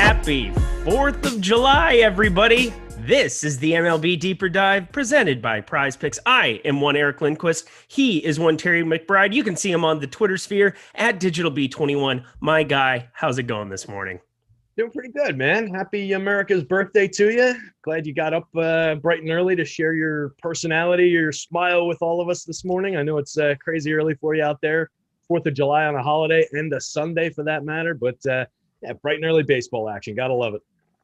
Happy 4th of July, everybody. This is the MLB Deeper Dive presented by Prize Picks. I am one Eric Lindquist. He is one Terry McBride. You can see him on the Twitter sphere at DigitalB21. My guy, how's it going this morning? Doing pretty good, man. Happy America's birthday to you. Glad you got up bright and early to share your personality, your smile with all of us this morning. I know it's crazy early for you out there. 4th of July on a holiday and a Sunday for that matter. But yeah, bright and early baseball action. Gotta love it.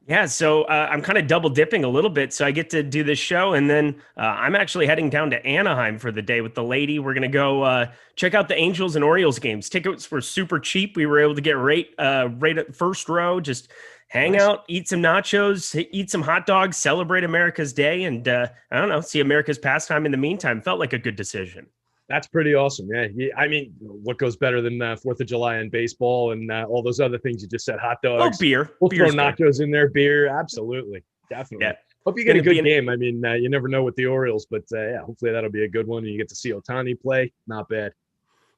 Yeah, so I'm kind of double dipping a little bit. So I get to do this show, and then I'm actually heading down to Anaheim for the day with the lady. We're going to go check out the Angels and Orioles games. Tickets were super cheap. We were able to get right at first row, just hang out, eat some nachos, eat some hot dogs, celebrate America's Day, and I don't know, see America's pastime in the meantime. Felt like a good decision. That's pretty awesome. Yeah. I mean, what goes better than 4th of July and baseball and all those other things you just said, hot dogs. Oh, beer. We'll throw nachos in there, beer. Absolutely. Definitely. Yeah. Hope you get a good game. I mean, you never know with the Orioles, but yeah, hopefully that'll be a good one. And you get to see Ohtani play. Not bad.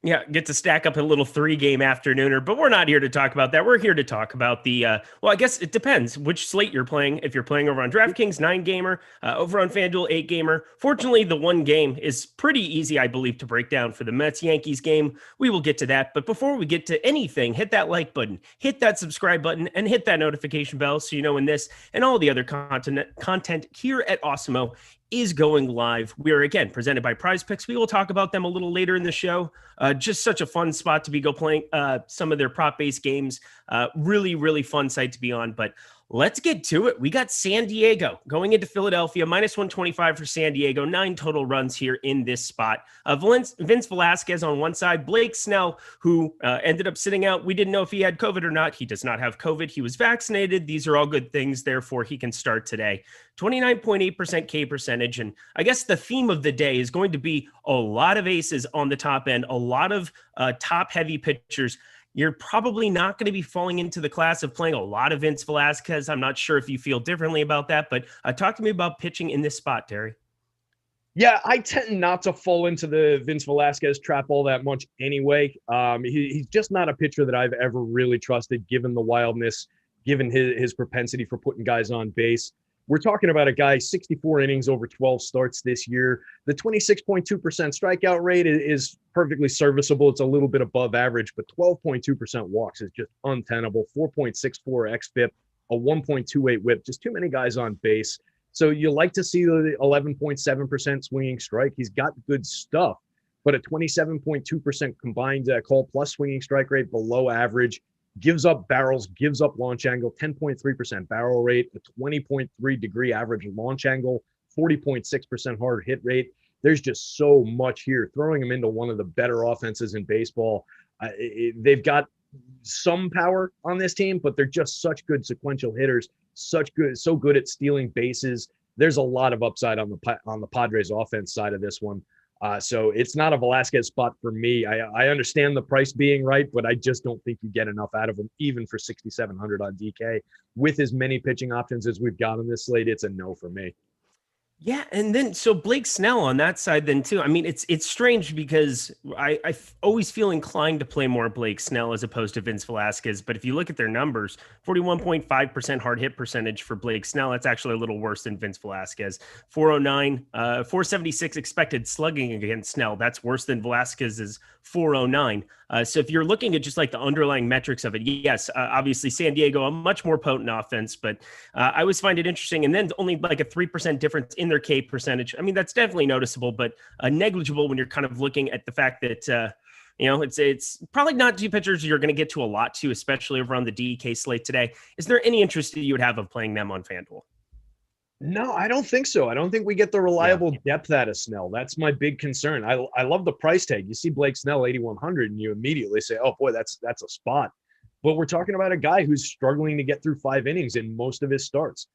Yeah, get to stack up a little 3-game afternooner, but we're not here to talk about that. We're here to talk about the, well, I guess it depends which slate you're playing. If you're playing over on DraftKings, 9-gamer, over on FanDuel, 8-gamer. Fortunately, the 1 game is pretty easy, I believe, to break down for the Mets-Yankees game. We will get to that, but before we get to anything, hit that like button, hit that subscribe button, and hit that notification bell so you know when this and all the other content here at Awesemo is going live. We are again presented by Prize Picks. We will talk about them a little later in the show. Just such a fun spot to be playing some of their prop-based games. Really, really fun site to be on. But let's get to it. We got San Diego going into Philadelphia, minus 125 for San Diego, 9 total runs here in this spot. Vince Velasquez on one side, Blake Snell, who ended up sitting out. We didn't know if he had COVID or not. He does not have COVID. He was vaccinated. These are all good things. Therefore, he can start today. 29.8% K percentage. And I guess the theme of the day is going to be a lot of aces on the top end, a lot of top-heavy pitchers. You're probably not going to be falling into the class of playing a lot of Vince Velasquez. I'm not sure if you feel differently about that, but talk to me about pitching in this spot, Terry. Yeah, I tend not to fall into the Vince Velasquez trap all that much anyway. He's just not a pitcher that I've ever really trusted, given the wildness, given his propensity for putting guys on base. We're talking about a guy, 64 innings over 12 starts this year. The 26.2% strikeout rate is perfectly serviceable. It's a little bit above average, but 12.2% walks is just untenable. 4.64 xFIP, a 1.28 whip, just too many guys on base. So you like to see the 11.7% swinging strike. He's got good stuff, but a 27.2% combined call plus swinging strike rate below average. Gives up barrels, gives up launch angle, 10.3% barrel rate, a 20.3 degree average launch angle, 40.6% hard hit rate. There's just so much here. Throwing him into one of the better offenses in baseball. They've got some power on this team, but they're just such good sequential hitters, so good at stealing bases. There's a lot of upside on the Padres offense side of this one. So it's not a Velasquez spot for me. I understand the price being right, but I just don't think you get enough out of him, even for 6,700 on DK. With as many pitching options as we've got on this slate, it's a no for me. Yeah, and then so Blake Snell on that side then too. I mean, it's strange because I always feel inclined to play more Blake Snell as opposed to Vince Velasquez. But if you look at their numbers, 41.5% hard hit percentage for Blake Snell, that's actually a little worse than Vince Velasquez. 409, 476 expected slugging against Snell. That's worse than Velasquez's 409. So if you're looking at just like the underlying metrics of it, yes, obviously San Diego, a much more potent offense, but I always find it interesting. And then only like a 3% difference in their K percentage. I mean, that's definitely noticeable, but negligible when you're kind of looking at the fact that, it's probably not two pitchers you're going to get to a lot to, especially over on the DK slate today. Is there any interest that you would have of playing them on FanDuel? No, I don't think so. I don't think we get the reliable depth out of Snell. That's my big concern. I love the price tag. You see Blake Snell 8,100 and you immediately say, oh boy, that's a spot. But we're talking about a guy who's struggling to get through 5 innings in most of his starts.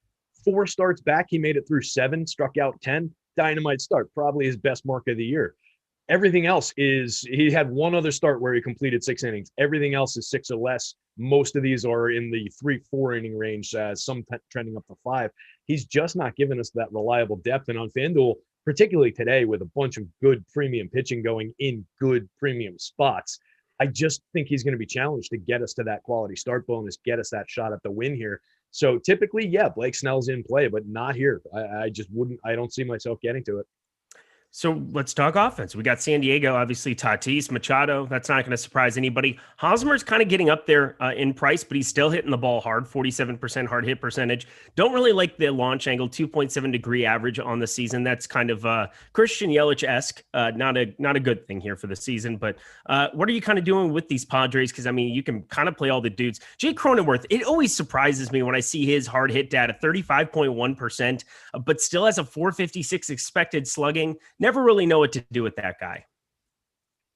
4 starts back, he made it through 7, struck out 10. Dynamite start, probably his best mark of the year. Everything else he had one other start where he completed 6 innings. Everything else is 6 or less. Most of these are in the 3-4 inning range, some trending up to 5. He's just not giving us that reliable depth. And on FanDuel, particularly today with a bunch of good premium pitching going in good premium spots, I just think he's going to be challenged to get us to that quality start bonus, get us that shot at the win here. So typically, yeah, Blake Snell's in play, but not here. I just wouldn't. I don't see myself getting to it. So let's talk offense. We got San Diego, obviously Tatis, Machado. That's not going to surprise anybody. Hosmer's kind of getting up there in price, but he's still hitting the ball hard, 47% hard hit percentage. Don't really like the launch angle, 2.7 degree average on the season. That's kind of Christian Yelich-esque. Not a good thing here for the season. But what are you kind of doing with these Padres? Because, I mean, you can kind of play all the dudes. Jay Cronenworth, it always surprises me when I see his hard hit data, 35.1%, but still has a 456 expected slugging. Never really know what to do with that guy.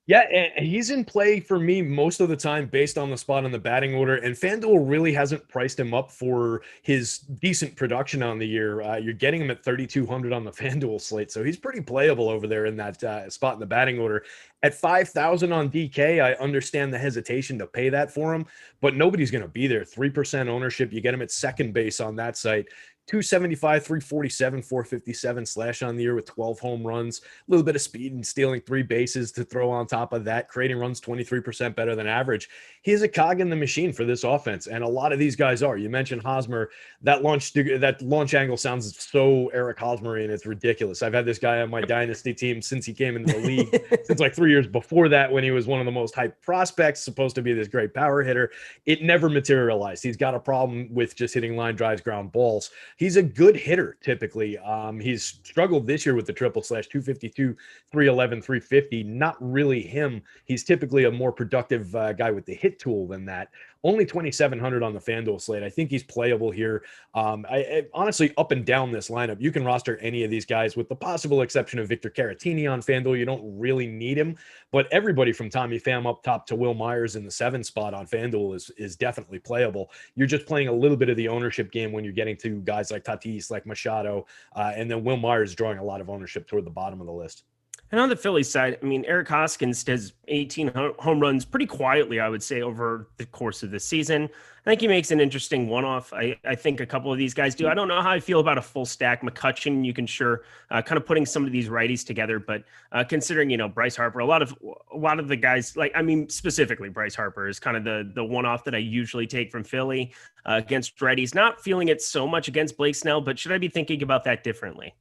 Yeah, and he's in play for me most of the time based on the spot on the batting order, and FanDuel really hasn't priced him up for his decent production on the year. You're getting him at 3,200 on the FanDuel slate, so he's pretty playable over there in that spot in the batting order. At 5,000 on DK, I understand the hesitation to pay that for him, but nobody's going to be there. 3% ownership, you get him at second base on that site. 275, 347, 457 slash on the year with 12 home runs, a little bit of speed and stealing 3 bases to throw on top of that, creating runs 23% better than average. He is a cog in the machine for this offense, and a lot of these guys are. You mentioned Hosmer. That launch angle sounds so Eric Hosmary, and it's ridiculous. I've had this guy on my dynasty team since he came into the league, since like 3 years before that, when he was one of the most hyped prospects, supposed to be this great power hitter. It never materialized. He's got a problem with just hitting line drives, ground balls. He's a good hitter, typically. He's struggled this year with the triple slash, 252, 311, 350. Not really him. He's typically a more productive guy with the hit tool than that. Only 2,700 on the FanDuel slate. I think he's playable here. I honestly, up and down this lineup, you can roster any of these guys with the possible exception of Victor Caratini on FanDuel. You don't really need him, but everybody from Tommy Pham up top to Will Myers in the 7 spot on FanDuel is definitely playable. You're just playing a little bit of the ownership game when you're getting to guys like Tatis, like Machado, and then Will Myers drawing a lot of ownership toward the bottom of the list. And on the Phillies side, I mean, Eric Hoskins does 18 home runs pretty quietly, I would say, over the course of the season. I think he makes an interesting one-off. I think a couple of these guys do. I don't know how I feel about a full stack. McCutchen, you can sure kind of putting some of these righties together, but considering, Bryce Harper, a lot of the guys, like, I mean, specifically Bryce Harper is kind of the one-off that I usually take from Philly against righties. Not feeling it so much against Blake Snell, but should I be thinking about that differently?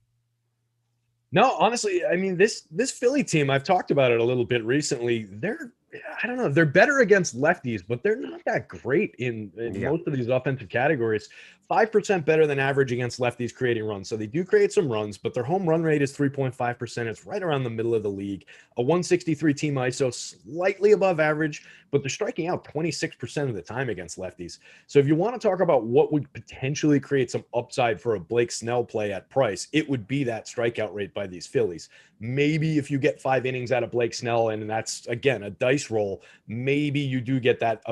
No, honestly, I mean, this Philly team, I've talked about it a little bit recently. I don't know, they're better against lefties, but they're not that great in most of these offensive categories. 5% better than average against lefties creating runs. So they do create some runs, but their home run rate is 3.5%. It's right around the middle of the league. A 163 team ISO, slightly above average, but they're striking out 26% of the time against lefties. So if you want to talk about what would potentially create some upside for a Blake Snell play at price, it would be that strikeout rate by these Phillies. Maybe if you get 5 innings out of Blake Snell, and that's, again, a dice roll, maybe you do get that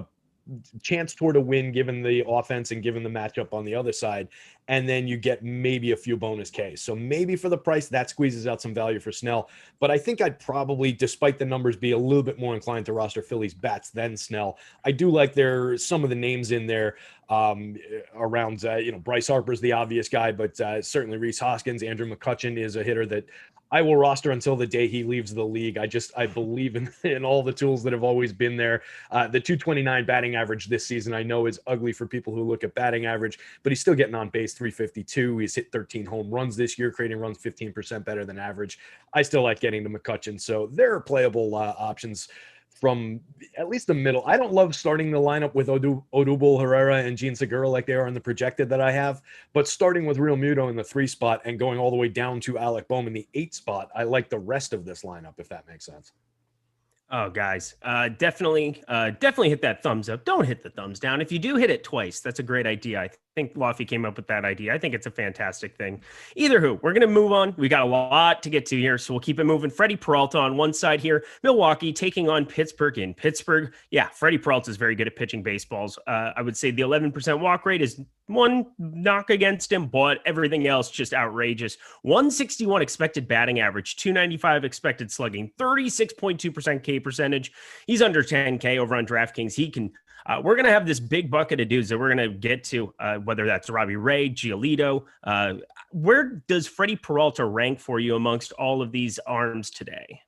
chance toward a win given the offense and given the matchup on the other side, and then you get maybe a few bonus Ks. So maybe for the price, that squeezes out some value for Snell. But I think I'd probably, despite the numbers, be a little bit more inclined to roster Phillies bats than Snell. I do like some of the names in there around, Bryce Harper's the obvious guy, but certainly Rhys Hoskins, Andrew McCutchen is a hitter that I will roster until the day he leaves the league. I believe in all the tools that have always been there. The 229 batting average this season, I know, is ugly for people who look at batting average, but he's still getting on base 352. He's hit 13 home runs this year, creating runs 15% better than average. I still like getting to McCutchen. So there are playable options from at least the middle. I don't love starting the lineup with Odubel Herrera and Gene Segura like they are in the projected that I have, but starting with Real Muto in the 3 spot and going all the way down to Alec Bohm in the 8 spot, I like the rest of this lineup, if that makes sense. Oh, guys, definitely hit that thumbs up. Don't hit the thumbs down. If you do, hit it twice. That's a great idea. I think Lofty came up with that idea. I think it's a fantastic thing. Either who, we're going to move on. We got a lot to get to here, so we'll keep it moving. Freddie Peralta on one side here. Milwaukee taking on Pittsburgh in Pittsburgh. Yeah, Freddie Peralta is very good at pitching baseballs. I would say the 11% walk rate is one knock against him, but everything else just outrageous. 161 expected batting average, 295 expected slugging, 36.2% K percentage. He's under 10K over on DraftKings. He can we're going to have this big bucket of dudes that we're going to get to, whether that's Robbie Ray, Gialito. Where does Freddie Peralta rank for you amongst all of these arms today?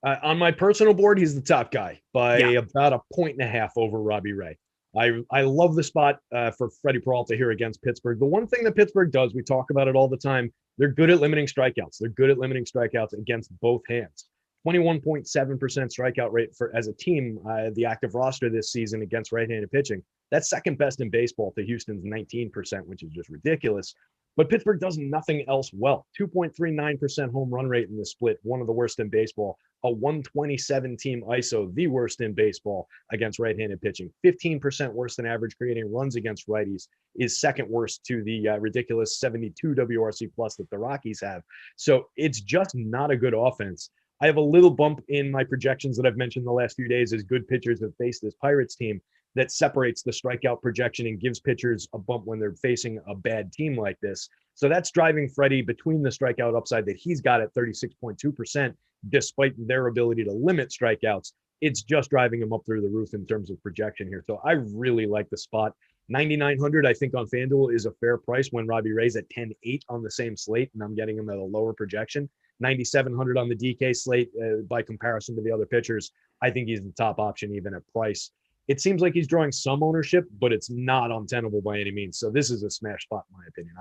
On my personal board, he's the top guy by about a 1.5 over Robbie Ray. I love the spot for Freddie Peralta here against Pittsburgh. The one thing that Pittsburgh does, we talk about it all the time, they're good at limiting strikeouts. They're good at limiting strikeouts against both hands. 21.7% strikeout rate for as a team, the active roster this season against right-handed pitching. That's second best in baseball to Houston's 19%, which is just ridiculous. But Pittsburgh does nothing else well. 2.39% home run rate in the split, one of the worst in baseball. A 127 team ISO, the worst in baseball against right-handed pitching. 15% worse than average creating runs against righties, is second worst to the ridiculous 72 WRC plus that the Rockies have. So it's just not a good offense. I have a little bump in my projections that I've mentioned the last few days as good pitchers have faced this Pirates team that separates the strikeout projection and gives pitchers a bump when they're facing a bad team like this. So that's driving Freddie between the strikeout upside that he's got at 36.2%, despite their ability to limit strikeouts. It's just driving him up through the roof in terms of projection here. So I really like the spot. 9,900, I think, on FanDuel is a fair price when Robbie Ray's at 10.8 on the same slate, and I'm getting him at a lower projection. 9,700 on the DK slate by comparison to the other pitchers. I think he's the top option even at price. It seems like he's drawing some ownership, but it's not untenable by any means. So this is a smash spot, in my opinion.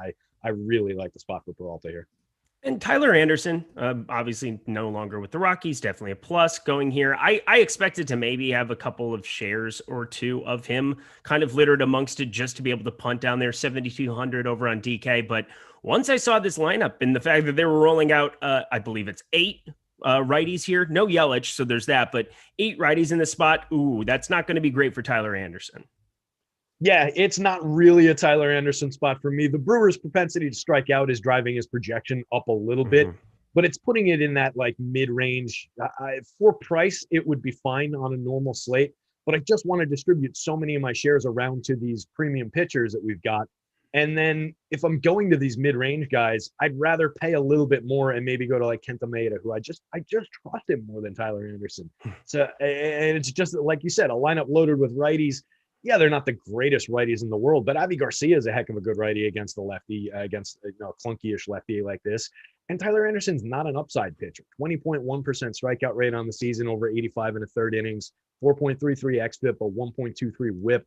I really like the spot for Peralta here. And Tyler Anderson, obviously no longer with the Rockies, definitely a plus going here. I expected to maybe have a couple of shares or two of him kind of littered amongst it just to be able to punt down there 7,200 over on DK. But once I saw this lineup and the fact that they were rolling out, I believe it's 8 righties here, no Yelich, so there's that, but 8 righties in the spot. Ooh, that's not going to be great for Tyler Anderson. Yeah, it's not really a Tyler Anderson spot for me. The Brewers' propensity to strike out is driving his projection up a little bit, but it's putting it in that like mid-range. For price, it would be fine on a normal slate, but I just want to distribute so many of my shares around to these premium pitchers that we've got. And then if I'm going to these mid-range guys, I'd rather pay a little bit more and maybe go to like Kenta Maeda, who I just trust him more than Tyler Anderson. So, and it's just like you said, a lineup loaded with righties. Yeah, they're not the greatest righties in the world, but Avi Garcia is a heck of a good righty against the lefty, against a clunky-ish lefty like this. And Tyler Anderson's not an upside pitcher. 20.1% strikeout rate on the season over 85 and a third innings, 4.33 xFIP, a 1.23 WHIP.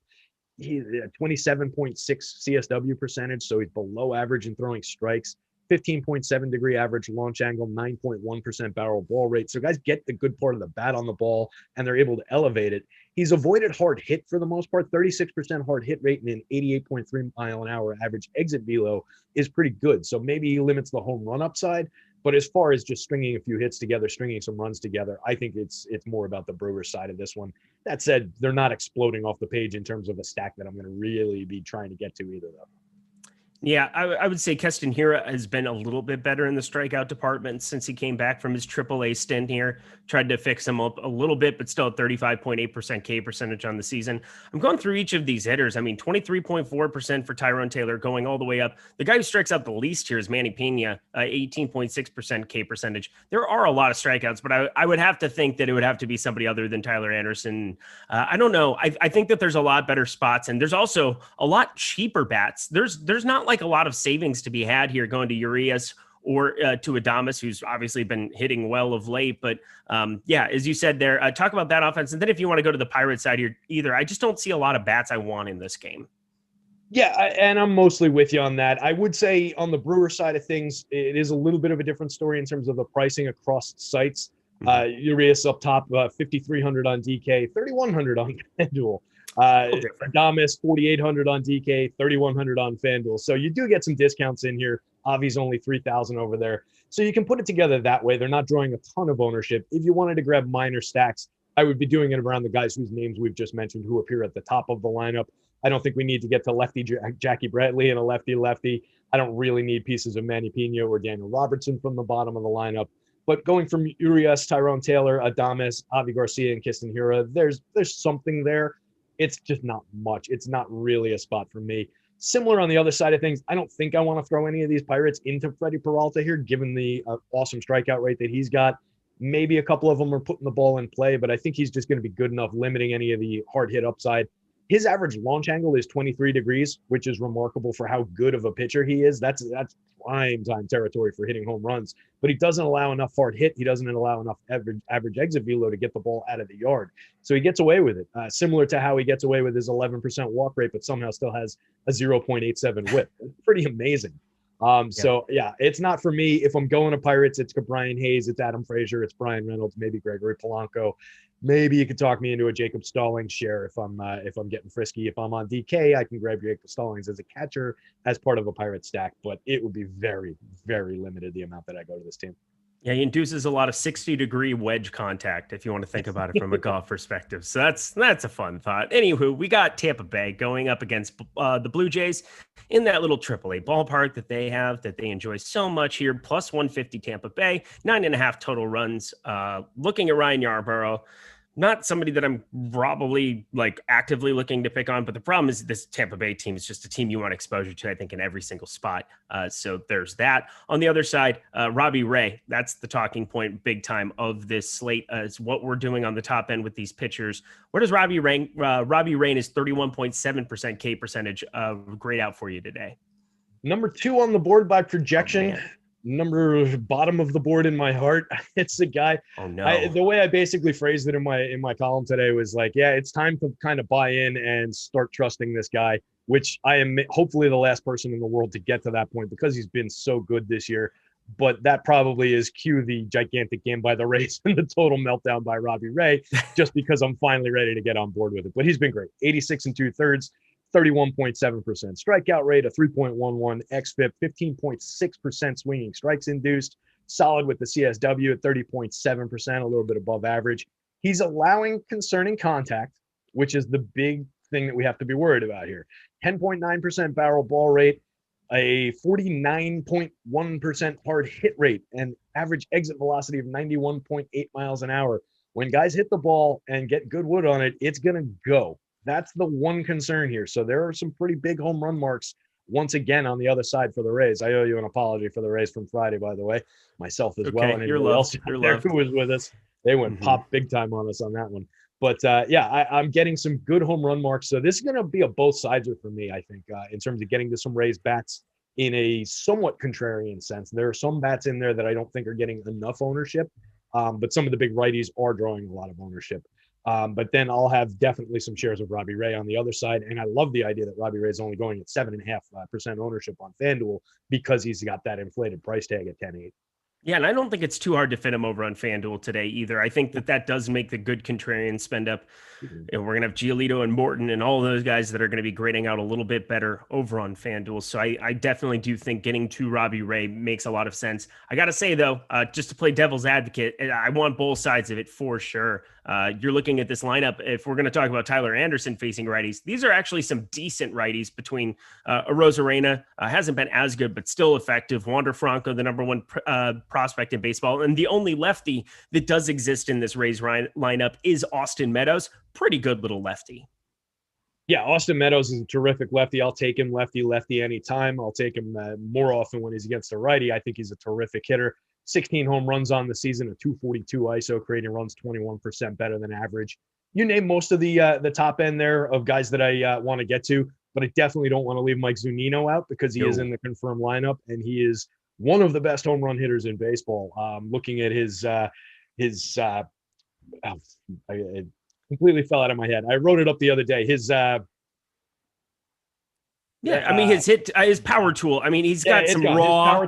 He's 27.6 CSW percentage, so he's below average in throwing strikes. 15.7 degree average launch angle, 9.1% barrel ball rate. So guys get the good part of the bat on the ball and they're able to elevate it. He's avoided hard hit for the most part. 36% hard hit rate and an 88.3 mile an hour average exit velo is pretty good. So maybe he limits the home run upside. But as far as just stringing a few hits together, stringing some runs together, I think it's more about the Brewers side of this one. That said, they're not exploding off the page in terms of a stack that I'm going to really be trying to get to either, though. Yeah, I would say Keston Hiura has been a little bit better in the strikeout department since he came back from his AAA stint here. Tried to fix him up a little bit, but still at 35.8% K percentage on the season. I'm going through each of these hitters. I mean, 23.4% for Tyrone Taylor going all the way up. The guy who strikes out the least here is Manny Pena, 18.6% K percentage. There are a lot of strikeouts, but I would have to think that it would have to be somebody other than Tyler Anderson. I don't know. I think that there's a lot better spots, and there's also a lot cheaper bats. There's not like a lot of savings to be had here going to Urias or to Adames, who's obviously been hitting well of late. But yeah, as you said there, talk about that offense. And then if you want to go to the Pirates side here either, I just don't see a lot of bats I want in this game. Yeah, and I'm mostly with you on that. I would say on the Brewer side of things, it is a little bit of a different story in terms of the pricing across sites. Urias up top, 5,300 on DK, 3,100 on FanDuel. Adames 4,800 on DK, 3,100 on FanDuel. So you do get some discounts in here. Avi's only 3,000 over there. So you can put it together that way. They're not drawing a ton of ownership. If you wanted to grab minor stacks, I would be doing it around the guys whose names we've just mentioned who appear at the top of the lineup. I don't think we need to get to lefty Jackie Bradley and a lefty. I don't really need pieces of Manny Pena or Daniel Robertson from the bottom of the lineup. But going from Urias, Tyrone Taylor, Adames, Avi Garcia, and Keston Hiura, there's something there. It's just not much. It's not really a spot for me. Similar on the other side of things, I don't think I want to throw any of these Pirates into Freddie Peralta here, given the awesome strikeout rate that he's got. Maybe a couple of them are putting the ball in play, but I think he's just going to be good enough limiting any of the hard hit upside. His average launch angle is 23 degrees, which is remarkable for how good of a pitcher he is. That's prime time territory for hitting home runs. But he doesn't allow enough hard hit. He doesn't allow enough average exit velo to get the ball out of the yard. So he gets away with it, similar to how he gets away with his 11% walk rate, but somehow still has a 0.87 whip. Pretty amazing. So yeah, it's not for me. If I'm going to Pirates, it's Brian Hayes, it's Adam Frazier, it's Brian Reynolds, maybe Gregory Polanco. Maybe you could talk me into a Jacob Stallings share if I'm getting frisky. If I'm on DK, I can grab Jacob Stallings as a catcher as part of a Pirate stack, but it would be very, very limited the amount that I go to this team. Yeah, he induces a lot of 60-degree wedge contact, if you want to think about it from a golf perspective. So that's a fun thought. Anywho, we got Tampa Bay going up against the Blue Jays in that little AAA ballpark that they have, that they enjoy so much here. Plus 150 Tampa Bay, 9.5 total runs. Looking at Ryan Yarbrough, not somebody that I'm probably like actively looking to pick on, but the problem is this Tampa Bay team is just a team you want exposure to, I think, in every single spot. So there's that. On the other side, Robbie Ray, that's the talking point big time of this slate, is what we're doing on the top end with these pitchers. Where does Robbie rank? Robbie Ray is 31.7% K percentage, grade out for you today. Number 2 on the board by projection. Number bottom of the board in my heart. It's a guy. Oh no. The way I basically phrased it in my column today was like, yeah, it's time to kind of buy in and start trusting this guy, which I am hopefully the last person in the world to get to that point because he's been so good this year. But that probably is cue the gigantic game by the Rays and the total meltdown by Robbie Ray, just because I'm finally ready to get on board with it. But he's been great. 86 2/3. 31.7% strikeout rate, a 3.11 xFIP, 15.6% swinging strikes induced, solid with the CSW at 30.7%, a little bit above average. He's allowing concerning contact, which is the big thing that we have to be worried about here. 10.9% barrel ball rate, a 49.1% hard hit rate, and average exit velocity of 91.8 miles an hour. When guys hit the ball and get good wood on it, it's going to go. That's the one concern here. So there are some pretty big home run marks once again on the other side for the Rays. I owe you an apology for the Rays from Friday, by the way, myself as well. And you're else who was with us. They went pop big time on us on that one. But yeah, I'm getting some good home run marks. So this is going to be a both sider for me, I think, in terms of getting to some Rays bats in a somewhat contrarian sense. There are some bats in there that I don't think are getting enough ownership, but some of the big righties are drawing a lot of ownership. But then I'll have definitely some shares of Robbie Ray on the other side. And I love the idea that Robbie Ray is only going at 7.5% ownership on FanDuel because he's got that inflated price tag at 10.8. Yeah, and I don't think it's too hard to fit him over on FanDuel today either. I think that does make the good contrarian spend up. And we're going to have Gialito and Morton and all those guys that are going to be grading out a little bit better over on FanDuel. So I definitely do think getting to Robbie Ray makes a lot of sense. I got to say, though, just to play devil's advocate, I want both sides of it for sure. You're looking at this lineup. If we're going to talk about Tyler Anderson facing righties, these are actually some decent righties between Arozarena, hasn't been as good, but still effective. Wander Franco, the number one prospect in baseball. And the only lefty that does exist in this Rays lineup is Austin Meadows. Pretty good little lefty. Yeah, Austin Meadows is a terrific lefty. I'll take him lefty anytime. I'll take him more often when he's against a righty. I think he's a terrific hitter. 16 home runs on the season, a 242 ISO, creating runs 21% better than average. You name most of the top end there of guys that I want to get to, but I definitely don't want to leave Mike Zunino out because he is in the confirmed lineup and he is one of the best home run hitters in baseball. Looking at his it completely fell out of my head. I wrote it up the other day. His I mean, his power tool. I mean, he's got some raw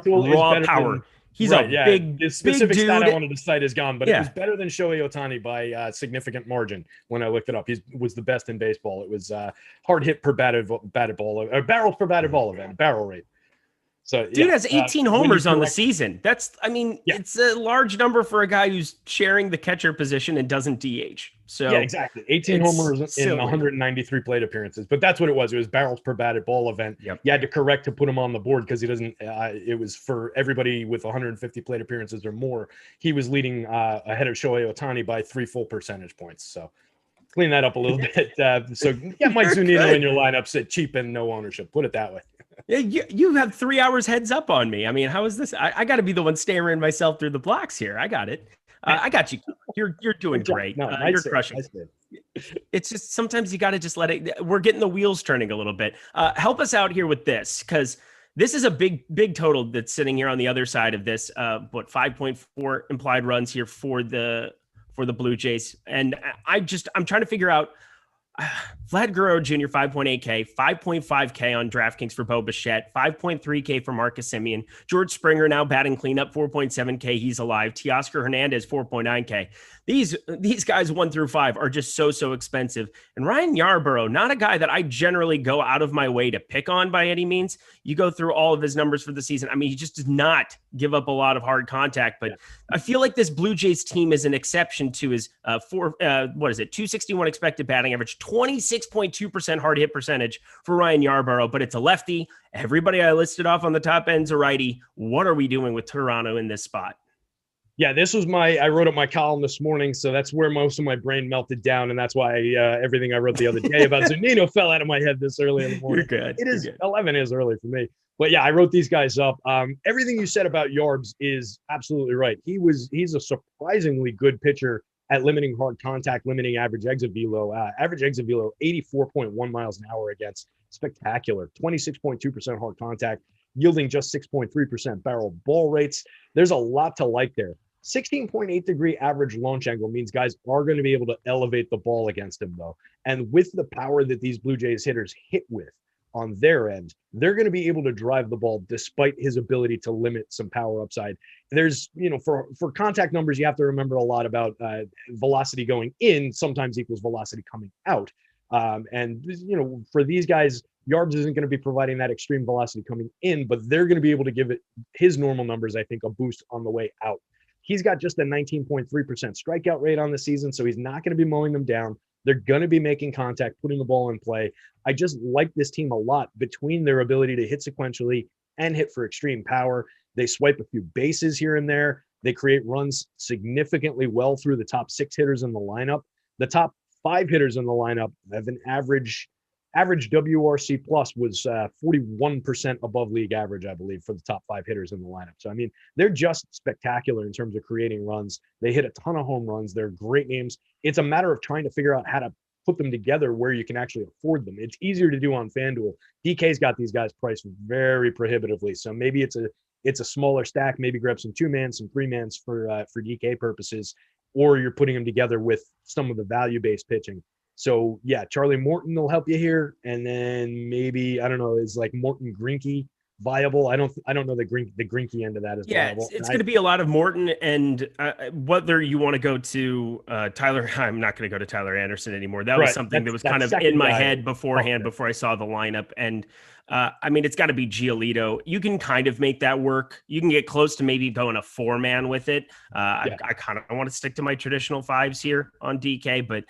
power. He's a big, the specific stat I wanted to cite is gone, but it was better than Shohei Ohtani by a significant margin when I looked it up. He was the best in baseball. It was hard hit per batted ball, or barrels per batted ball event, barrel rate. So dude has 18 homers on the season. It's a large number for a guy who's sharing the catcher position and doesn't DH. So yeah, exactly. 18 homers in 193 plate appearances, but that's what it was. It was barrels per batted ball event. Yep. You had to correct to put him on the board because he doesn't. It was for everybody with 150 plate appearances or more. He was leading ahead of Shohei Ohtani by 3 full percentage points. So clean that up a little bit. So get Mike Zunino in your lineup, sit cheap and no ownership. Put it that way. Yeah, you have 3 hours heads up on me. I mean, how is this? I got to be the one staring myself through the blocks here. I got it. I got you. You're doing great. No, you're crushing. It's just sometimes you got to just let it. We're getting the wheels turning a little bit. Help us out here with this, because this is a big total that's sitting here on the other side of this. 5.4 implied runs here for the Blue Jays, and I'm trying to figure out. Vlad Guerrero Jr. 5.8K, 5.5K on DraftKings for Bo Bichette, 5.3K for Marcus Semien, George Springer now batting cleanup, 4.7K. He's alive. Teoscar Hernandez 4.9K. These guys 1 through 5 are just so expensive. And Ryan Yarbrough, not a guy that I generally go out of my way to pick on by any means. You go through all of his numbers for the season. I mean, he just does not give up a lot of hard contact, but I feel like this Blue Jays team is an exception to his 261 expected batting average, 26.2% hard hit percentage for Ryan Yarbrough, but it's a lefty. Everybody I listed off on the top end's a righty. What are we doing with Toronto in this spot? Yeah, this was I wrote up my column this morning, so that's where most of my brain melted down, and that's why everything I wrote the other day about Zunino fell out of my head this early in the morning. You're good. It is 11 is early for me. But yeah, I wrote these guys up. Everything you said about Yarbs is absolutely right. He's a surprisingly good pitcher at limiting hard contact, limiting average exit velo. Average exit velo, 84.1 miles an hour against. Spectacular. 26.2% hard contact, yielding just 6.3% barrel ball rates. There's a lot to like there. 16.8 degree average launch angle means guys are going to be able to elevate the ball against him, though. And with the power that these Blue Jays hitters hit with on their end, they're going to be able to drive the ball despite his ability to limit some power upside. There's, for contact numbers, you have to remember a lot about velocity going in sometimes equals velocity coming out. And for these guys, Yarbs isn't going to be providing that extreme velocity coming in, but they're going to be able to give it his normal numbers, I think, a boost on the way out. He's got just a 19.3% strikeout rate on the season, so he's not going to be mowing them down. They're going to be making contact, putting the ball in play. I just like this team a lot between their ability to hit sequentially and hit for extreme power. They swipe a few bases here and there. They create runs significantly well through the top 6 hitters in the lineup. The top 5 hitters in the lineup have an average WRC plus was 41% above league average, I believe, for the top 5 hitters in the lineup. So, I mean, they're just spectacular in terms of creating runs. They hit a ton of home runs. They're great names. It's a matter of trying to figure out how to put them together where you can actually afford them. It's easier to do on FanDuel. DK's got these guys priced very prohibitively. So maybe it's a smaller stack. Maybe grab some 2-man, some 3-mans for DK purposes, or you're putting them together with some of the value-based pitching. So yeah, Charlie Morton will help you here, and then maybe I don't know, is like Morton Greinke viable? I don't know the Greinke end of that is viable. It's going to be a lot of Morton, and whether you want to go to Tyler. I'm not going to go to Tyler Anderson anymore. That was something that was kind of in my head beforehand before I saw the lineup, and I mean, it's got to be Gialito. You can kind of make that work. You can get close to maybe going a 4-man with it. I kind of want to stick to my traditional 5s here on DK, but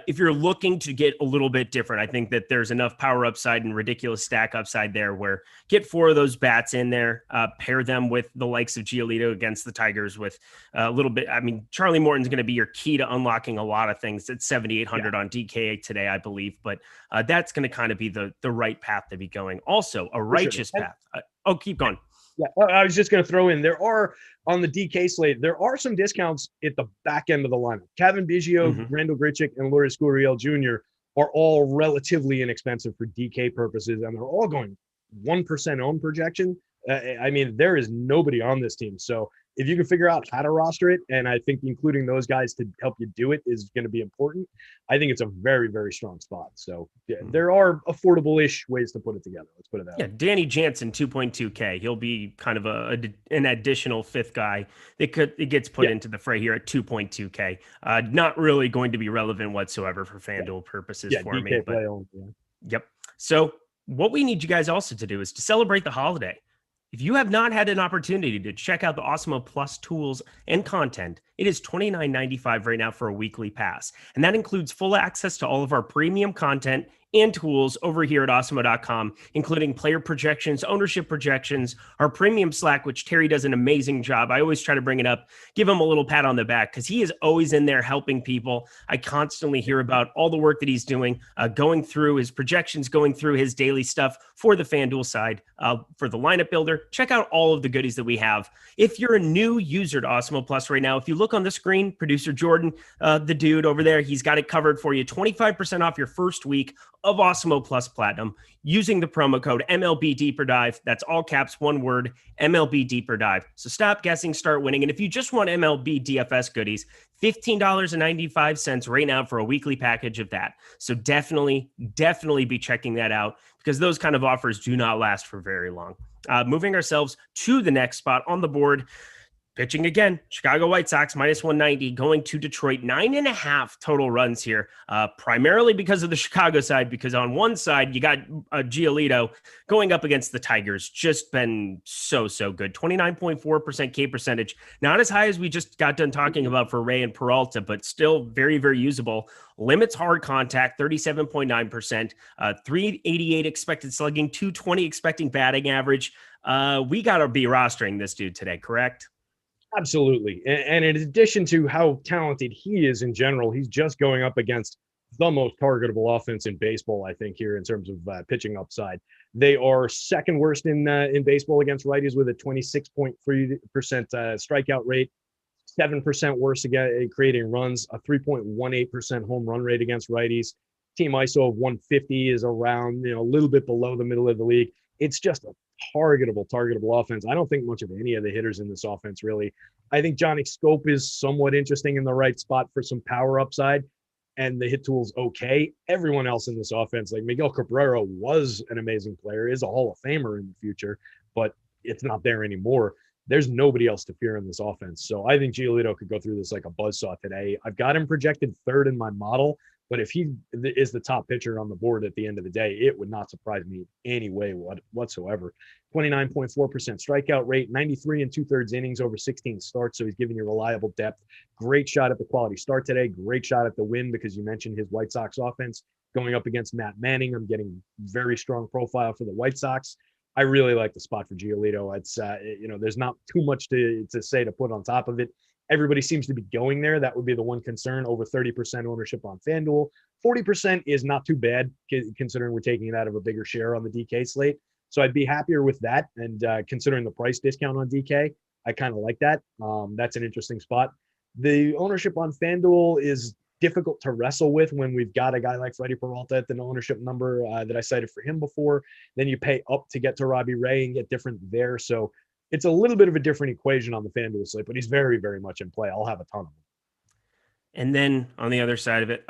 if you're looking to get a little bit different, I think that there's enough power upside and ridiculous stack upside there where get 4 of those bats in there, pair them with the likes of Gialito against the Tigers with a little bit. I mean, Charlie Morton's going to be your key to unlocking a lot of things. It's 7,800 on DK today, I believe, but that's going to kind of be the right path to be going. Also, a righteous path. Keep going. Yeah, I was just going to throw in, there are, on the DK slate, there are some discounts at the back end of the lineup. Kevin Biggio, Randall Grichuk, and Lourdes Gurriel Jr. are all relatively inexpensive for DK purposes, and they're all going 1% own projection. I mean, there is nobody on this team. So if you can figure out how to roster it, and I think including those guys to help you do it is going to be important, I think it's a very strong spot. So yeah, there are affordable-ish ways to put it together. Let's put it that way. Danny Jansen, 2.2K. He'll be kind of an additional 5th guy it gets put into the fray here at 2.2K. Not really going to be relevant whatsoever for FanDuel purposes for me. But, Yep. So what we need you guys also to do is to celebrate the holiday. If you have not had an opportunity to check out the Awesemo Plus tools and content, it is $29.95 right now for a weekly pass. And that includes full access to all of our premium content and tools over here at Awesemo.com, including player projections, ownership projections, our premium Slack, which Terry does an amazing job. I always try to bring it up, give him a little pat on the back because he is always in there helping people. I constantly hear about all the work that he's doing, going through his projections, going through his daily stuff for the FanDuel side, for the lineup builder. Check out all of the goodies that we have. If you're a new user to Awesemo Plus right now, if you look look on the screen, producer Jordan, the dude over there, he's got it covered for you. 25% off your first week of Awesemo Plus Platinum using the promo code MLB Deeper Dive. That's all caps, one word, MLB Deeper Dive. So stop guessing, start winning. And if you just want MLB DFS goodies, $15.95 right now for a weekly package of that. So definitely be checking that out because those kind of offers do not last for very long. Moving ourselves to the next spot on the board. Pitching again, Chicago White Sox minus 190 going to Detroit. 9.5 total runs here, primarily because of the Chicago side, because on one side, you got Gialito going up against the Tigers. Just been so good. 29.4% K percentage. Not as high as we just got done talking about for Ray and Peralta, but still very usable. Limits hard contact, 37.9%. 388 expected slugging, 220 expecting batting average. We got to be rostering this dude today, correct? Absolutely. And in addition to how talented he is in general, he's just going up against the most targetable offense in baseball, I think, here in terms of pitching upside. They are second worst in baseball against righties with a 26.3% strikeout rate, 7% worse again creating runs, a 3.18% home run rate against righties. Team ISO of 150 is around, a little bit below the middle of the league. It's just a targetable offense. I don't think much of any of the hitters in this offense, really. I think Johnny Scope is somewhat interesting in the right spot for some power upside, and the hit tool's okay. Everyone else in this offense, like Miguel Cabrera was an amazing player, is a Hall of Famer in the future, but it's not there anymore. There's nobody else to fear in this offense. So I think Gialito could go through this like a buzzsaw today. I've got him projected third in my model, but if he is the top pitcher on the board at the end of the day, it would not surprise me in any way whatsoever. 29.4% strikeout rate, 93 and 2/3 innings over 16 starts. So he's giving you reliable depth. Great shot at the quality start today. Great shot at the win because you mentioned his White Sox offense going up against Matt Manning. I'm getting very strong profile for the White Sox. I really like the spot for Gialito. It's, there's not too much to say to put on top of it. Everybody seems to be going there. That would be the one concern. Over 30% ownership on FanDuel. 40% is not too bad, considering we're taking it out of a bigger share on the DK slate. So I'd be happier with that. And considering the price discount on DK, I kind of like that. That's an interesting spot. The ownership on FanDuel is difficult to wrestle with when we've got a guy like Freddie Peralta at the ownership number that I cited for him before. Then you pay up to get to Robbie Ray and get different there. So it's a little bit of a different equation on the FanDuel slate, but he's very much in play. I'll have a ton of them. And then on the other side of it,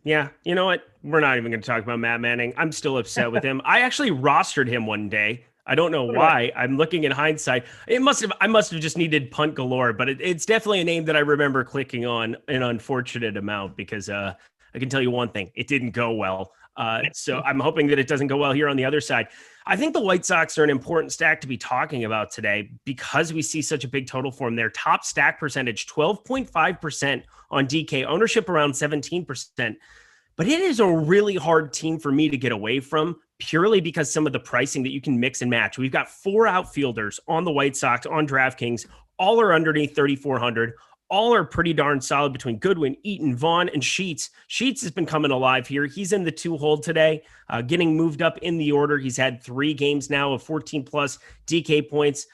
you know what? We're not even going to talk about Matt Manning. I'm still upset with him. I actually rostered him one day. I don't know why. I'm looking in hindsight. I must have just needed punt galore, but it's definitely a name that I remember clicking on an unfortunate amount because I can tell you one thing. It didn't go well. So I'm hoping that it doesn't go well here on the other side. I think the White Sox are an important stack to be talking about today because we see such a big total for them. Their top stack percentage, 12.5% on DK, ownership around 17%. But it is a really hard team for me to get away from purely because some of the pricing that you can mix and match. We've got 4 outfielders on the White Sox on DraftKings. All are underneath 3,400. All are pretty darn solid between Goodwin, Eaton, Vaughn, and Sheets. Sheets has been coming alive here. He's in the 2-hole today, getting moved up in the order. He's had 3 games now of 14-plus DK points,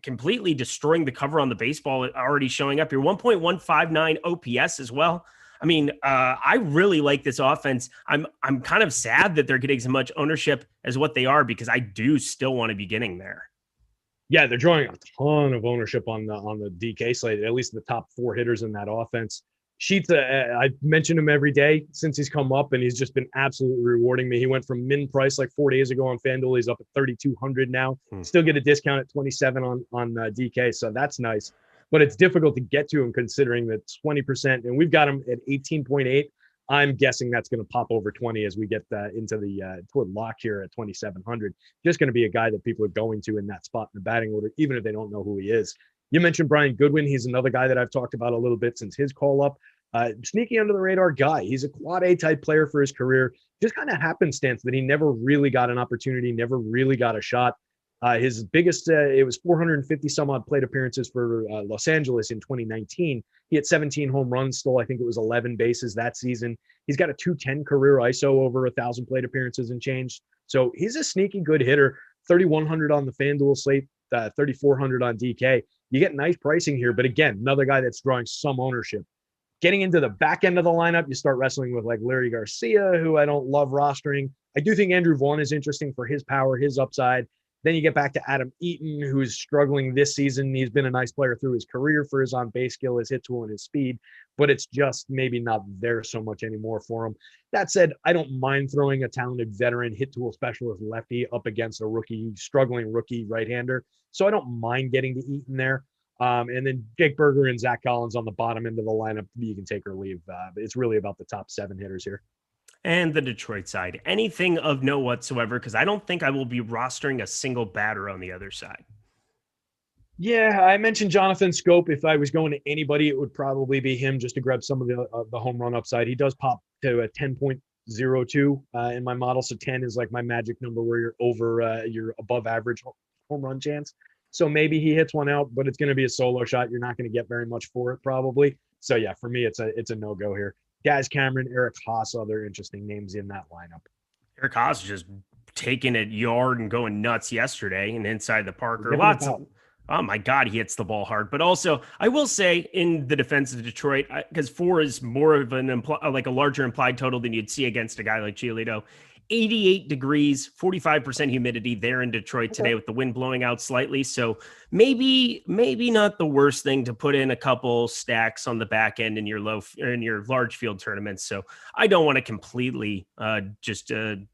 completely destroying the cover on the baseball, already showing up here. 1.159 OPS as well. I mean, I really like this offense. I'm kind of sad that they're getting as much ownership as what they are because I do still want to be getting there. Yeah, they're drawing a ton of ownership on the DK slate, at least the top 4 hitters in that offense. Sheets, I mention him every day since he's come up, and he's just been absolutely rewarding me. He went from min price like 4 days ago on FanDuel. He's up at 3,200 now. Still get a discount at 27 on DK, so that's nice. But it's difficult to get to him considering that 20%, and we've got him at 18.8. I'm guessing that's going to pop over 20 as we get into the toward lock here at 2,700. Just going to be a guy that people are going to in that spot in the batting order, even if they don't know who he is. You mentioned Brian Goodwin. He's another guy that I've talked about a little bit since his call up. Sneaky under the radar guy. He's a quad A type player for his career. Just kind of happenstance that he never really got an opportunity, never really got a shot. His biggest, it was 450 some odd plate appearances for Los Angeles in 2019. He had 17 home runs, stole, I think it was 11 bases that season. He's got a 210 career ISO over 1,000 plate appearances and change. So he's a sneaky good hitter. 3,100 on the FanDuel slate. 3,400 on DK. You get nice pricing here, but again, another guy that's drawing some ownership. Getting into the back end of the lineup, you start wrestling with like Larry Garcia, who I don't love rostering. I do think Andrew Vaughn is interesting for his power, his upside. Then you get back to Adam Eaton, who's struggling this season. He's been a nice player through his career for his on-base skill, his hit tool, and his speed, but it's just maybe not there so much anymore for him. That said, I don't mind throwing a talented veteran hit tool specialist lefty up against a struggling rookie right-hander. So I don't mind getting to Eaton there. And then Jake Berger and Zach Collins on the bottom end of the lineup, you can take or leave. It's really about the top 7 hitters here. And the Detroit side, anything of note whatsoever? Because I don't think I will be rostering a single batter on the other side. Yeah, I mentioned Jonathan Scope. If I was going to anybody, it would probably be him just to grab some of the home run upside. He does pop to a 10.02 in my model. So 10 is like my magic number where you're above average home run chance. So maybe he hits one out, but it's going to be a solo shot. You're not going to get very much for it probably. So yeah, for me, it's a no-go here. Gaz Cameron, Eric Haas, other interesting names in that lineup. Eric Haas just taking it yard and going nuts yesterday and inside the Parker. Oh my God, he hits the ball hard. But also, I will say in the defense of Detroit, because 4 is more of like a larger implied total than you'd see against a guy like Gialito. 88 degrees, 45% humidity there in Detroit today with the wind blowing out slightly. So maybe not the worst thing to put in a couple stacks on the back end in your large field tournaments. So I don't want to completely I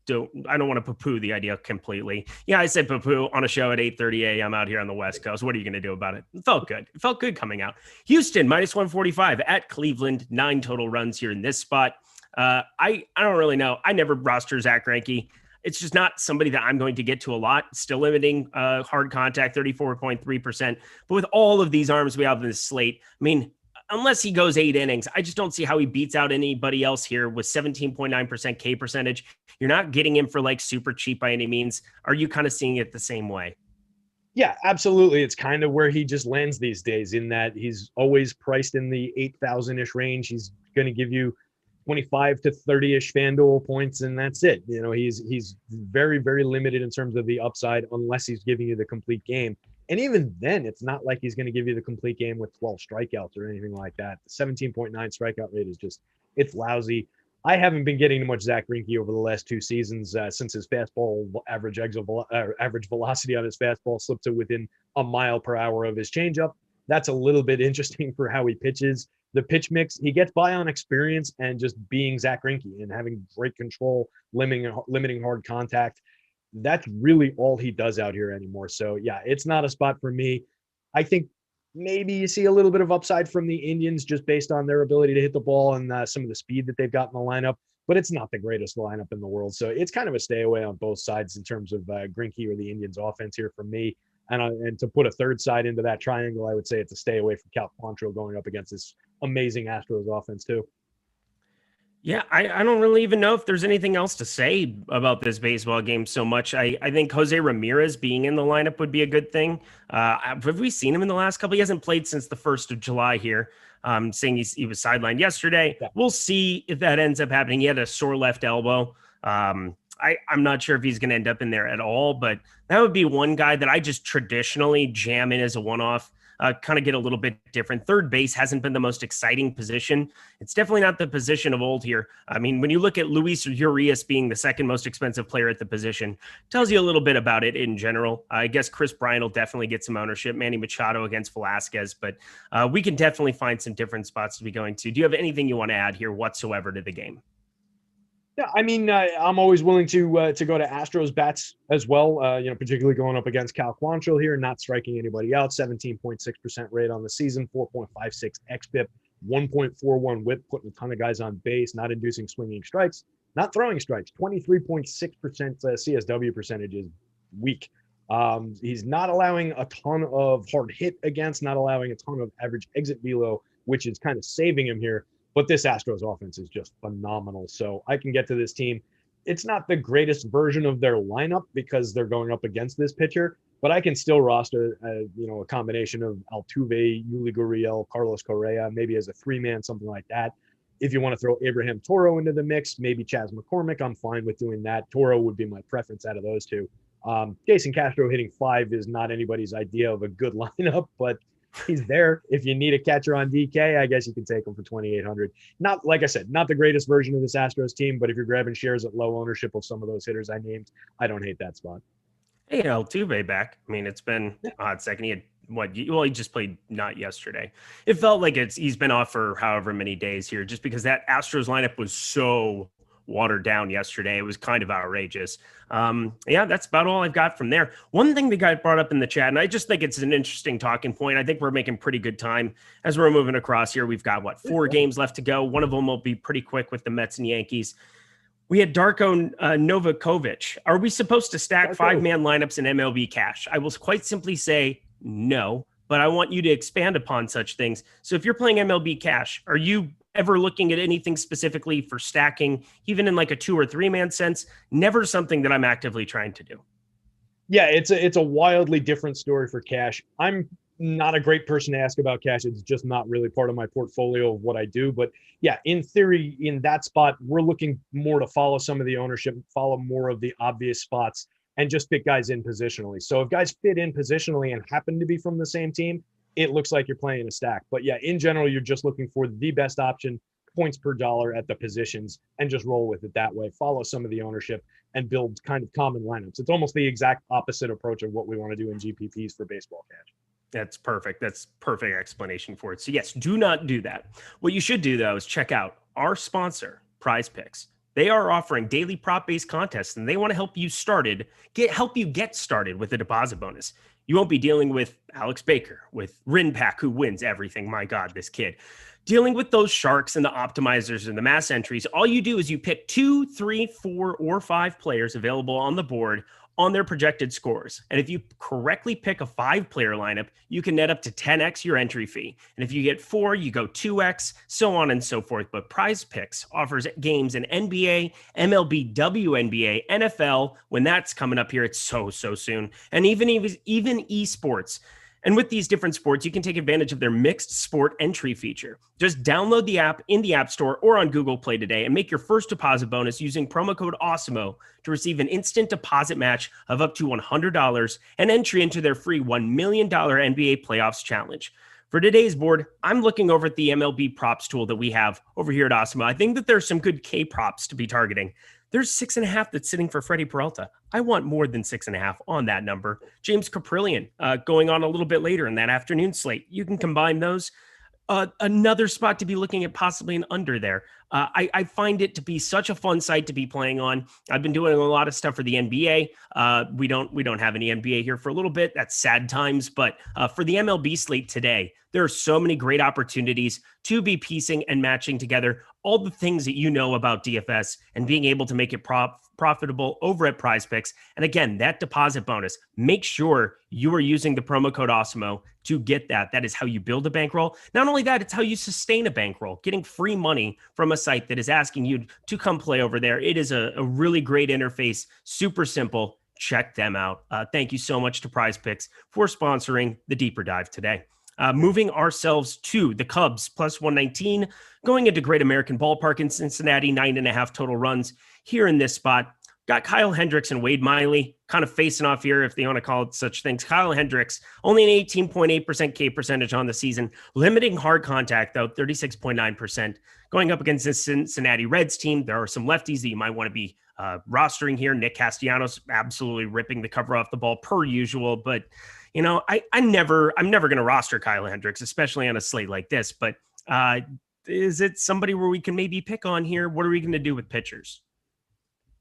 don't want to poo-poo the idea completely. Yeah, I said poo-poo on a show at 8:30 a.m. out here on the West Coast. What are you going to do about it? It felt good. It felt good coming out. Houston -145 at Cleveland, 9 total runs here in this spot. I don't really know. I never roster Zack Greinke. It's just not somebody that I'm going to get to a lot. Still limiting hard contact, 34.3%. But with all of these arms we have in this slate, I mean, unless he goes 8 innings, I just don't see how he beats out anybody else here with 17.9% K percentage. You're not getting him for like super cheap by any means. Are you kind of seeing it the same way? Yeah, absolutely. It's kind of where he just lands these days in that he's always priced in the 8,000-ish range. He's going to give you 25 to 30-ish FanDuel points, and that's it. You know, he's very, very limited in terms of the upside unless he's giving you the complete game. And even then, it's not like he's going to give you the complete game with 12 strikeouts or anything like that. The 17.9 strikeout rate is it's lousy. I haven't been getting much Zack Greinke over the last 2 seasons since his fastball average velocity on his fastball slipped to within a mile per hour of his changeup. That's a little bit interesting for how he pitches. The pitch mix, he gets by on experience and just being Zack Greinke and having great control, limiting hard contact. That's really all he does out here anymore. So yeah, it's not a spot for me. I think maybe you see a little bit of upside from the Indians just based on their ability to hit the ball and some of the speed that they've got in the lineup, but it's not the greatest lineup in the world. So it's kind of a stay away on both sides in terms of Greinke or the Indians offense here for me. And to put a third side into that triangle, I would say it's a stay away from Cal Quantrill going up against this amazing Astros offense too. Yeah, I don't really even know if there's anything else to say about this baseball game so much. I think Jose Ramirez being in the lineup would be a good thing. Have we seen him in the last couple? He hasn't played since the 1st of July here. Saying he was sidelined yesterday. Yeah. We'll see if that ends up happening. He had a sore left elbow. I'm not sure if he's going to end up in there at all, but that would be one guy that I just traditionally jam in as a one-off, kind of get a little bit different. Third base hasn't been the most exciting position. It's definitely not the position of old here. I mean, when you look at Luis Urias being the second most expensive player at the position, tells you a little bit about it in general. I guess Chris Bryant will definitely get some ownership, Manny Machado against Velasquez, but we can definitely find some different spots to be going to. Do you have anything you want to add here whatsoever to the game? Yeah, I mean, I'm always willing to go to Astros bats as well, particularly going up against Cal Quantrill here, not striking anybody out, 17.6% rate on the season, 4.56 xFIP, 1.41 whip, putting a ton of guys on base, not inducing swinging strikes, not throwing strikes, 23.6% CSW percentage is weak. He's not allowing a ton of hard hit against, not allowing a ton of average exit velo, which is kind of saving him here. But this Astros offense is just phenomenal. So I can get to this team. It's not the greatest version of their lineup because they're going up against this pitcher, but I can still roster, a combination of Altuve, Yuli Gurriel, Carlos Correa, maybe as a 3-man, something like that. If you want to throw Abraham Toro into the mix, maybe Chas McCormick, I'm fine with doing that. Toro would be my preference out of those two. Jason Castro hitting 5 is not anybody's idea of a good lineup, but he's there. If you need a catcher on DK, I guess you can take him for 2,800. Not, like I said, not the greatest version of this Astros team, but if you're grabbing shares at low ownership of some of those hitters I named, I don't hate that spot. Hey, Altuve back. I mean, it's been a hot second. He had he just played not yesterday. It felt like he's been off for however many days here, just because that Astros lineup was so watered down yesterday. It was kind of outrageous. That's about all I've got from there. One thing that got brought up in the chat, and I just think it's an interesting talking point. I think we're making pretty good time as we're moving across here. We've got 4 games left to go. One of them will be pretty quick with the Mets and Yankees. We had Darko Novakovic. Are we supposed to stack 5-man lineups in MLB cash? I will quite simply say no, but I want you to expand upon such things. So if you're playing MLB cash, are you ever looking at anything specifically for stacking, even in like a 2 or 3-man sense? Never something that I'm actively trying to do. Yeah, it's a wildly different story for cash. I'm not a great person to ask about cash. It's just not really part of my portfolio of what I do. But yeah, in theory, in that spot, we're looking more to follow some of the ownership, follow more of the obvious spots, and just fit guys in positionally. So if guys fit in positionally and happen to be from the same team, it looks like you're playing a stack. But yeah, in general, you're just looking for the best option, points per dollar at the positions, and just roll with it that way. Follow some of the ownership and build kind of common lineups. It's almost the exact opposite approach of what we want to do in GPPs for baseball cash. That's perfect. That's perfect explanation for it. So yes, do not do that. What you should do though is check out our sponsor, Prize Picks. They are offering daily prop-based contests, and they want to help you get started with a deposit bonus. You won't be dealing with Alex Baker, with Rinpack, who wins everything. My God, this kid. Dealing with those sharks and the optimizers and the mass entries. All you do is you pick 2, 3, 4, or 5 players available on the board on their projected scores. And if you correctly pick a 5-player lineup, you can net up to 10x your entry fee. And if you get 4, you go 2x, so on and so forth. But Prize Picks offers games in NBA, MLB, WNBA, NFL, when that's coming up here, it's so soon. And even esports. And with these different sports, you can take advantage of their mixed sport entry feature. Just download the app in the App Store or on Google Play today and make your first deposit bonus using promo code Awesemo to receive an instant deposit match of up to $100 and entry into their free $1 million NBA Playoffs Challenge. For today's board, I'm looking over at the MLB props tool that we have over here at Awesemo. I think that there's some good K props to be targeting. There's 6.5 that's sitting for Freddie Peralta. I want more than 6.5 on that number. James Caprillion going on a little bit later in that afternoon slate. You can combine those. Another spot to be looking at, possibly an under there. I find it to be such a fun site to be playing on. I've been doing a lot of stuff for the NBA. We don't have any NBA here for a little bit. That's sad times. But for the MLB slate today, there are so many great opportunities to be piecing and matching together all the things that you know about DFS and being able to make it profitable over at Prize Picks. And again, that deposit bonus, make sure you are using the promo code Awesemo to get that. That is how you build a bankroll. Not only that, it's how you sustain a bankroll, getting free money from a site that is asking you to come play over there. It is a really great interface, super simple. Check them out. Thank you so much to Prize Picks for sponsoring the deeper dive today. Moving ourselves to the Cubs, plus 119, going into Great American Ballpark in Cincinnati, 9.5 total runs here in this spot. Got Kyle Hendricks and Wade Miley kind of facing off here, if they want to call it such things. Kyle Hendricks, only an 18.8% K percentage on the season, limiting hard contact, though, 36.9%. Going up against this Cincinnati Reds team, there are some lefties that you might want to be rostering here. Nick Castellanos absolutely ripping the cover off the ball per usual, but you know, I'm never going to roster Kyle Hendricks, especially on a slate like this. But is it somebody where we can maybe pick on here? What are we going to do with pitchers?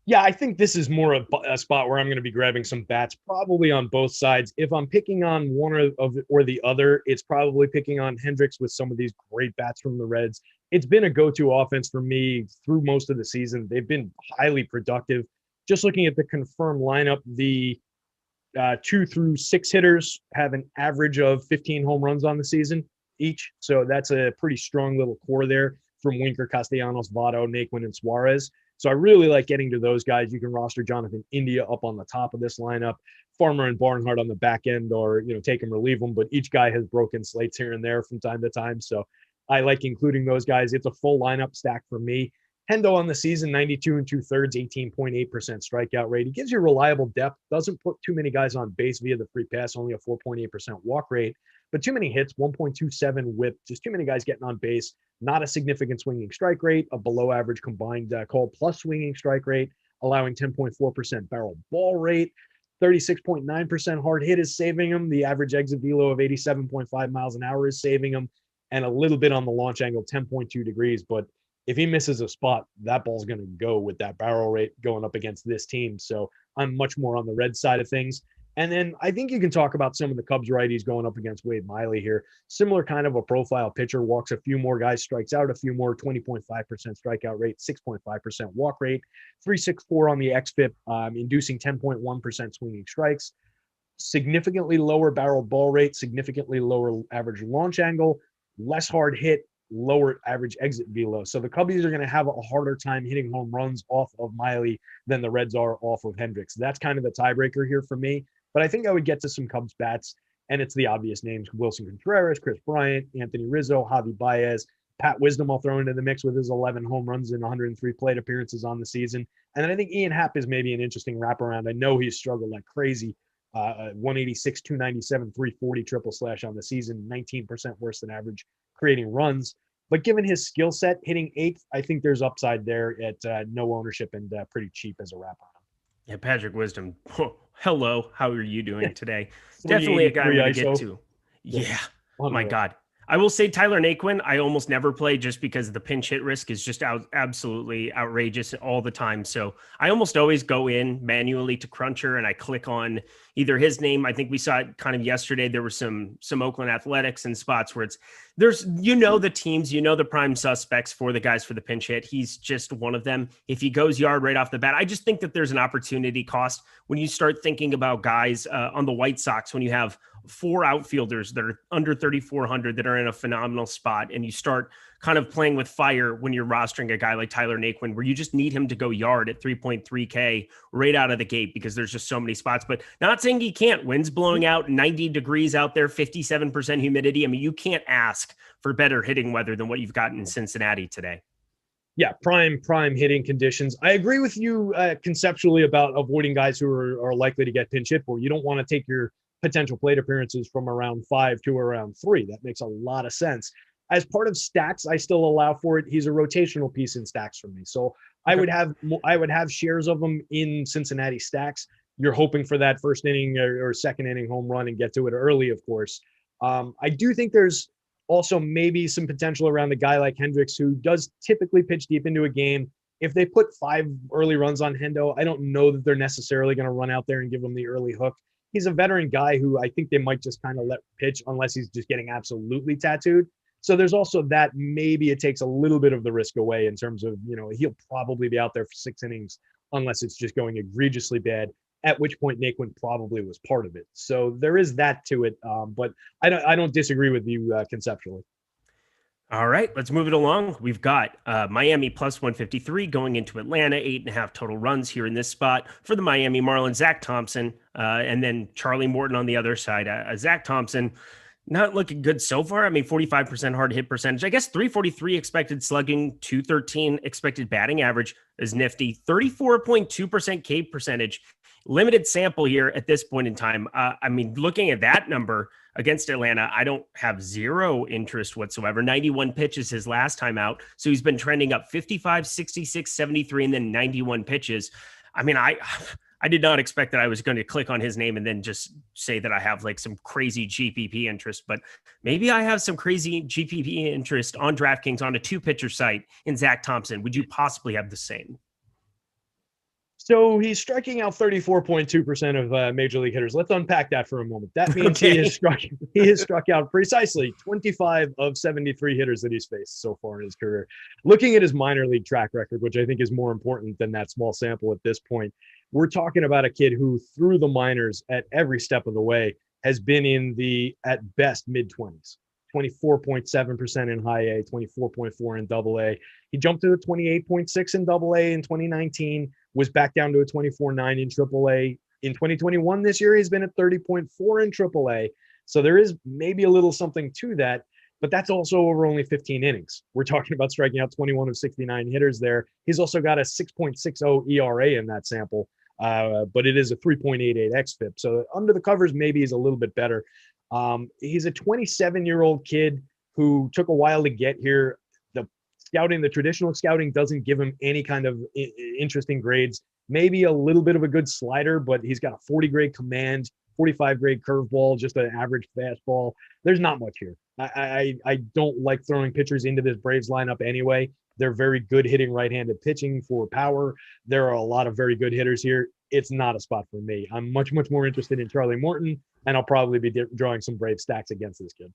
Yeah, I think this is more of a spot where I'm going to be grabbing some bats, probably on both sides. If I'm picking on one or the other, it's probably picking on Hendricks with some of these great bats from the Reds. It's been a go-to offense for me through most of the season. They've been highly productive. Just looking at the confirmed lineup, the 2 through 6 hitters have an average of 15 home runs on the season each. So that's a pretty strong little core there from Winker, Castellanos, Votto, Naquin, and Suarez. So I really like getting to those guys. You can roster Jonathan India up on the top of this lineup, Farmer and Barnhart on the back end, or, take them or leave them. But each guy has broken slates here and there from time to time. So I like including those guys. It's a full lineup stack for me. Hendo on the season, 92 and 2/3, 18.8% strikeout rate. He gives you reliable depth, doesn't put too many guys on base via the free pass, only a 4.8% walk rate, but too many hits, 1.27 whip, just too many guys getting on base, not a significant swinging strike rate, a below average combined call plus swinging strike rate, allowing 10.4% barrel ball rate. 36.9% hard hit is saving him. The average exit velo of 87.5 miles an hour is saving him. And a little bit on the launch angle, 10.2 degrees. But if he misses a spot, that ball's going to go with that barrel rate going up against this team. So I'm much more on the red side of things. And then I think you can talk about some of the Cubs righties going up against Wade Miley here. Similar kind of a profile pitcher, walks a few more guys, strikes out a few more, 20.5% strikeout rate, 6.5% walk rate, 3.64 on the xFIP, inducing 10.1% swinging strikes, significantly lower barrel ball rate, significantly lower average launch angle, less hard hit, lower average exit velo. So the Cubbies are going to have a harder time hitting home runs off of Miley than the Reds are off of Hendricks. That's kind of the tiebreaker here for me. But I think I would get to some Cubs bats, and it's the obvious names: Wilson Contreras, Chris Bryant, Anthony Rizzo, Javi Baez, Pat Wisdom I'll throw into the mix with his 11 home runs and 103 plate appearances on the season. And then I think Ian Happ is maybe an interesting wraparound. I know he's struggled like crazy. 186, 297, 340 triple slash on the season, 19% worse than average creating runs. But given his skill set, hitting eighth, I think there's upside there at no ownership and pretty cheap as a wraparound. Yeah, Patrick Wisdom. Hello, how are you doing today? Definitely a guy I'm going to get to. Yeah. Oh my God. I will say Tyler Naquin, I almost never play just because the pinch hit risk is just absolutely outrageous all the time. So I almost always go in manually to Cruncher and I click on either his name. I think we saw it kind of yesterday. There were some Oakland Athletics and spots where there's the teams, the prime suspects for the guys for the pinch hit. He's just one of them. If he goes yard right off the bat, I just think that there's an opportunity cost when you start thinking about guys on the White Sox, when you have 4 outfielders that are under 3,400 that are in a phenomenal spot, and you start kind of playing with fire when you're rostering a guy like Tyler Naquin, where you just need him to go yard at 3.3K right out of the gate because there's just so many spots. But not saying he can't. Wind's blowing out, 90 degrees out there, 57% humidity. I mean, you can't ask for better hitting weather than what you've gotten in Cincinnati today. Yeah, prime hitting conditions. I agree with you conceptually about avoiding guys who are likely to get pinch hit for. You don't want to take your potential plate appearances from around 5 to around 3. That makes a lot of sense. As part of stacks, I still allow for it. He's a rotational piece in stacks for me. So I would have shares of him in Cincinnati stacks. You're hoping for that first inning or second inning home run and get to it early, of course. I do think there's also maybe some potential around a guy like Hendricks, who does typically pitch deep into a game. If they put 5 early runs on Hendo, I don't know that they're necessarily going to run out there and give him the early hook. He's a veteran guy who I think they might just kind of let pitch unless he's just getting absolutely tattooed. So there's also that maybe it takes a little bit of the risk away in terms of, he'll probably be out there for 6 innings unless it's just going egregiously bad, at which point Naquin probably was part of it. So there is that to it. But I don't disagree with you conceptually. All right, let's move it along. We've got Miami plus 153 going into Atlanta, 8.5 total runs here in this spot for the Miami Marlins. Zak Thompson, and then Charlie Morton on the other side. Zak Thompson, not looking good so far. I mean, 45% hard hit percentage. I guess 343 expected slugging, 213 expected batting average is nifty. 34.2% K percentage. Limited sample here at this point in time. I mean, looking at that number against Atlanta, I don't have zero interest whatsoever. 91 pitches his last time out. So he's been trending up 55, 66, 73, and then 91 pitches. I mean, I did not expect that I was going to click on his name and then just say that I have like some crazy GPP interest, but maybe I have some crazy GPP interest on DraftKings on a 2-pitcher site in Zak Thompson. Would you possibly have the same? So he's striking out 34.2% of major league hitters. Let's unpack that for a moment. That means he has struck out precisely 25 of 73 hitters that he's faced so far in his career. Looking at his minor league track record, which I think is more important than that small sample at this point, we're talking about a kid who through the minors at every step of the way has been in the, at best, mid-20s. 24.7% in high A, 24.4 in double A. He jumped to a 28.6 in double A in 2019, was back down to a 24.9 in triple A. In 2021, this year, he's been at 30.4 in triple A. So there is maybe a little something to that. but that's also over only 15 innings. We're talking about striking out 21 of 69 hitters there. He's also got a 6.60 ERA in that sample, but it is a 3.88 xFIP. So under the covers, maybe he's a little bit better. He's a 27-year-old kid who took a while to get here. The traditional scouting doesn't give him any kind of interesting grades. Maybe a little bit of a good slider, but he's got a 40 grade command, 45 grade curveball, just an average fastball. There's not much here. I don't like throwing pitchers into this Braves lineup anyway. They're very good hitting right-handed pitching for power. There are a lot of very good hitters here. It's not a spot for me. I'm much more interested in Charlie Morton, and I'll probably be drawing some Brave stacks against this kid.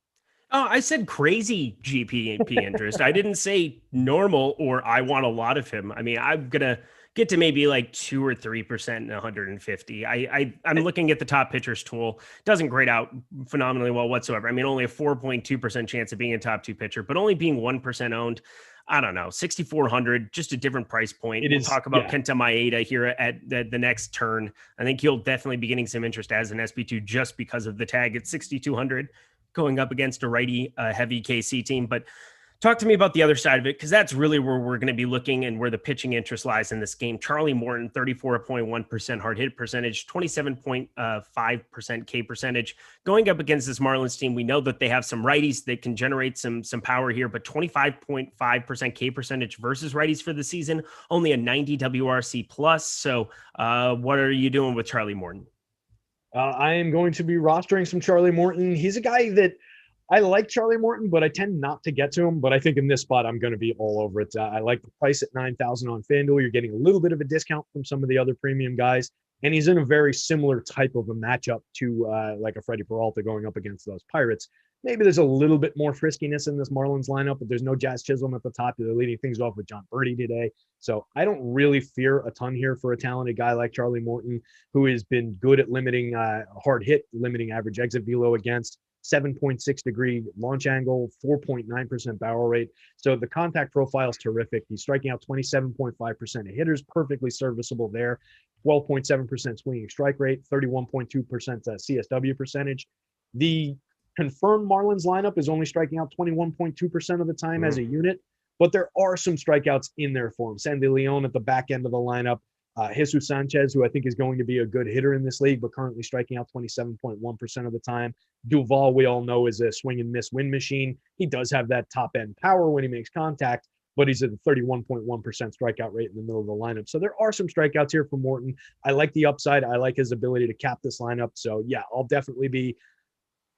Oh, I said crazy GPP interest. I didn't say normal or I want a lot of him. I mean, I'm going to get to maybe like 2 or 3% in 150. I'm looking at the top pitchers tool. Doesn't grade out phenomenally well whatsoever. I mean, only a 4.2% chance of being a top 2 pitcher, but only being 1% owned. I don't know, 6,400, just a different price point. We'll talk about Kenta Maeda here at the next turn. I think he'll definitely be getting some interest as an SP2 just because of the tag at 6,200. Going up against a righty heavy KC team. But talk to me about the other side of it, because that's really where we're going to be looking and where the pitching interest lies in this game. Charlie Morton, 34.1% hard hit percentage, 27.5% K percentage. Going up against this Marlins team, we know that they have some righties that can generate some power here, but 25.5% K percentage versus righties for the season, only a 90 WRC plus. So what are you doing with Charlie Morton? I am going to be rostering some Charlie Morton. He's a guy that I like Charlie Morton, but I tend not to get to him. But I think in this spot, I'm going to be all over it. I like the price at $9,000 on FanDuel. You're getting a little bit of a discount from some of the other premium guys. And he's in a very similar type of a matchup to like a Freddie Peralta going up against those Pirates. Maybe there's a little bit more friskiness in this Marlins lineup, but there's no Jazz Chisholm at the top. They're leading things off with John Birdie today. So I don't really fear a ton here for a talented guy like Charlie Morton, who has been good at limiting hard hit, limiting average exit velo against, 7.6 degree launch angle, 4.9% barrel rate. So the contact profile is terrific. He's striking out 27.5% of hitters, perfectly serviceable there. 12.7% swinging strike rate, 31.2% CSW percentage. The confirmed Marlins lineup is only striking out 21.2% of the time as a unit, but there are some strikeouts in there for him. Sandy Leon at the back end of the lineup, Jesus Sanchez, who I think is going to be a good hitter in this league, but currently striking out 27.1% of the time. Duvall, we all know, is a swing and miss win machine. He does have that top end power when he makes contact, but he's at a 31.1% strikeout rate in the middle of the lineup. So there are some strikeouts here for Morton. I like the upside. I like his ability to cap this lineup. So yeah, I'll definitely be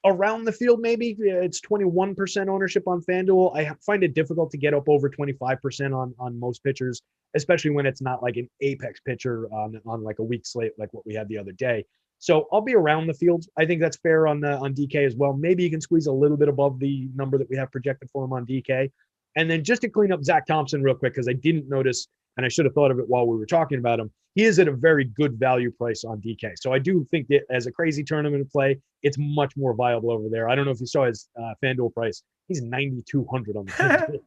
around the field. Maybe it's 21% ownership on FanDuel. I find it difficult to get up over 25% on most pitchers, especially when it's not like an apex pitcher on like a weak slate like what we had the other day. So I'll be around the field. I think that's fair on DK as well. Maybe you can squeeze a little bit above the number that we have projected for him on DK. And then just to clean up Zach Thompson real quick, because I didn't notice, and I should have thought of it while we were talking about him, he is at a very good value price on DK. So I do think that as a crazy tournament play, it's much more viable over there. I don't know if you saw his FanDuel price. He's 9,200 on the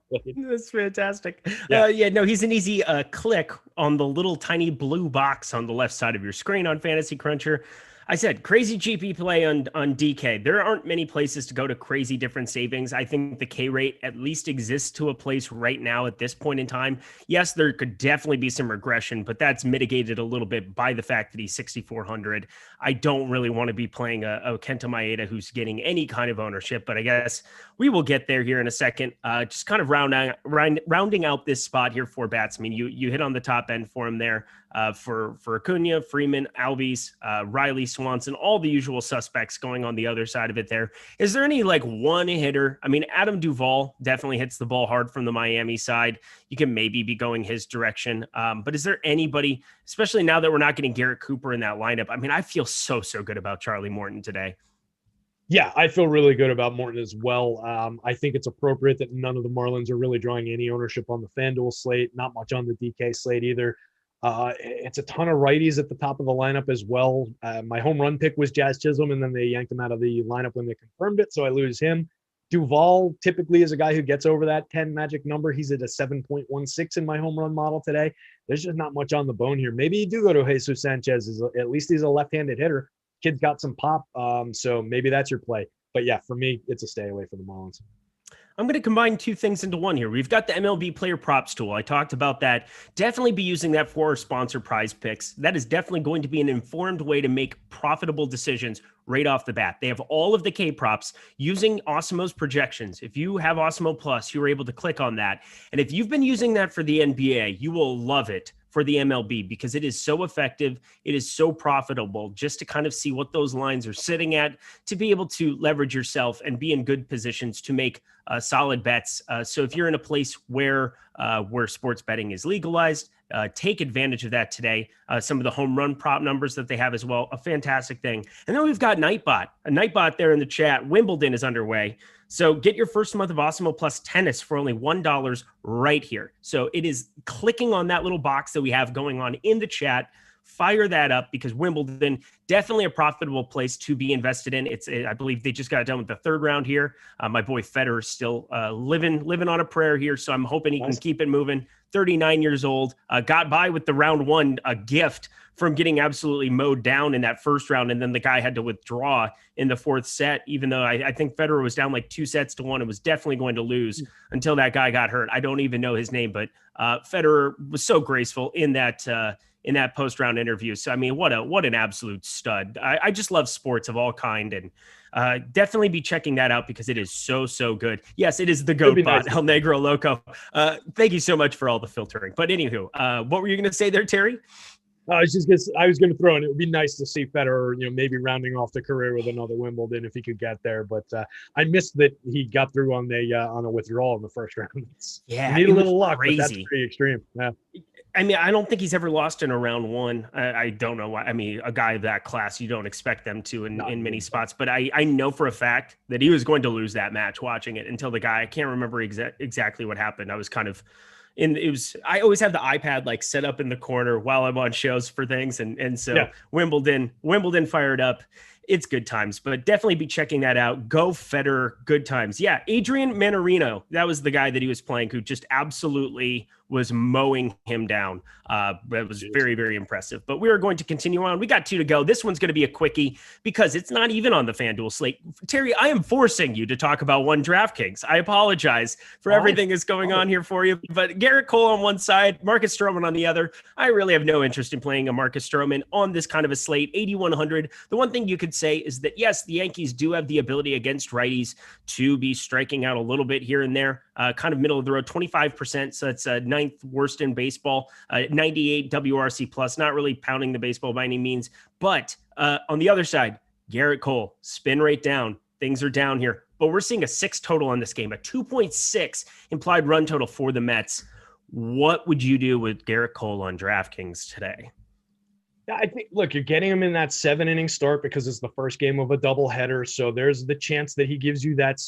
That's fantastic. Yeah. No, he's an easy click on the little tiny blue box on the left side of your screen on Fantasy Cruncher. I said crazy GP play on DK. There aren't many places to go to crazy different savings. I think the K rate at least exists to a place right now at this point in time. Yes, there could definitely be some regression, but that's mitigated a little bit by the fact that he's 6,400. I don't really want to be playing a Kenta Maeda who's getting any kind of ownership, but I guess we will get there here in a second. Just kind of rounding out this spot here for bats. I mean, you hit on the top end for him there. For Acuna, Freeman, Albies, Riley, Swanson, all the usual suspects going on the other side of it there. Is there any like one hitter? I mean, Adam Duvall definitely hits the ball hard from the Miami side. You can maybe be going his direction. But is there anybody, especially now that we're not getting Garrett Cooper in that lineup? I mean, I feel so good about Charlie Morton today. Yeah, I feel really good about Morton as well. I think it's appropriate that none of the Marlins are really drawing any ownership on the FanDuel slate, not much on the DK slate either. It's a ton of righties at the top of the lineup as well. My home run pick was Jazz Chisholm, and then they yanked him out of the lineup when they confirmed it, so I lose him. Duvall typically is a guy who gets over that 10 magic number. He's at a 7.16 in my home run model today. There's just not much on the bone here. Maybe you do go to Jesus Sanchez. At least he's a left-handed hitter. Kid's got some pop, so maybe that's your play. But yeah, for me, it's a stay away for the Marlins. I'm going to combine two things into one here. We've got the MLB player props tool. I talked about that. Definitely be using that for our sponsor Prize Picks. That is definitely going to be an informed way to make profitable decisions right off the bat. They have all of the K props using Awesemo's projections. If you have Awesemo Plus, you were able to click on that. And if you've been using that for the NBA, you will love it for the MLB because it is so effective. It is so profitable just to kind of see what those lines are sitting at, to be able to leverage yourself and be in good positions to make solid bets. So if you're in a place where sports betting is legalized, take advantage of that today. Some of the home run prop numbers that they have as well, a fantastic thing. And then we've got Nightbot. A Nightbot there in the chat. Wimbledon is underway. So get your first month of Awesemo Plus tennis for only $1 right here. So it is clicking on that little box that we have going on in the chat. Fire that up because Wimbledon, definitely a profitable place to be invested in. I believe they just got done with the third round here. My boy Federer is still living on a prayer here. So I'm hoping he can keep it moving. 39 years old, got by with the round one gift from getting absolutely mowed down in that first round. And then the guy had to withdraw in the fourth set, even though I think Federer was down like 2-1 and was definitely going to lose until that guy got hurt. I don't even know his name, but Federer was so graceful in that post-round interview. So, I mean, what an absolute stud. I just love sports of all kind, and definitely be checking that out because it is so, so good. Yes, it is the GOAT bot, nice. El Negro Loco. Thank you so much for all the filtering. But anywho, what were you going to say there, Terry? I was going to throw in, it would be nice to see Federer, maybe rounding off the career with another Wimbledon if he could get there. But I missed that he got through on a withdrawal in the first round. Yeah, you need a little luck, crazy. But that's pretty extreme. Yeah. I mean, I don't think he's ever lost in a round one. I don't know why. I mean, a guy of that class, you don't expect them to in many spots. But I know for a fact that he was going to lose that match watching it until the guy, I can't remember exactly what happened. I was kind of I always have the iPad like set up in the corner while I'm on shows for things. And so yeah. Wimbledon fired up. It's good times, but definitely be checking that out. Go Federer, good times. Yeah. Adrian Manarino, that was the guy that he was playing who just absolutely was mowing him down. That was very, very impressive. But we are going to continue on. We got 2 to go. This one's going to be a quickie because it's not even on the FanDuel slate. Terry, I am forcing you to talk about one DraftKings. I apologize for everything that's going on here for you. But Garrett Cole on one side, Marcus Stroman on the other. I really have no interest in playing a Marcus Stroman on this kind of a slate, 8,100. The one thing you could say is that, yes, the Yankees do have the ability against righties to be striking out a little bit here and there, kind of middle of the road, 25%. So it's 9th worst in baseball, 98 WRC plus, not really pounding the baseball by any means. But on the other side, Garrett Cole, spin rate down. Things are down here. But we're seeing a 6 total on this game, a 2.6 implied run total for the Mets. What would you do with Garrett Cole on DraftKings today? I think, look, you're getting him in that 7-inning start because it's the first game of a doubleheader. So there's the chance that he gives you that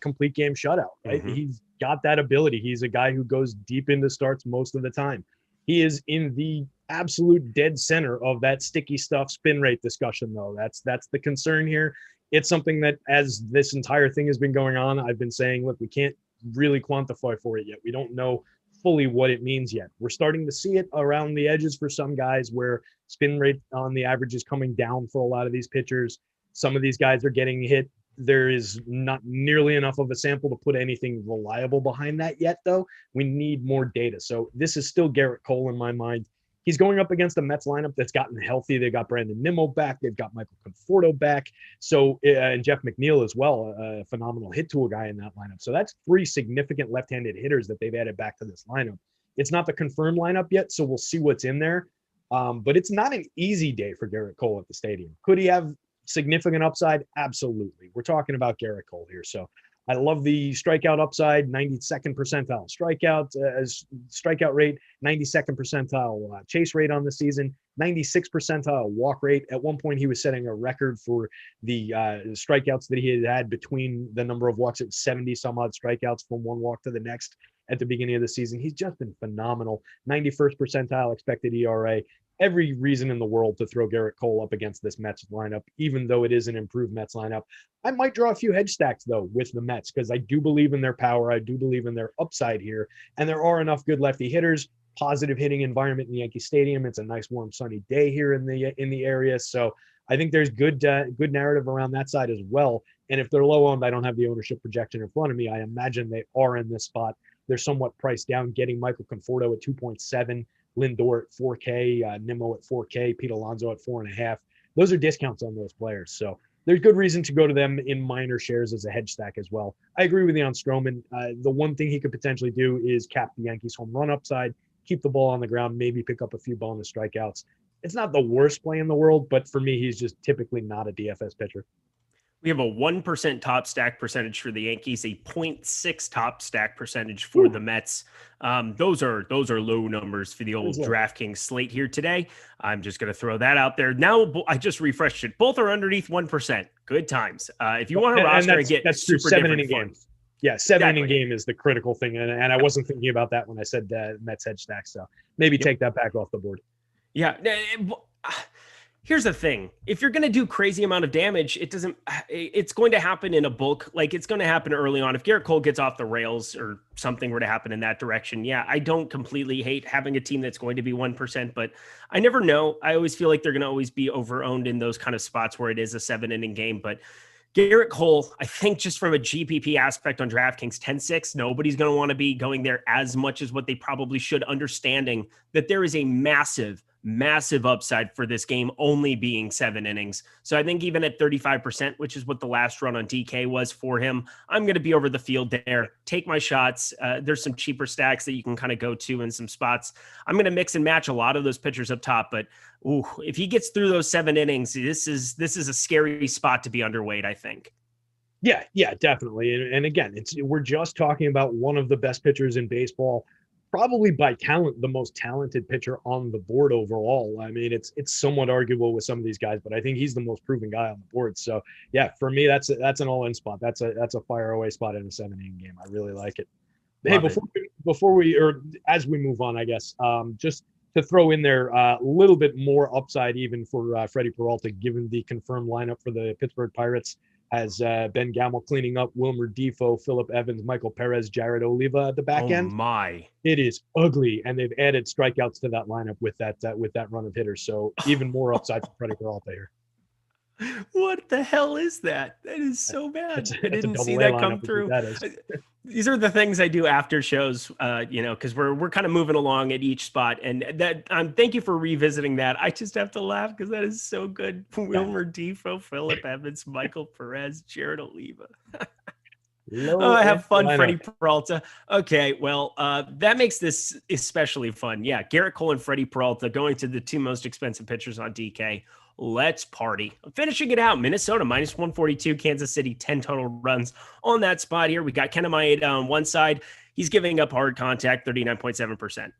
complete game shutout, right? Mm-hmm. He's got that ability. He's a guy who goes deep into starts most of the time. He is in the absolute dead center of that sticky stuff spin rate discussion, though. That's the concern here. It's something that, as this entire thing has been going on, I've been saying, look, we can't really quantify for it yet. We don't know fully what it means yet. We're starting to see it around the edges for some guys where spin rate on the average is coming down for a lot of these pitchers. Some of these guys are getting hit. There is not nearly enough of a sample to put anything reliable behind that yet, though. We need more data. So this is still Garrett Cole in my mind. He's going up against a Mets lineup that's gotten healthy. They got Brandon Nimmo back. They've got Michael Conforto back. So, and Jeff McNeil as well, a phenomenal hit tool guy in that lineup. So that's 3 significant left-handed hitters that they've added back to this lineup. It's not the confirmed lineup yet, so we'll see what's in there. But it's not an easy day for Garrett Cole at the stadium. Could he have significant upside? Absolutely. We're talking about Garrett Cole here. So I love the strikeout upside, 92nd percentile strikeout rate, 92nd percentile chase rate on the season, 96th percentile walk rate. At one point, he was setting a record for the strikeouts that he had between the number of walks. It was 70 some odd strikeouts from one walk to the next at the beginning of the season. He's just been phenomenal. 91st percentile expected ERA. Every reason in the world to throw Garrett Cole up against this Mets lineup, even though it is an improved Mets lineup. I might draw a few hedge stacks, though, with the Mets because I do believe in their power. I do believe in their upside here. And there are enough good lefty hitters, positive hitting environment in Yankee Stadium. It's a nice, warm, sunny day here in the area. So I think there's good narrative around that side as well. And if they're low owned, I don't have the ownership projection in front of me. I imagine they are in this spot. They're somewhat priced down, getting Michael Conforto at 2.7, Lindor at 4K, Nimmo at 4K, Pete Alonso at 4.5. Those are discounts on those players. So there's good reason to go to them in minor shares as a hedge stack as well. I agree with you on Stroman. The one thing he could potentially do is cap the Yankees home run upside, keep the ball on the ground, maybe pick up a few bonus strikeouts. It's not the worst play in the world, but for me, he's just typically not a DFS pitcher. We have a 1% top stack percentage for the Yankees, a 0.6 top stack percentage for the Mets. Those are low numbers for the old DraftKings slate here today. I'm just going to throw that out there. Now, I just refreshed it. Both are underneath 1%. Good times. If you want to roster and get that's super seven different inning games. Yeah, inning game is the critical thing. And I wasn't thinking about that when I said Mets hedge stack. So maybe take that back off the board. Yeah. Here's the thing. If you're going to do crazy amount of damage, it's going to happen in a bulk. Like it's going to happen early on. If Garrett Cole gets off the rails or something were to happen in that direction. Yeah. I don't completely hate having a team that's going to be 1%, but I never know. I always feel like they're going to always be over-owned in those kind of spots where it is a 7-inning game. But Garrett Cole, I think just from a GPP aspect on DraftKings 10-6, nobody's going to want to be going there as much as what they probably should, understanding that there is a massive upside for this game only being 7 innings. So I think even at 35%, which is what the last run on DK was for him, I'm going to be over the field there, take my shots. There's some cheaper stacks that you can kind of go to in some spots. I'm going to mix and match a lot of those pitchers up top, but if he gets through those 7 innings, this is a scary spot to be underweight, I think. Yeah, definitely. And again, we're just talking about one of the best pitchers in baseball, probably by talent, the most talented pitcher on the board overall. I mean, it's somewhat arguable with some of these guys, but I think he's the most proven guy on the board. So yeah, for me, that's an all-in spot. That's a fire away spot in a 7-inning game. I really like it. As we move on, I guess, just to throw in there a little bit more upside even for Freddie Peralta, given the confirmed lineup for the Pittsburgh Pirates, has Ben Gamble cleaning up, Wilmer Defoe, Phillip Evans, Michael Perez, Jared Oliva at the back end. My, it is ugly, and they've added strikeouts to that lineup with that run of hitters. So even more upside for Freddie Peralta here. What the hell is that? That is so bad. I didn't see that come through. These are the things I do after shows, because we're kind of moving along at each spot. And that thank you for revisiting that. I just have to laugh because that is so good. Wilmer Defoe, Phillip Evans, Michael Perez, Jared Oliva. I have fun, Freddie Peralta. Okay, well, that makes this especially fun. Yeah, Garrett Cole and Freddie Peralta going to the two most expensive pitchers on DK. Let's party. Finishing it out, Minnesota minus 142, Kansas City 10 total runs on that spot here. We got Kenta Maeda on one side. He's giving up hard contact, 39.7%,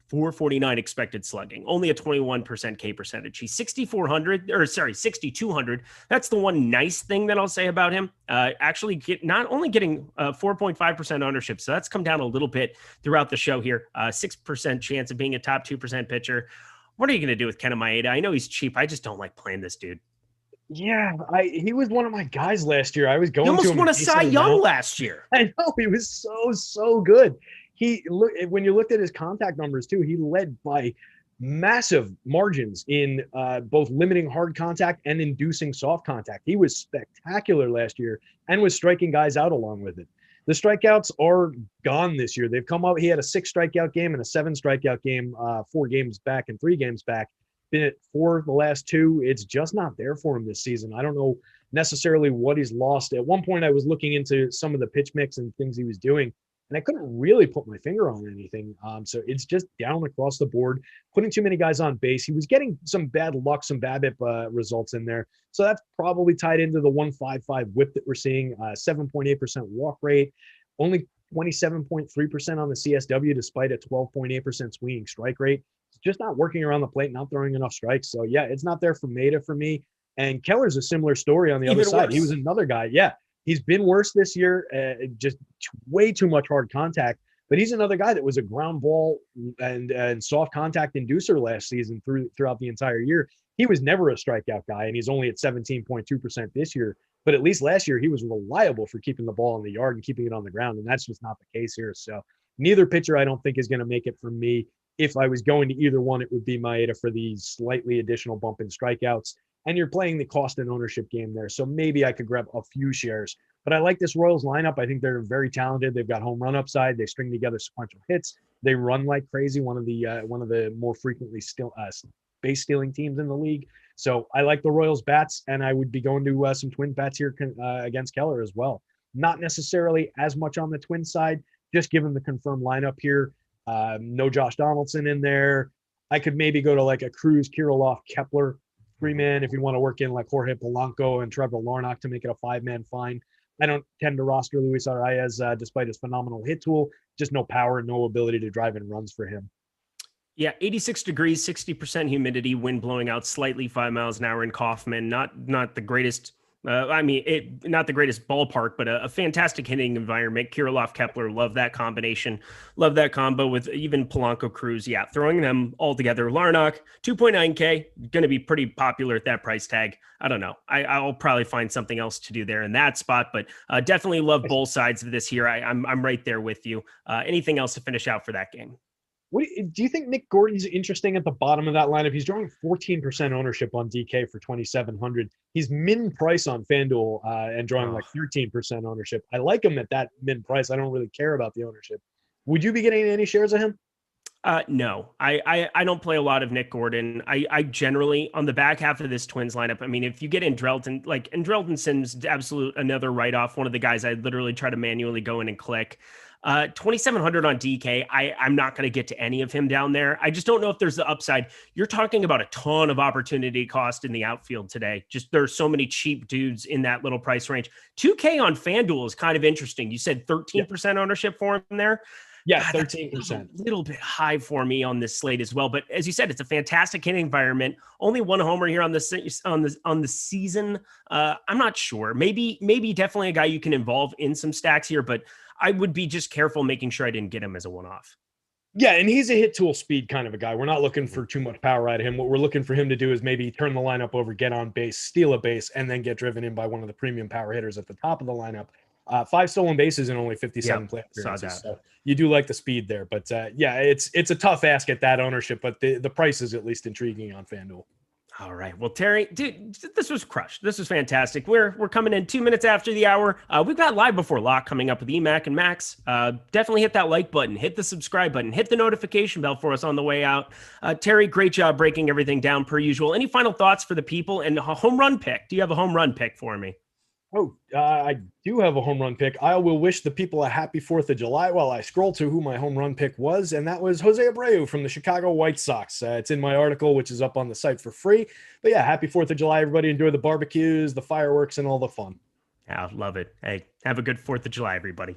449 expected slugging, only a 21% K percentage. He's 6,200. That's the one nice thing that I'll say about him. Actually, not only getting 4.5% ownership, so that's come down a little bit throughout the show here. 6% chance of being a top 2% pitcher. What are you going to do with Kenta Maeda? I know he's cheap. I just don't like playing this dude. Yeah, he was one of my guys last year. I was going to him. He almost won a Cy Young last year. I know, he was so good. When you looked at his contact numbers too, he led by massive margins in both limiting hard contact and inducing soft contact. He was spectacular last year and was striking guys out along with it. The strikeouts are gone this year. They've come up. He had a 6 strikeout game and a 7 strikeout game, 4 games back and 3 games back. Been at 4 the last 2. It's just not there for him this season. I don't know necessarily what he's lost. At one point, I was looking into some of the pitch mix and things he was doing, and I couldn't really put my finger on anything. So it's just down across the board, putting too many guys on base. He was getting some bad luck, some BABIP results in there. So that's probably tied into the 1.55 whip that we're seeing, 7.8% walk rate, only 27.3% on the CSW, despite a 12.8% swinging strike rate. It's just not working around the plate, not throwing enough strikes. So yeah, it's not there for Maeda for me. And Keller's a similar story on the other side. He was another guy. Yeah, he's been worse this year, just way too much hard contact. But he's another guy that was a ground ball and soft contact inducer last season throughout the entire year. He was never a strikeout guy, and he's only at 17.2% this year. But at least last year, he was reliable for keeping the ball in the yard and keeping it on the ground, and that's just not the case here. So neither pitcher I don't think is going to make it for me. If I was going to either one, it would be Maeda for the slightly additional bump in strikeouts. and you're playing the cost and ownership game there. So maybe I could grab a few shares. But I like this Royals lineup. I think they're very talented. They've got home run upside. They string together sequential hits. They run like crazy. One of the more frequently base stealing teams in the league. So I like the Royals bats, and I would be going to some twin bats here against Keller as well. Not necessarily as much on the twin side, just given the confirmed lineup here. No Josh Donaldson in there. I could maybe go to like a Cruz, Kirilloff, Kepler 3-man if you want to work in like Jorge Polanco and Trevor Larnach to make it a 5-man fine. I don't tend to roster Luis Arias despite his phenomenal hit tool. Just no power, no ability to drive in runs for him. Yeah, 86 degrees, 60% humidity, wind blowing out slightly 5 miles an hour in Kaufman. Not the greatest. Not the greatest ballpark, but a fantastic hitting environment. Kirilloff, Kepler, love that combination. Love that combo with even Polanco, Cruz. Yeah, throwing them all together. Larnach, 2.9K, going to be pretty popular at that price tag. I don't know. I'll probably find something else to do there in that spot, but definitely love both sides of this here. I'm right there with you. Anything else to finish out for that game? What do you think Nick Gordon's interesting at the bottom of that lineup? He's drawing 14% ownership on DK for 2,700. He's min price on FanDuel and drawing like 13% ownership. I like him at that min price. I don't really care about the ownership. Would you be getting any shares of him? No, I don't play a lot of Nick Gordon. I generally on the back half of this Twins lineup. I mean, if you get Andrelton, like Andrelton's absolute another write-off. One of the guys I literally try to manually go in and click. 2,700 on DK. I'm not going to get to any of him down there. I just don't know if there's the upside. You're talking about a ton of opportunity cost in the outfield today. Just there's so many cheap dudes in that little price range. 2K on FanDuel is kind of interesting. You said 13% ownership for him there. Yeah, 13%. A little bit high for me on this slate as well. But as you said, it's a fantastic hitting environment. Only one homer here on the season. I'm not sure. Maybe definitely a guy you can involve in some stacks here, but I would be just careful making sure I didn't get him as a one-off. Yeah, and he's a hit tool speed kind of a guy. We're not looking for too much power out of him. What we're looking for him to do is maybe turn the lineup over, get on base, steal a base, and then get driven in by one of the premium power hitters at the top of the lineup. 5 stolen bases in only 57 play appearances. So you do like the speed there. But yeah, it's a tough ask at that ownership, but the price is at least intriguing on FanDuel. All right. Well, Terry, dude, this was crushed. This was fantastic. We're coming in 2 minutes after the hour. We've got Live Before Lock coming up with EMac and Max. Definitely hit that like button, hit the subscribe button, hit the notification bell for us on the way out. Terry, great job breaking everything down per usual. Any final thoughts for the people and a home run pick? Do you have a home run pick for me? Oh, I do have a home run pick. I will wish the people a happy 4th of July while I scroll to who my home run pick was, and that was Jose Abreu from the Chicago White Sox. It's in my article, which is up on the site for free. But yeah, happy 4th of July, everybody. Enjoy the barbecues, the fireworks, and all the fun. I love it. Hey, have a good 4th of July, everybody.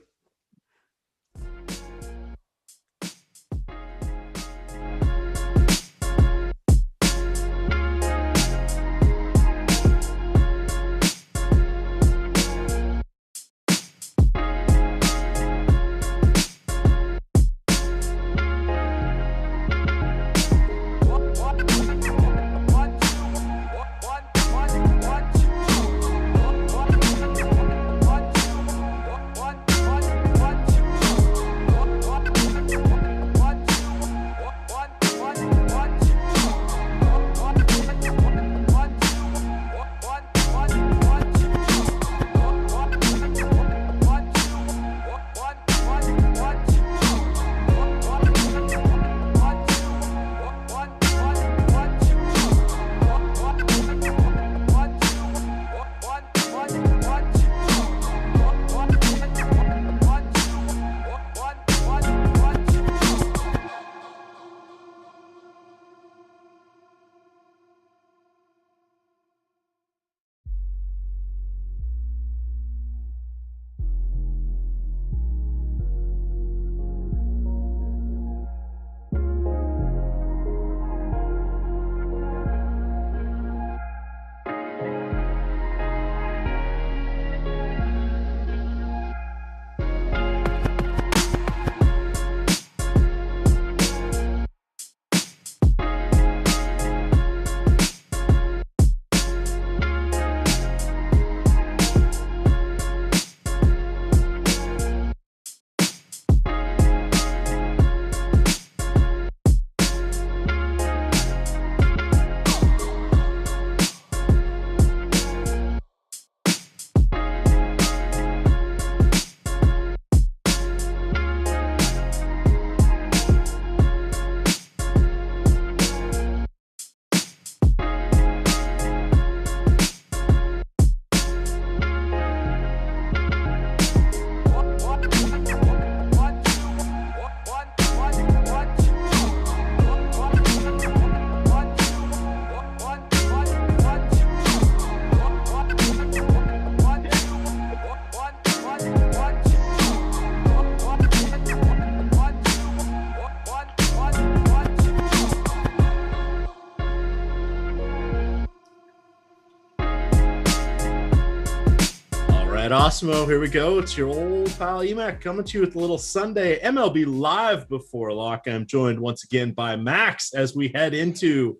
right, Awesemo, here we go. It's your old pal EMac coming to you with a little Sunday MLB live before lock. I'm joined once again by Max as we head into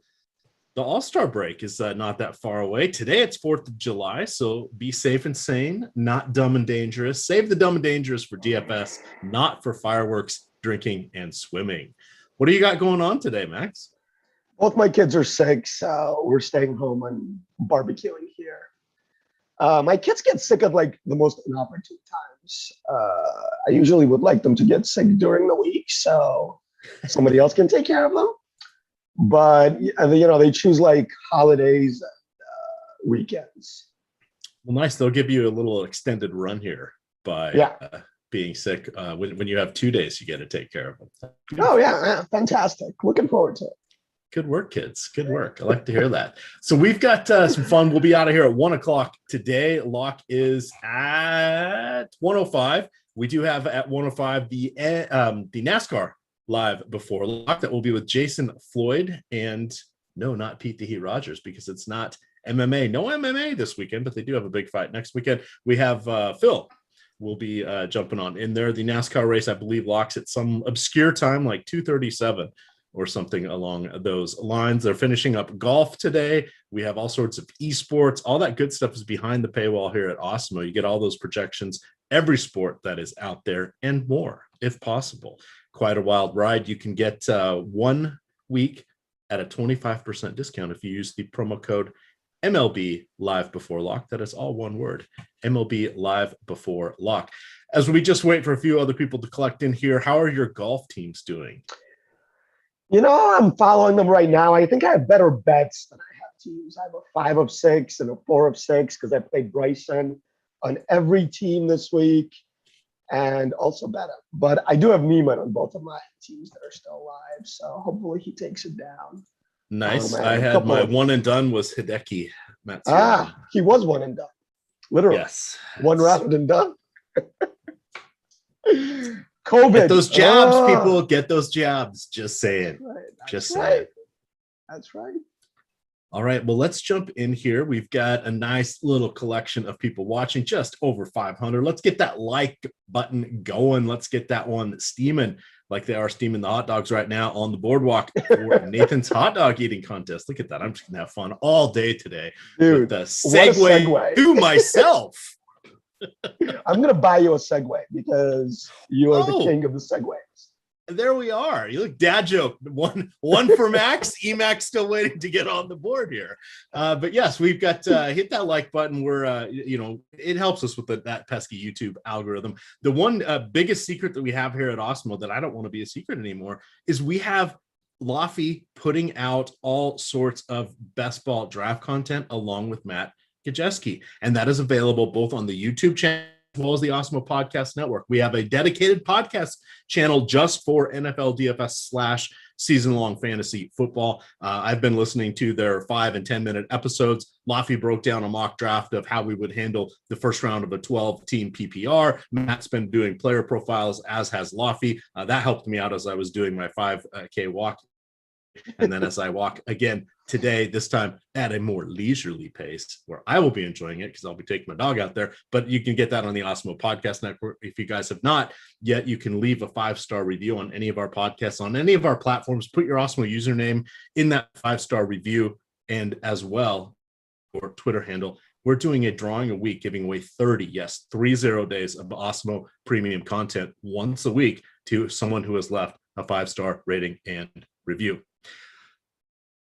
the All-Star break. Is not that far away. Today it's 4th of July, so be safe and sane, not dumb and dangerous. Save the dumb and dangerous for DFS, not for fireworks, drinking, and swimming. What do you got going on today, Max? Both my kids are sick, so we're staying home and barbecuing here. My kids get sick at like the most inopportune times. I usually would like them to get sick during the week so somebody else can take care of them. But, they choose like holidays and weekends. Well, nice. They'll give you a little extended run here by being sick. When you have 2 days, you get to take care of them. Oh, yeah. Fantastic. Looking forward to it. Good work, kids. Good work. I like to hear that. So we've got some fun. We'll be out of here at 1 o'clock today. Lock is at 1:05. We do have at 1:05 the NASCAR live before lock that will be with Jason Floyd and no, not Pete the Heat Rogers, because it's not MMA. No MMA this weekend, but they do have a big fight next weekend. We have Phil will be jumping on in there. The NASCAR race, I believe, locks at some obscure time like 2:37. Or something along those lines. They're finishing up golf today. We have all sorts of esports. All that good stuff is behind the paywall here at Awesemo. You get all those projections, every sport that is out there, and more, if possible. Quite a wild ride. You can get 1 week at a 25% discount if you use the promo code MLB Live Before Lock. That is all one word, MLB Live Before Lock. As we just wait for a few other people to collect in here, how are your golf teams doing? I'm following them right now. I think I have better bets than I have teams. I have a 5 of 6 and a 4 of 6 because I played Bryson on every team this week and also better. But I do have Neiman on both of my teams that are still alive. So hopefully he takes it down. Nice. I had my one and done was Hideki. He was one and done. Literally. Yes. One round and done. COVID. Get those jabs, people. Get those jabs. Just saying. That's right. That's right. All right. Well, let's jump in here. We've got a nice little collection of people watching, just over 500. Let's get that like button going. Let's get that one steaming like they are steaming the hot dogs right now on the boardwalk for Nathan's hot dog eating contest. Look at that. I'm just going to have fun all day today. Dude, with the segue to myself. I'm going to buy you a Segway because you are the king of the Segways. There we are. You look dad joke. One for Max. EMac still waiting to get on the board here. But yes, we've got hit that like button. We're it helps us with that pesky YouTube algorithm. The one biggest secret that we have here at Awesemo that I don't want to be a secret anymore is we have Laffy putting out all sorts of best ball draft content along with Matt Gajeski, and that is available both on the YouTube channel as well as the Awesemo Podcast Network. We have a dedicated podcast channel just for NFL DFS / season-long fantasy football. I've been listening to their 5 and 10-minute episodes. Laffy broke down a mock draft of how we would handle the first round of a 12-team PPR. Matt's been doing player profiles, as has Laffy. That helped me out as I was doing my 5K walk. And then as I walk again today, this time at a more leisurely pace where I will be enjoying it because I'll be taking my dog out there. But you can get that on the Awesemo Podcast Network. If you guys have not yet, you can leave a 5-star review on any of our podcasts, on any of our platforms. Put your Awesemo username in that 5-star review, and as well, or Twitter handle. We're doing a drawing a week, giving away 30 days of Awesemo premium content once a week to someone who has left a 5-star rating and review.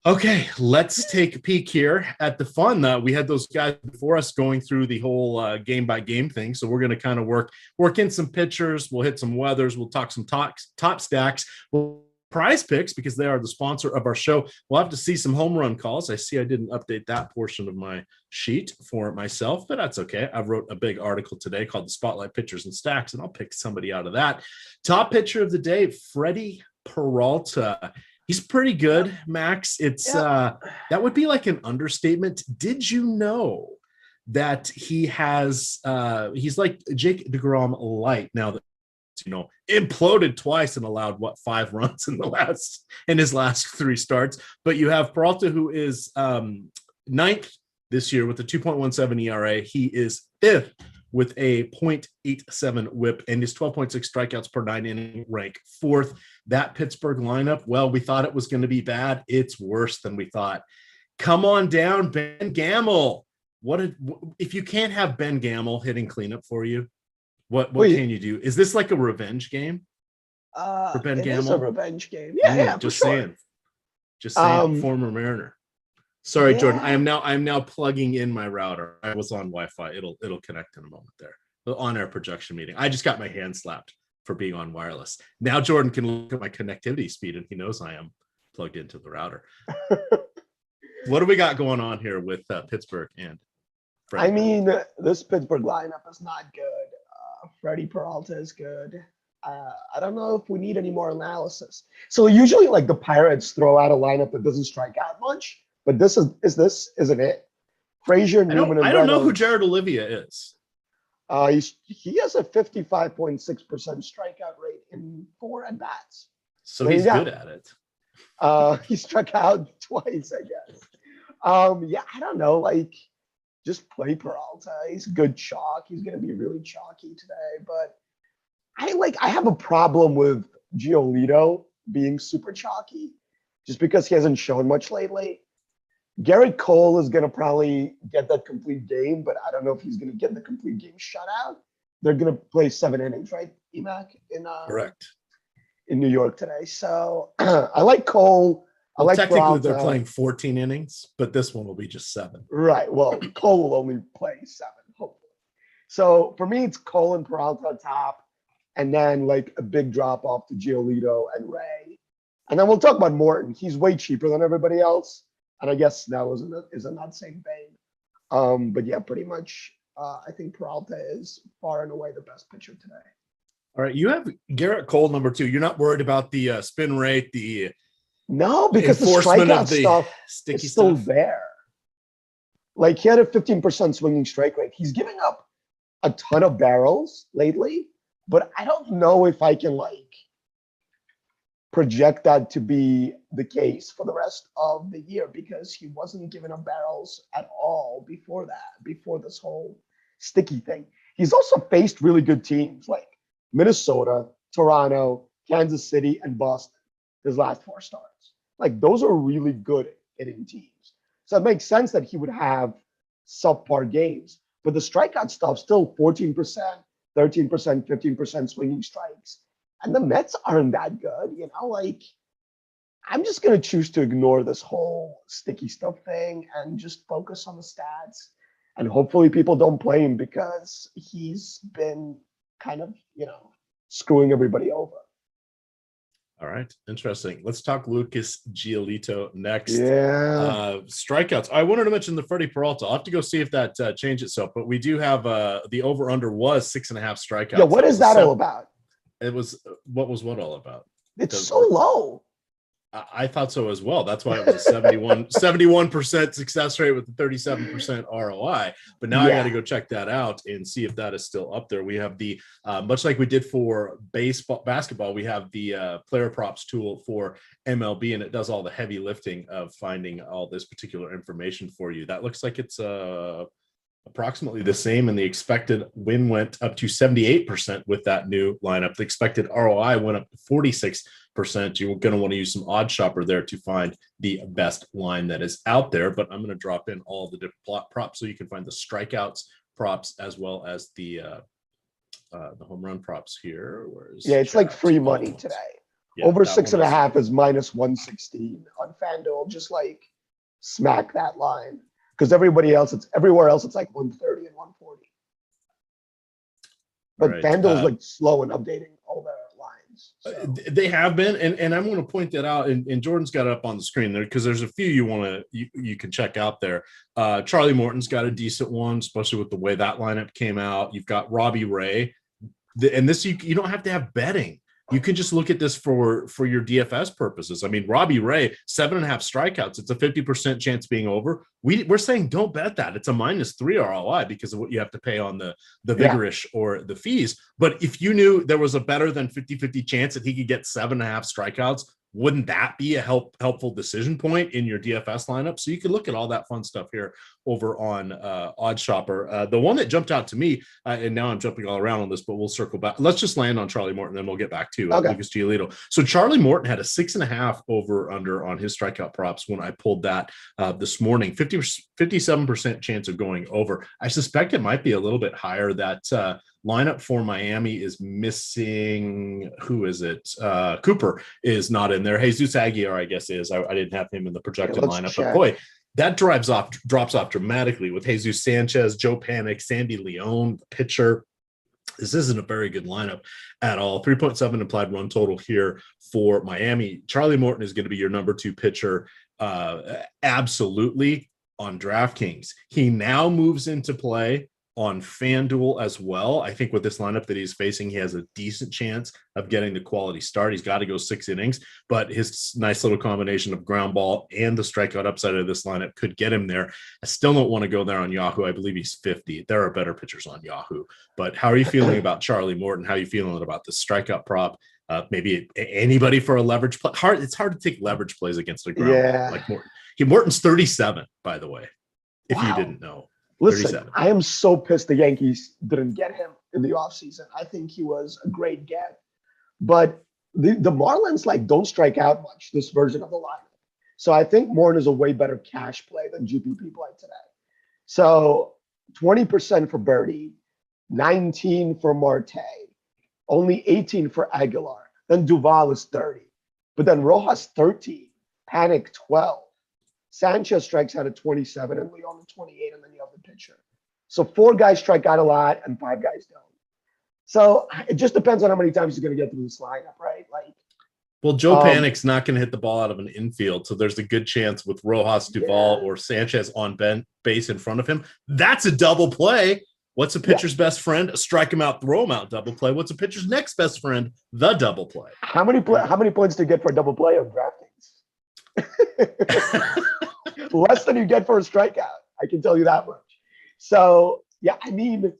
Okay, let's take a peek here at the fun. We had those guys before us going through the whole game-by-game thing, so we're going to kind of work in some pictures. We'll hit some weathers. We'll talk some top stacks. We'll prize picks because they are the sponsor of our show. We'll have to see some home run calls. I see I didn't update that portion of my sheet for myself, but that's okay. I wrote a big article today called The Spotlight Pitchers and Stacks, and I'll pick somebody out of that. Top pitcher of the day, Freddie Peralta. He's pretty good, Max. It's that would be like an understatement. Did you know that he has he's like Jake DeGrom light now that imploded twice and allowed 5 runs in his last 3 starts. But you have Peralta, who is 9th this year with a 2.17 ERA. He is 5th with a .87 whip and his 12.6 strikeouts per 9 inning rank 4th. That Pittsburgh lineup, well, we thought it was going to be bad. It's worse than we thought. Come on down, Ben Gamel. If you can't have Ben Gamel hitting cleanup for you, what can you do? Is this like a revenge game for Ben Gamel? It is a revenge game. Yeah, just for sure. saying. Just saying, former Mariner. Sorry, Jordan. I am now plugging in my router. I was on Wi-Fi. It'll connect in a moment there. The on-air projection meeting. I just got my hand slapped for being on wireless. Now Jordan can look at my connectivity speed and he knows I am plugged into the router. What do we got going on here with Pittsburgh and Freddie? I mean, this Pittsburgh lineup is not good. Freddie Peralta is good. I don't know if we need any more analysis. So usually, like, the Pirates throw out a lineup that doesn't strike out much, but this isn't it. Frazier, Newman, and I don't know Reynolds. who Jared Olivia is. He has a 55.6% strikeout rate in 4 at bats. So he's good at it. He struck out twice, I guess. I don't know. Like, just play Peralta. He's a good chalk. He's going to be really chalky today. But I have a problem with Gialito being super chalky just because he hasn't shown much lately. Garrett Cole is going to probably get that complete game, but I don't know if he's going to get the complete game shutout. They're going to play 7 innings, right, EMac? Correct. In New York today. So I like Cole. I like technically Peralta. They're playing 14 innings, but this one will be just 7. Right. Well, Cole will only play 7, hopefully. So for me, it's Cole and Peralta on top, and then like a big drop off to Gialito and Ray. And then we'll talk about Morton. He's way cheaper than everybody else. And I guess Snell is in that same vein. But yeah, pretty much I think Peralta is far and away the best pitcher today. All right. You have Garrett Cole, number 2. You're not worried about the spin rate, No, because the enforcement strikeout of the stuff sticky is still stuff? there. Like, he had a 15% swinging strike rate. He's giving up a ton of barrels lately, but I don't know if I can project that to be the case for the rest of the year because he wasn't giving up barrels at all before this whole sticky thing. He's also faced really good teams like Minnesota, Toronto, Kansas City, and Boston his last 4 starts. Like, those are really good hitting teams. So it makes sense that he would have subpar games. But the strikeout stuff, still 14%, 13%, 15% swinging strikes. And the Mets aren't that good, I'm just going to choose to ignore this whole sticky stuff thing and just focus on the stats. And hopefully people don't play him because he's been kind of, screwing everybody over. All right. Interesting. Let's talk Lucas Gialito next. Yeah. Strikeouts. I wanted to mention the Freddie Peralta. I'll have to go see if that changed itself, but we do have the over-under was 6.5 strikeouts. Yeah, what is that all about? It was what all about? It's so low. I thought so as well. That's why it was a 71% success rate with a 37% ROI. But now I got to go check that out and see if that is still up there. We have the much like we did for basketball, we have the player props tool for MLB, and it does all the heavy lifting of finding all this particular information for you. That looks like it's approximately the same, and the expected win went up to 78% with that new lineup. The expected ROI went up to 46%. You're going to want to use some odd shopper there to find the best line that is out there, but I'm going to drop in all the different props so you can find the strikeouts props as well as the home run props here. It's like free money today. Yeah, over 6.5 is minus 116 on FanDuel. Just smack that line. Because everywhere else, it's like 130 and 140. But right. FanDuel's slow in updating all their lines. So. They have been, and I'm going to point that out. And Jordan's got it up on the screen there because there's a few you can check out there. Charlie Morton's got a decent one, especially with the way that lineup came out. You've got Robbie Ray, and this you don't have to have betting. You can just look at this for your DFS purposes. I mean, Robbie Ray, 7.5 strikeouts. It's a 50% chance being over. We're saying don't bet that. It's a -3 ROI because of what you have to pay on the vigorish or the fees. But if you knew there was a better than 50-50 chance that he could get 7.5 strikeouts wouldn't that be a helpful decision point in your DFS lineup? So you can look at all that fun stuff here over on Odd Shopper. The one that jumped out to me, and now I'm jumping all around on this, but we'll circle back. Let's just land on Charlie Morton, then we'll get back to Lucas Gialito. So Charlie Morton had a 6.5 over under on his strikeout props when I pulled that this morning. 57% chance of going over. I suspect it might be a little bit higher. That lineup for Miami is missing. Who is it? Cooper is not in there. Jesus Aguilar, I guess, is. I didn't have him in the projected lineup, but boy, that drops off dramatically with Jesus Sanchez, Joe Panic, Sandy Leone, the pitcher. This isn't a very good lineup at all. 3.7 implied run total here for Miami. Charlie Morton is going to be your number 2 pitcher. Absolutely on DraftKings. He now moves into play on FanDuel as well. I think with this lineup that he's facing, he has a decent chance of getting the quality start. He's got to go 6 innings, but his nice little combination of ground ball and the strikeout upside of this lineup could get him there. I still don't want to go there on Yahoo. I believe he's 50. There are better pitchers on Yahoo, but how are you feeling about Charlie Morton? How are you feeling about the strikeout prop? Maybe anybody for a leverage play? It's hard to take leverage plays against a ground ball like Morton. Morton's 37, by the way, if you didn't know. Listen, 37. I am so pissed the Yankees didn't get him in the offseason. I think he was a great get. But the Marlins don't strike out much, this version of the lineup. So I think Morton is a way better cash play than GPP play today. So 20% for Birdie, 19 for Marte, only 18 for Aguilar. Then Duvall is 30. But then Rojas 13, Panic 12. Sanchez strikes out at 27 and Leon at 28, and then you have the pitcher. So 4 guys strike out a lot and 5 guys don't. So it just depends on how many times he's going to get through this lineup, right? Well, Joe Panic's not going to hit the ball out of an infield, so there's a good chance with Rojas, Duvall, or Sanchez on base in front of him. That's a double play. What's a pitcher's best friend? Strike him out, throw him out, double play. What's a pitcher's next best friend? The double play. How many points do you get for a double play on DraftKings? Less than you get for a strikeout. I can tell you that much. So, yeah, I mean,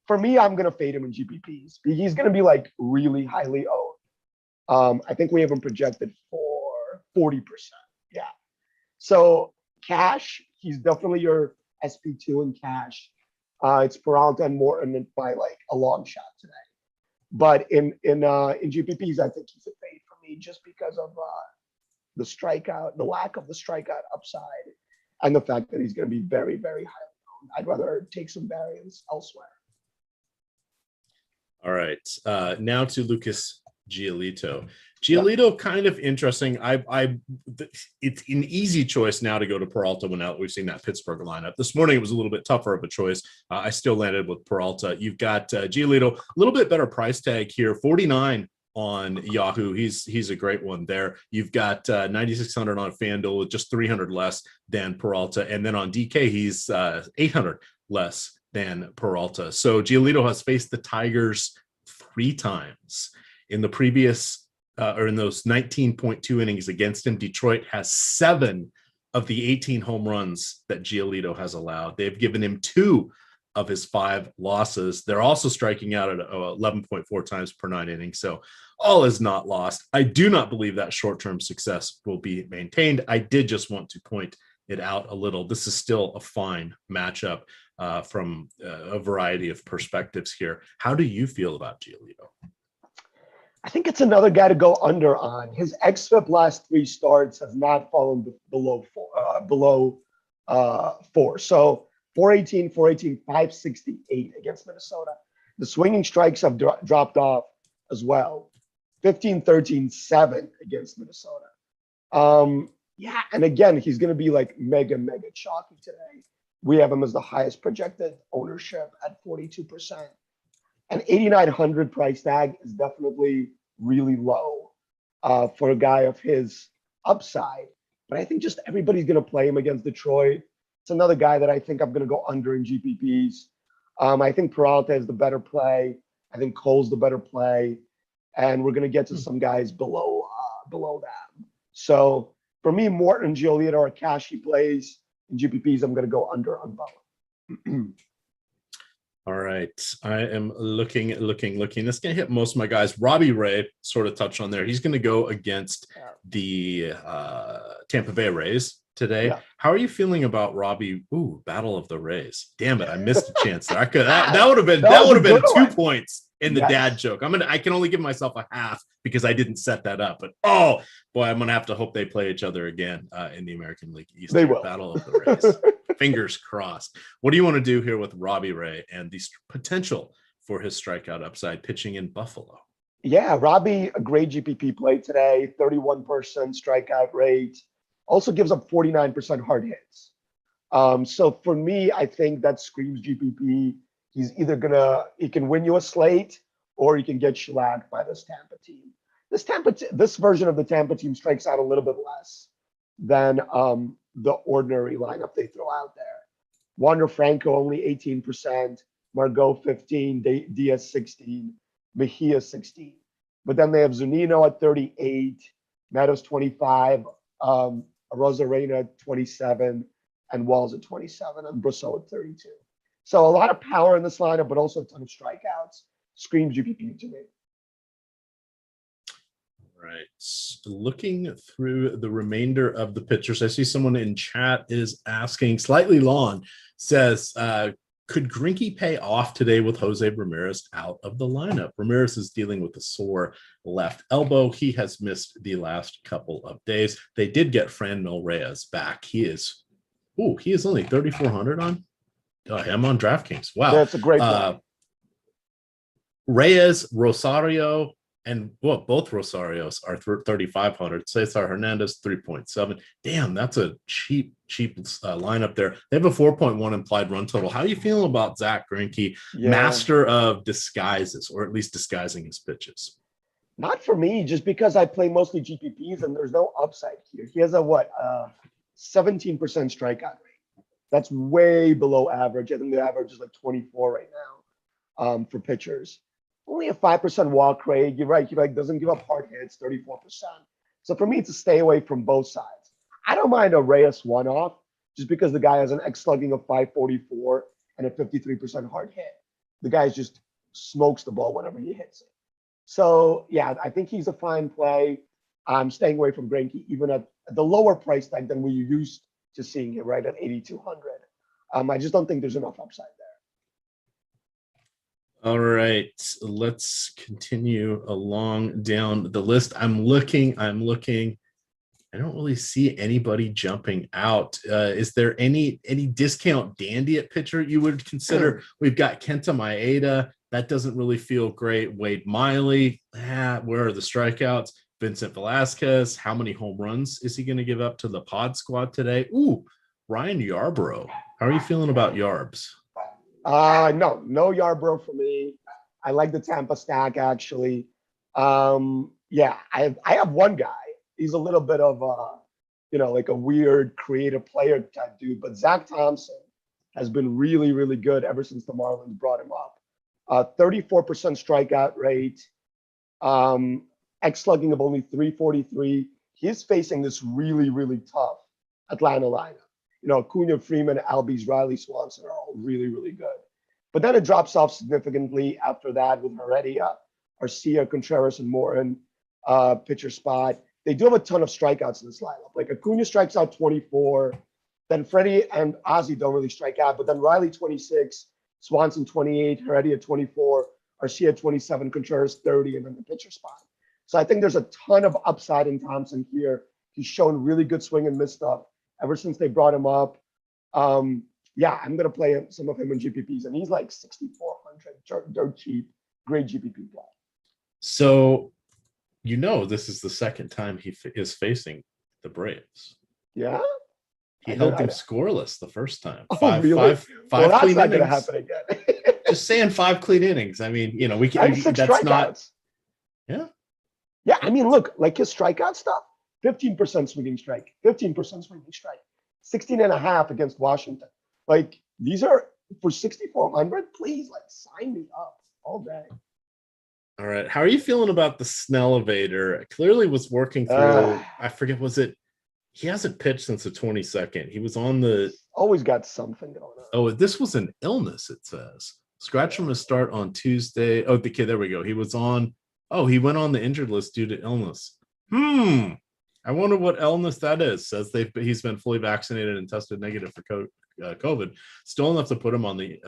for me, I'm going to fade him in GPPs. He's going to be really highly owned. I think we have him projected for 40%. Yeah. So cash, he's definitely your SP2 in cash. It's Peralta and Morton by a long shot today. But in GPPs, I think he's a fade for me just because of the strikeout, the lack of the strikeout upside, and the fact that he's going to be very, very highly owned. I'd rather take some variance elsewhere. All right. Now to Lucas Gialito. Gialito, kind of interesting. It's an easy choice now to go to Peralta when we've seen that Pittsburgh lineup. This morning it was a little bit tougher of a choice. I still landed with Peralta. You've got Gialito, a little bit better price tag here, 49 on Yahoo. He's a great one there. You've got 9,600 on FanDuel with just 300 less than Peralta, and then on DK he's 800 less than Peralta. So Gialito has faced the Tigers 3 times in the previous or in those 19.2 innings against him. Detroit has 7 of the 18 home runs that Gialito has allowed. They've given him 2 of his 5 losses. They're also striking out at 11.4 times per 9 innings. So all is not lost. I do not believe that short-term success will be maintained. I did just want to point it out a little. This is still a fine matchup from a variety of perspectives here. How do you feel about Gialito? I think it's another guy to go under on. His xFIP last 3 starts has not fallen below 4. So 418, 568 against Minnesota. The swinging strikes have dropped off as well. 15, 13, 7 against Minnesota. Yeah, and again, he's going to be mega chalky today. We have him as the highest projected ownership at 42%. An 8,900 price tag is definitely really low for a guy of his upside. But I think just everybody's going to play him against Detroit. It's another guy that I think I'm going to go under in GPPs. I think Peralta is the better play. I think Cole's the better play. And we're going to get to some guys below that. So for me, Morton and Gialito are cashy plays. In GPPs, I'm going to go under on both. All right. I am looking. That's going to hit most of my guys. Robbie Ray sort of touched on there. He's going to go against the Tampa Bay Rays today. Yeah. How are you feeling about Robbie? Ooh, Battle of the Rays. Damn it. I missed a chance there. That would have been 2 points in the dad joke. I can only give myself a half because I didn't set that up. But oh boy, I'm going to have to hope they play each other again in the American League East. They will. Battle of the Rays. Fingers crossed. What do you want to do here with Robbie Ray and the potential for his strikeout upside pitching in Buffalo? Yeah, Robbie, a great GPP play today, 31% strikeout rate. Also gives up 49% hard hits. So for me, I think that screams GPP. He's either he can win you a slate or he can get shellacked by this Tampa team. This version of the Tampa team strikes out a little bit less than the ordinary lineup they throw out there. Wander Franco only 18%, Margot 15, Diaz 16, Mejia 16. But then they have Zunino at 38, Matos 25, Rosarena at 27, and Walls at 27, and Brosseau at 32. So a lot of power in this lineup, but also a ton of strikeouts. Screams GPP to me. Right. Looking through the remainder of the pitchers, I see someone in chat is asking, slightly long, says, could Greinke pay off today with Jose Ramirez out of the lineup? Ramirez is dealing with a sore left elbow. He has missed the last couple of days. They did get Franmil Reyes back. He is only 3,400 on him on DraftKings. Wow. That's a great point. Reyes, Rosario, and both Rosarios are 3,500. Cesar Hernandez, 3.7. Damn, that's a cheap lineup there. They have a 4.1 implied run total. How are you feeling about Zack Greinke, master of disguises, or at least disguising his pitches? Not for me, just because I play mostly GPPs and there's no upside here. He has a 17% strikeout rate. That's way below average. I think the average is like 24 right now for pitchers. Only a 5% walk rate. You're right. He doesn't give up hard hits, 34%. So for me, it's a stay away from both sides. I don't mind a Reyes one-off just because the guy has an X slugging of 544 and a 53% hard hit. The guy just smokes the ball whenever he hits it. So yeah, I think he's a fine play. I'm staying away from Greinke even at the lower price tag than we're used to seeing him, right, at 8,200. I just don't think there's enough upside there. All right, let's continue along down the list. I'm looking. I don't really see anybody jumping out. Is there any discount dandy at pitcher you would consider? We've got Kenta Maeda. That doesn't really feel great. Wade Miley. Where are the strikeouts? Vincent Velasquez. How many home runs is he going to give up to the pod squad today? Ooh, Ryan Yarbrough. How are you feeling about Yarbs? No Yarbrough for me. I like the Tampa stack actually. I have one guy. He's a little bit of like a weird creative player type dude, but Zak Thompson has been really, really good ever since the Marlins brought him up. 34% strikeout rate, X slugging of only 343. He's facing this really, really tough Atlanta lineup. Acuna, Freeman, Albies, Riley, Swanson are all really, really good. But then it drops off significantly after that with Heredia, Arcia, Contreras, and Morton, pitcher spot. They do have a ton of strikeouts in this lineup. Like Acuna strikes out 24. Then Freddie and Ozzy don't really strike out. But then Riley 26, Swanson 28, Heredia 24, Arcia 27, Contreras 30, and then the pitcher spot. So I think there's a ton of upside in Thompson here. He's shown really good swing and miss stuff ever since they brought him up. I'm going to play some of him in GPPs, and he's like 6,400, dirt cheap, great GPP play. So, this is the second time he is facing the Braves. Yeah? He held them scoreless the first time. Oh, really? Five that's clean not going to innings. happen again. Just saying 5 clean innings. I mean, we can. That's strikeouts. Not. Yeah. Yeah, I mean, look, like his strikeout stuff, 15% swinging strike, 15% swinging strike, 16.5 against Washington. Like, these are for 6,400. Please, sign me up all day. All right. How are you feeling about the Snellevator? Clearly was working through. I forget. Was it? He hasn't pitched since the 22nd. He was on the. Always got something going on. Oh, this was an illness. It says. Scratch from his start on Tuesday. Oh, okay, there we go. He was on. Oh, he went on the injured list due to illness. I wonder what illness that is. Says he's been fully vaccinated and tested negative for COVID. Still enough to put him on the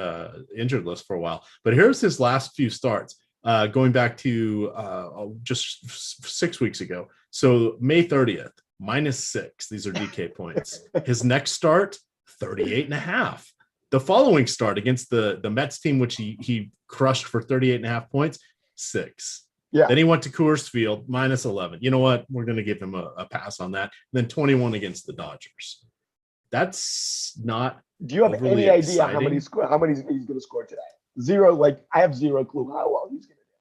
injured list for a while. But here's his last few starts, going back to just 6 weeks ago. So May 30th, -6. These are DK points. His next start, 38.5. The following start against the Mets team, which he crushed for 38.5 points, 6. Yeah. Then he went to Coors Field, -11. You know what? We're going to give him a pass on that. And then 21 against the Dodgers. That's not. Do you have any idea how many he's going to score today? Zero. Like, I have zero clue how well he's going to do.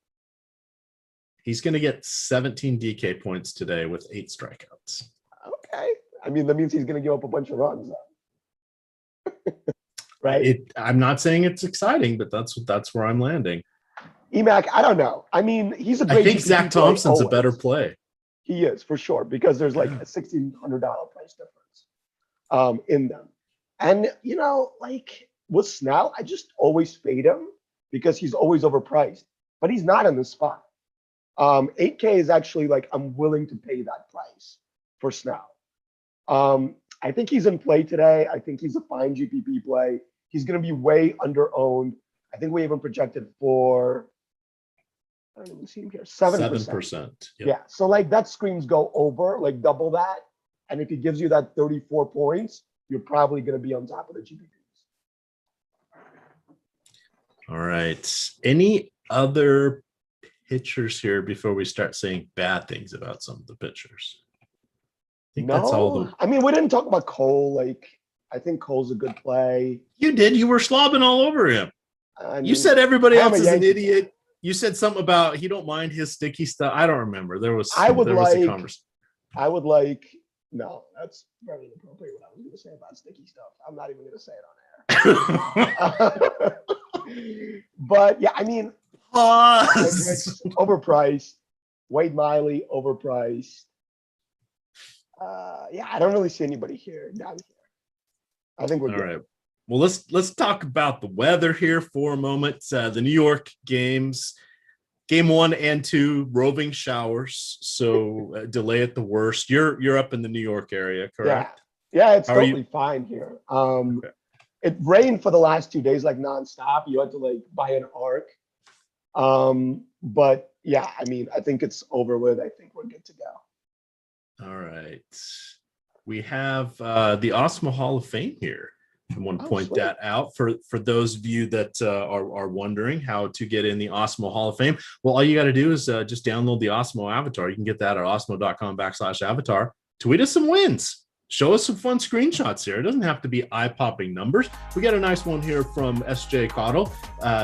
He's going to get 17 DK points today with 8 strikeouts. Okay. I mean, that means he's going to give up a bunch of runs. Right? I'm not saying it's exciting, but that's where I'm landing. EMac, I don't know. I mean, he's a great. I think Zach Thompson's a better play. He is, for sure, because there's like a $1,600 price difference in them. And, like with Snell, I just always fade him because he's always overpriced, but he's not in this spot. 8K is actually like, I'm willing to pay that price for Snell. I think he's in play today. I think he's a fine GPP play. He's going to be way under-owned. I think we even projected for, I don't even see him here, 7%. 7%. Yep. Yeah. So like that screams go over, like double that. And if he gives you that 34 points, you're probably going to be on top of the GPPs. All right. Any other pitchers here before we start saying bad things about some of the pitchers? I think that's all. I mean, we didn't talk about Cole. Like, I think Cole's a good play. You did. You were slobbing all over him. You said everybody else is an idiot. You said something about he don't mind his sticky stuff. I don't remember. There was a conversation. No, that's very inappropriate what I was going to say about sticky stuff. I'm not even going to say it on air. But yeah, I mean, overpriced. Wade Miley, overpriced. Yeah, I don't really see anybody here down here. I think we're good. All right. Well, let's talk about the weather here for a moment. The New York games, game 1 and 2, roving showers. So delay at the worst. You're up in the New York area, correct? Yeah, it's totally fine here. Okay. It rained for the last 2 days, like nonstop. You had to like buy an arc. But yeah, I mean, I think it's over with. I think we're good to go. All right. We have the Awesemo Hall of Fame here. I want to point that out for those of you that are wondering how to get in the Awesemo Hall of Fame. Well, all you got to do is just download the Awesemo avatar. You can get that at awesemo.com/avatar. Tweet us some wins. Show us some fun screenshots here. It doesn't have to be eye-popping numbers. We got a nice one here from SJ Cottle.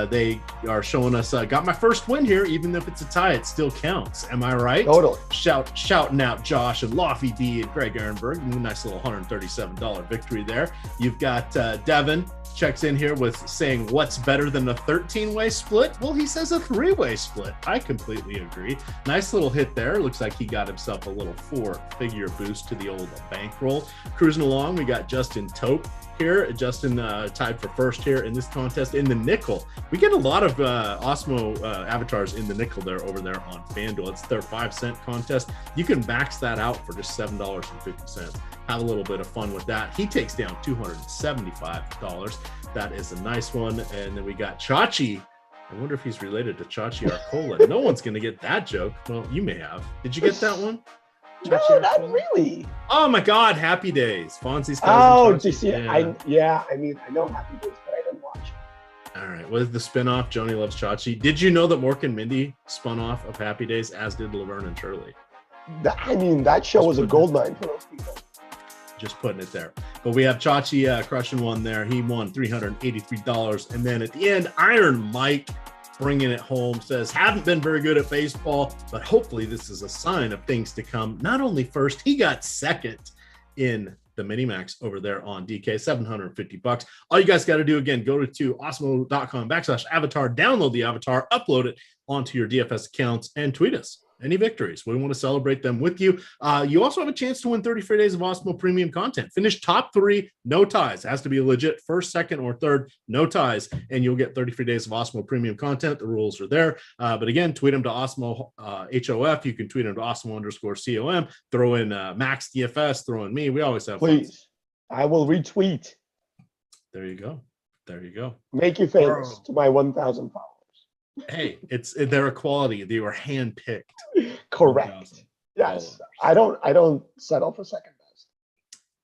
They are showing us, got my first win here. Even if it's a tie, it still counts. Am I right? Totally. Shouting out Josh and Lofty D and Greg Ehrenberg. Nice little $137 victory there. You've got Devin checks in here with saying, what's better than a 13-way split? Well, he says a 3-way split. I completely agree. Nice little hit there. Looks like he got himself a little 4-figure boost to the old bankroll. Cruising along, we got Justin Tope here. Justin tied for first here in this contest in the nickel. We get a lot of Awesemo avatars in the nickel over there on FanDuel. It's their 5-cent contest. You can max that out for just $7.50. Have a little bit of fun with that. He takes down $275. That is a nice one. And then we got Chachi. I wonder if he's related to Chachi Arcola. No one's going to get that joke. Well, you may have. Did you get that one? No, not really. Oh my God, Happy Days. Fonzie's cousin. Oh, do you see? Yeah. I mean, I know Happy Days, but I didn't watch it. All right. What is the spinoff? Joni Loves Chachi. Did you know that Mork and Mindy spun off of Happy Days, as did Laverne and Shirley? I mean, that show was a goldmine for those people. Just putting it there. But we have Chachi crushing one there. He won $383. And then at the end, Iron Mike bringing it home says, haven't been very good at baseball, but hopefully this is a sign of things to come. Not only first, he got second in the mini max over there on DK, $750. All you guys got to do, again, go to awesemo.com/avatar, download the avatar, upload it onto your DFS accounts, and tweet us any victories. We want to celebrate them with you. You also have a chance to win 30 free days of Awesemo premium content. Finish top 3, no ties. It has to be a legit first, second, or third, no ties, and you'll get 30 free days of Awesemo premium content. The rules are there. But again, tweet them to Awesemo HOF. You can tweet them to Awesemo_COM. Throw in Max DFS. Throw in me. We always have Please. Fun. I will retweet. There you go. There you go. Make you famous to my 1,000 followers. Hey, they're a quality. They were handpicked. Correct. Yes. I don't settle for second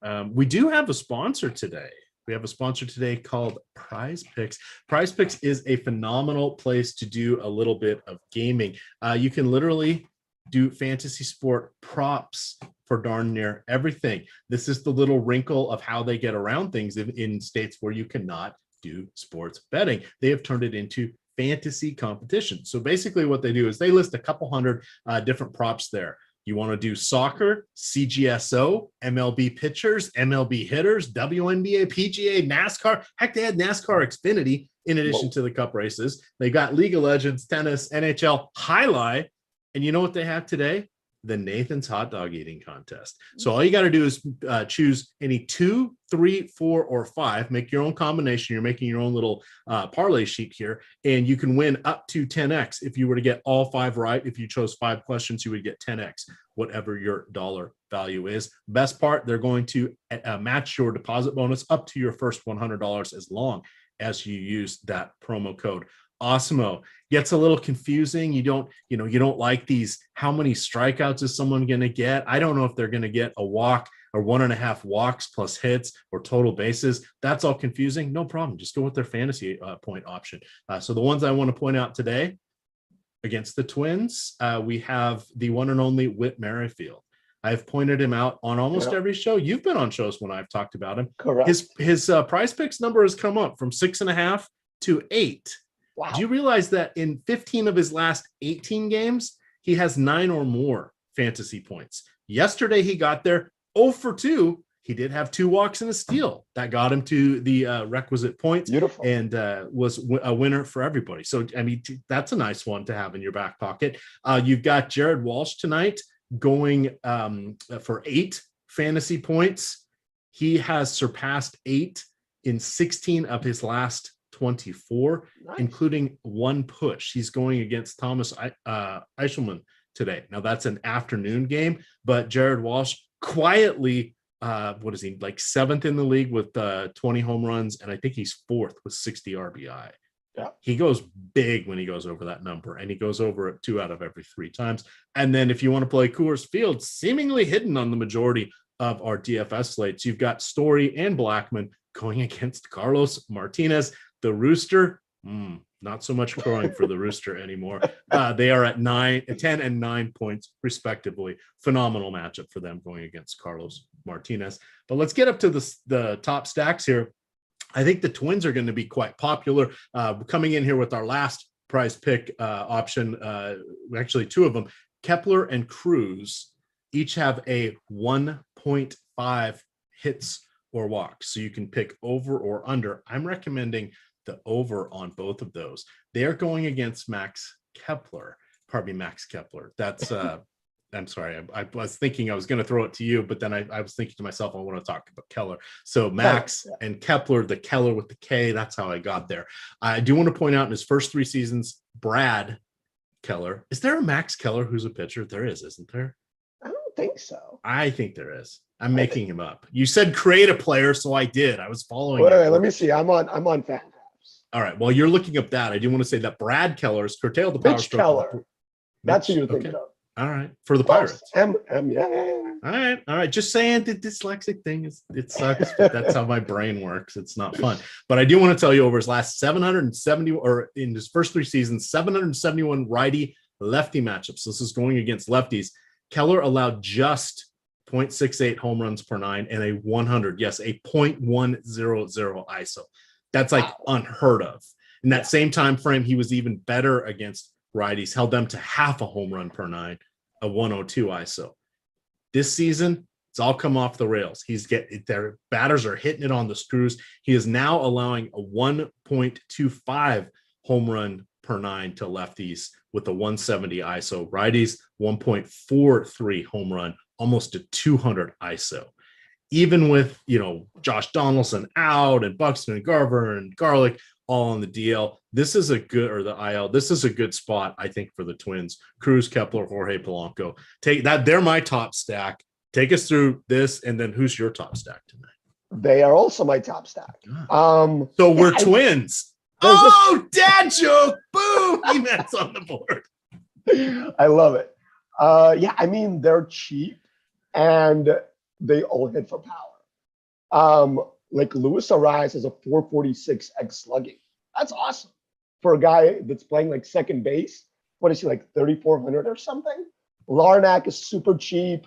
best. We do have a sponsor today. We have a sponsor today called Prize Picks. Prize Picks is a phenomenal place to do a little bit of gaming. You can literally do fantasy sport props for darn near everything. This is the little wrinkle of how they get around things in states where you cannot do sports betting. They have turned it into fantasy competition. So basically what they do is they list a couple hundred different props there. You want to do soccer, CGSO, MLB pitchers, MLB hitters, WNBA, PGA, NASCAR. Heck, they had NASCAR Xfinity in addition to the cup races. They got League of Legends, tennis, NHL, highlight. And you know what they have today? The Nathan's hot dog eating contest. So all you got to do is choose any 2, 3, 4, or 5. Make your own combination. You're making your own little parlay sheet here, and you can win up to 10x if you were to get all 5 right. If you chose 5 questions, you would get 10x, whatever your dollar value is. Best part, they're going to match your deposit bonus up to your first $100 as long as you use that promo code. Awesemo. Gets a little confusing. You don't like these. How many strikeouts is someone going to get? I don't know if they're going to get a walk or 1.5 walks plus hits or total bases. That's all confusing. No problem. Just go with their fantasy point option. So the ones I want to point out today against the Twins, we have the one and only Whit Merrifield. I've pointed him out on almost every show. You've been on shows when I've talked about him. Correct. His Prize Picks number has come up from 6.5 to 8. Wow. Do you realize that in 15 of his last 18 games, he has 9 or more fantasy points? Yesterday, he got there 0 for 2. He did have 2 walks and a steal. That got him to the requisite points. Beautiful. And was a winner for everybody. So, I mean, that's a nice one to have in your back pocket. You've got Jared Walsh tonight going for 8 fantasy points. He has surpassed 8 in 16 of his last 24, including 1 push. He's going against Thomas Eichelman today. Now that's an afternoon game, but Jared Walsh quietly, what is he, like 7th in the league with 20 home runs, and I think he's 4th with 60 RBI. Yeah. He goes big when he goes over that number, and he goes over it 2 out of every 3 times. And then if you want to play Coors Field, seemingly hidden on the majority of our DFS slates, you've got Story and Blackman going against Carlos Martinez. The Rooster, not so much crowing for the Rooster anymore. They are at 10 and 9 points, respectively. Phenomenal matchup for them going against Carlos Martinez. But let's get up to the top stacks here. I think the Twins are going to be quite popular. Coming in here with our last prize pick option, actually 2 of them, Kepler and Cruz, each have a 1.5 hits or walks. So you can pick over or under. I'm recommending the over on both of those. They are going against Max Kepler. That's I'm sorry. I was thinking I was going to throw it to you, but then I was thinking to myself, I want to talk about Keller. So Max and Kepler, the Keller with the K, that's how I got there. I do want to point out in his first 3 seasons, Brad Keller. Is there a Max Keller who's a pitcher? There is, isn't there? I don't think so. I think there is. I'm making him up. You said create a player, so I did. I was following. Wait, let me see. I'm on FanDuel. All right. Well, you're looking up that. I do want to say that Brad Keller has curtailed the power stroke. Keller. That's who you're thinking of. All right. For the Pirates. Yeah. All right. Just saying the dyslexic thing it sucks, but that's how my brain works. It's not fun. But I do want to tell you over his last 770, or in his first 3 seasons, 771 righty lefty matchups. This is going against lefties. Keller allowed just 0.68 home runs per 9 and a 100. Yes, a 0.100 ISO. That's like unheard of. In that same time frame, he was even better against righties, held them to half a home run per 9, a 102 ISO. This season, it's all come off the rails. Their batters are hitting it on the screws. He is now allowing a 1.25 home run per 9 to lefties with a 170 ISO. Righties, 1.43 home run, almost a 200 ISO. Even with, Josh Donaldson out and Buxton and Garver and Garlick all on the DL, this is a good, or the IL, this is a good spot, I think, for the Twins. Cruz, Kepler, Jorge Polanco. Take that. They're my top stack. Take us through this, and then who's your top stack tonight? They are also my top stack. So we're twins. Dad joke. Boom. EMac's on the board. I love it. They're cheap and they all hit for power. Like Luis Arias has a 446 X slugging. That's awesome for a guy that's playing like second base. What is he, like 3,400 or something? Larnack is super cheap.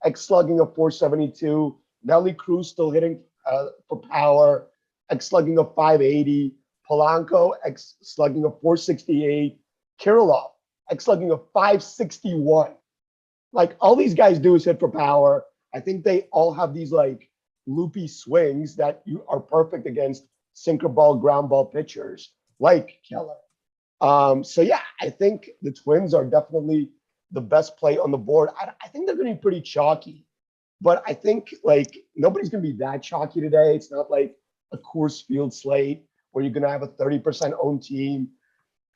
X slugging of 472. Nelly Cruz still hitting for power. X slugging of 580. Polanco, X slugging of 468. Kirilov, X slugging of 561. Like, all these guys do is hit for power. I think they all have these like loopy swings that you are perfect against sinker ball, ground ball pitchers like Keller. I think the Twins are definitely the best play on the board. I think they're going to be pretty chalky, but I think like nobody's going to be that chalky today. It's not like a Coors Field slate where you're going to have a 30% owned team.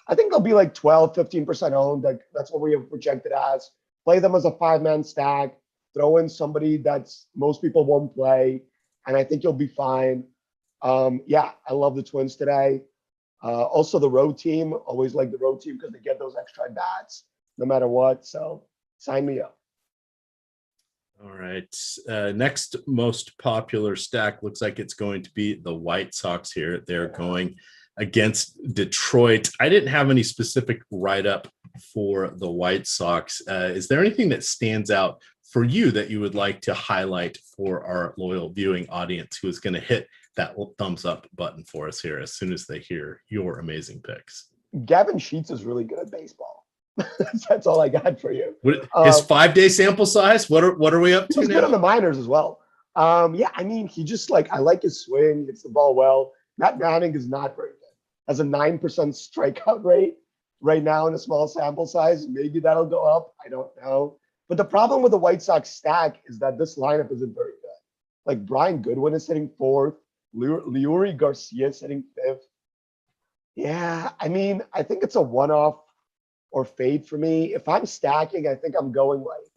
I think they'll be like 12, 15% owned. Like, that's what we have projected as. Play them as a 5-man stack. Throw in somebody that's most people won't play, and I think you'll be fine. I love the Twins today. Also, the road team. Always like the road team because they get those extra bats no matter what. So sign me up. All right. Next most popular stack looks like it's going to be the White Sox here. They're going against Detroit. I didn't have any specific write-up for the White Sox. Is there anything that stands out for you that you would like to highlight for our loyal viewing audience who is going to hit that thumbs up button for us here as soon as they hear your amazing picks? Gavin Sheets is really good at baseball. That's all I got for you. His 5-day sample size? What are we up to now? He's good on the minors as well. He just I like his swing, hits the ball well. Matt Manning is not very good. Has a 9% strikeout rate right now in a small sample size. Maybe that'll go up. I don't know. But the problem with the White Sox stack is that this lineup isn't very good. Like, Brian Goodwin is hitting 4th. Leury Garcia is hitting 5th. I think it's a one-off or fade for me. If I'm stacking, I think I'm going like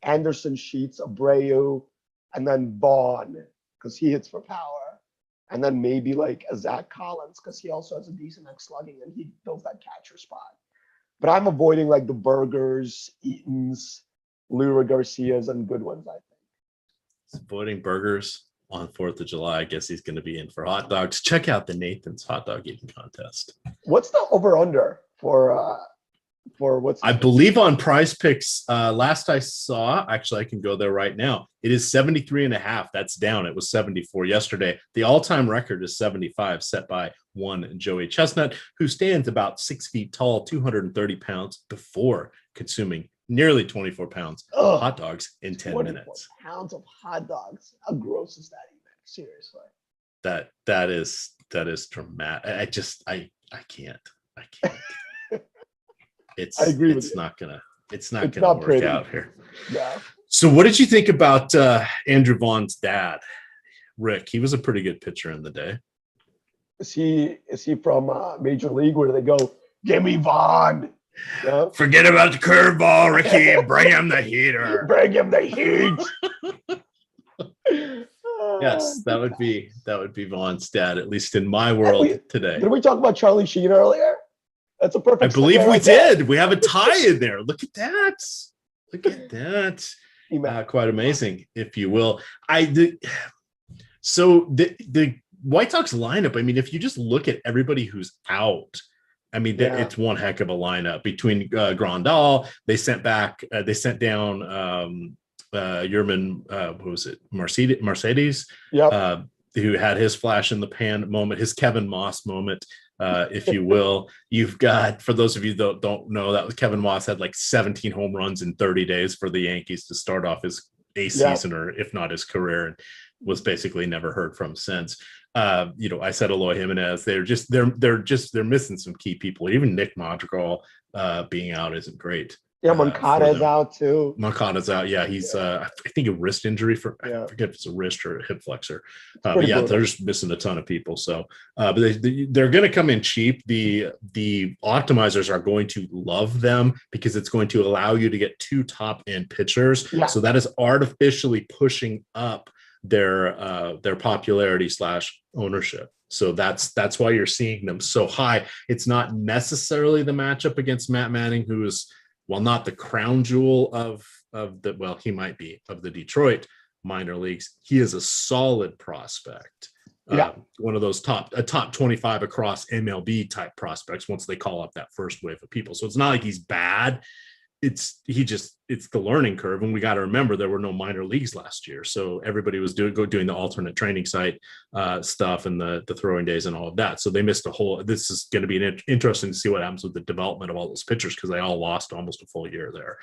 Anderson, Sheets, Abreu, and then Vaughn because he hits for power. And then maybe like a Zach Collins because he also has a decent X slugging and he fills that catcher spot. But I'm avoiding like the Burgers, Eatons, Leury Garcias, and Goodwins, I think. He's avoiding Burgers on 4th of July. I guess he's going to be in for hot dogs. Check out the Nathan's hot dog eating contest. What's the over-under for what's I believe on Prize Picks, last I saw, actually I can go there right now, it is 73.5. That's down. It was 74 yesterday. The all-time record is 75, set by one Joey Chestnut, who stands about 6 feet tall, 230 pounds, before consuming nearly 24 pounds of hot dogs in 10 minutes. Pounds of hot dogs. How gross is that even? Seriously. That is dramatic. I can't. I agree with it's you. It's not gonna work pretty. out here. Yeah. So what did you think about Andrew Vaughn's dad, Rick? He was a pretty good pitcher in the day. Is he from Major League where they go, give me Vaughn? Yeah. Forget about the curveball, Ricky. Bring him the heater. Bring him the heat. Yes, that would be Vaughn's dad, at least in my world today. Did we talk about Charlie Sheen earlier? That's a perfect. I believe we did. We have a tie in there. Look at that. Look at that. Quite amazing, if you will. So the White Sox lineup, I mean, if you just look at everybody who's out, I mean, it's one heck of a lineup between Grandal. They sent down Yerman, what was it? Mercedes, who had his flash in the pan moment, his Kevin Moss moment, if you will. You've got, for those of you that don't know, that was Kevin Moss had like 17 home runs in 30 days for the Yankees to start off his season, or if not his career, and was basically never heard from since. I said Eloy Jimenez. They're missing some key people. Even Nick Madrigal being out isn't great. Yeah, Moncada's out too. Moncada's out. Yeah, he's I think a wrist injury I forget if it's a wrist or a hip flexor. But yeah, they're just missing a ton of people. So, but they're going to come in cheap. The optimizers are going to love them because it's going to allow you to get 2 top end pitchers. Yeah. So that is artificially pushing up their popularity / ownership. So that's why you're seeing them so high. It's not necessarily the matchup against Matt Manning, who is, while not the crown jewel of he might be of the Detroit minor leagues, he is a solid prospect. One of those top 25 across MLB type prospects once they call up that first wave of people. So it's not like he's bad. It's the learning curve. And we got to remember there were no minor leagues last year. So everybody was doing the alternate training site stuff and the throwing days and all of that. So they missed this is going to be interesting to see what happens with the development of all those pitchers, because they all lost almost a full year there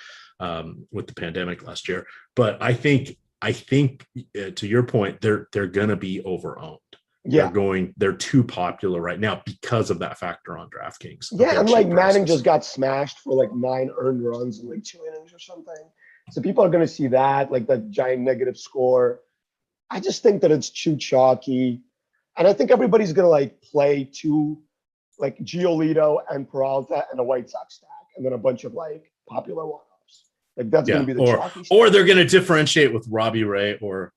with the pandemic last year. But I think to your point, they're going to be overowned. Yeah, they're too popular right now because of that factor on DraftKings. Yeah, and like Manning just got smashed for like 9 earned runs in like 2 innings or something. So people are going to see that, like that giant negative score. I just think that it's too chalky. And I think everybody's going to like play 2, like Gialito and Peralta and a White Sox stack, and then a bunch of like popular one-offs. Like that's going to be the chalky stack. Or they're going to differentiate with Robbie Ray or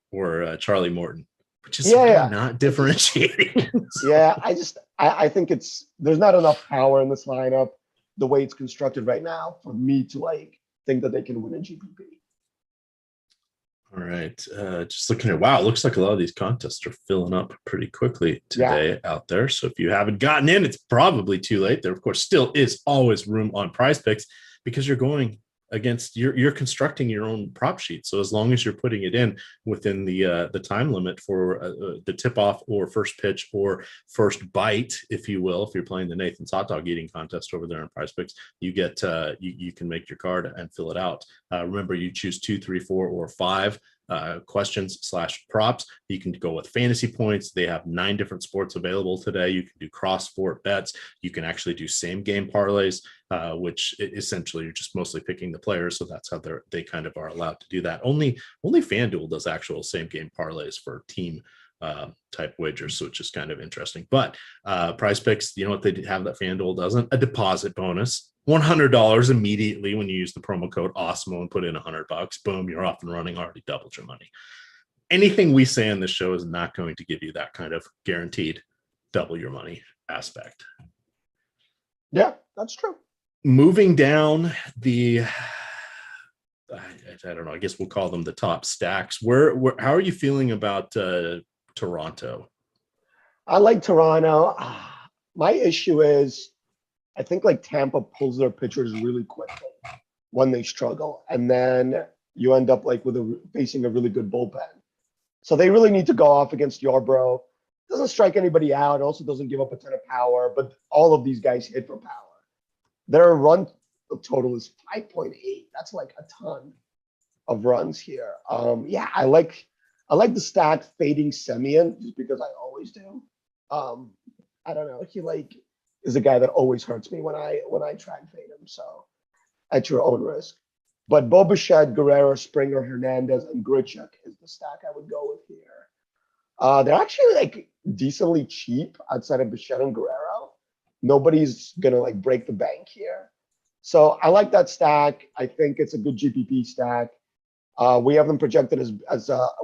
Charlie Morton, which is not differentiating. Yeah, I think there's not enough power in this lineup the way it's constructed right now for me to like think that they can win a GPP. All right. Just looking at, wow, it looks like a lot of these contests are filling up pretty quickly today out there. So if you haven't gotten in, it's probably too late. There, of course, still is always room on Prize Picks because you're going against you're constructing your own prop sheet. So as long as you're putting it in within the time limit for the tip off or first pitch or first bite, if you will, if you're playing the Nathan's hot dog eating contest over there on Prize Picks, you get you can make your card and fill it out. Remember, you choose 2, 3, 4, or 5 questions / props. You can go with fantasy points. They have 9 different sports available today. You can do cross sport bets. You can actually do same game parlays, which essentially you're just mostly picking the players. So that's how they kind of are allowed to do that. Only FanDuel does actual same game parlays for team type wagers. So it's just kind of interesting. But Prize Picks, you know what they have that FanDuel doesn't? A deposit bonus. $100 immediately when you use the promo code Awesemo and put in $100. Boom, you're off and running, already doubled your money. Anything we say on this show is not going to give you that kind of guaranteed double your money aspect. Yeah, that's true. Moving down I don't know, I guess we'll call them the top stacks. How are you feeling about Toronto? I like Toronto. My issue is I think like Tampa pulls their pitchers really quickly when they struggle, and then you end up like facing a really good bullpen. So they really need to go off against Yarbrough. Doesn't strike anybody out. Also doesn't give up a ton of power, but all of these guys hit for power. Their run total is 5.8. That's like a ton of runs here. I like the stack fading Semien just because I always do. I don't know. He is a guy that always hurts me when I try and fade him. So at your own risk. But Bo Bichette, Guerrero, Springer, Hernandez, and Grichuk is the stack I would go with here. They're actually like decently cheap outside of Bichette and Guerrero. Nobody's gonna like break the bank here. So I like that stack. I think it's a good GPP stack. We have them projected as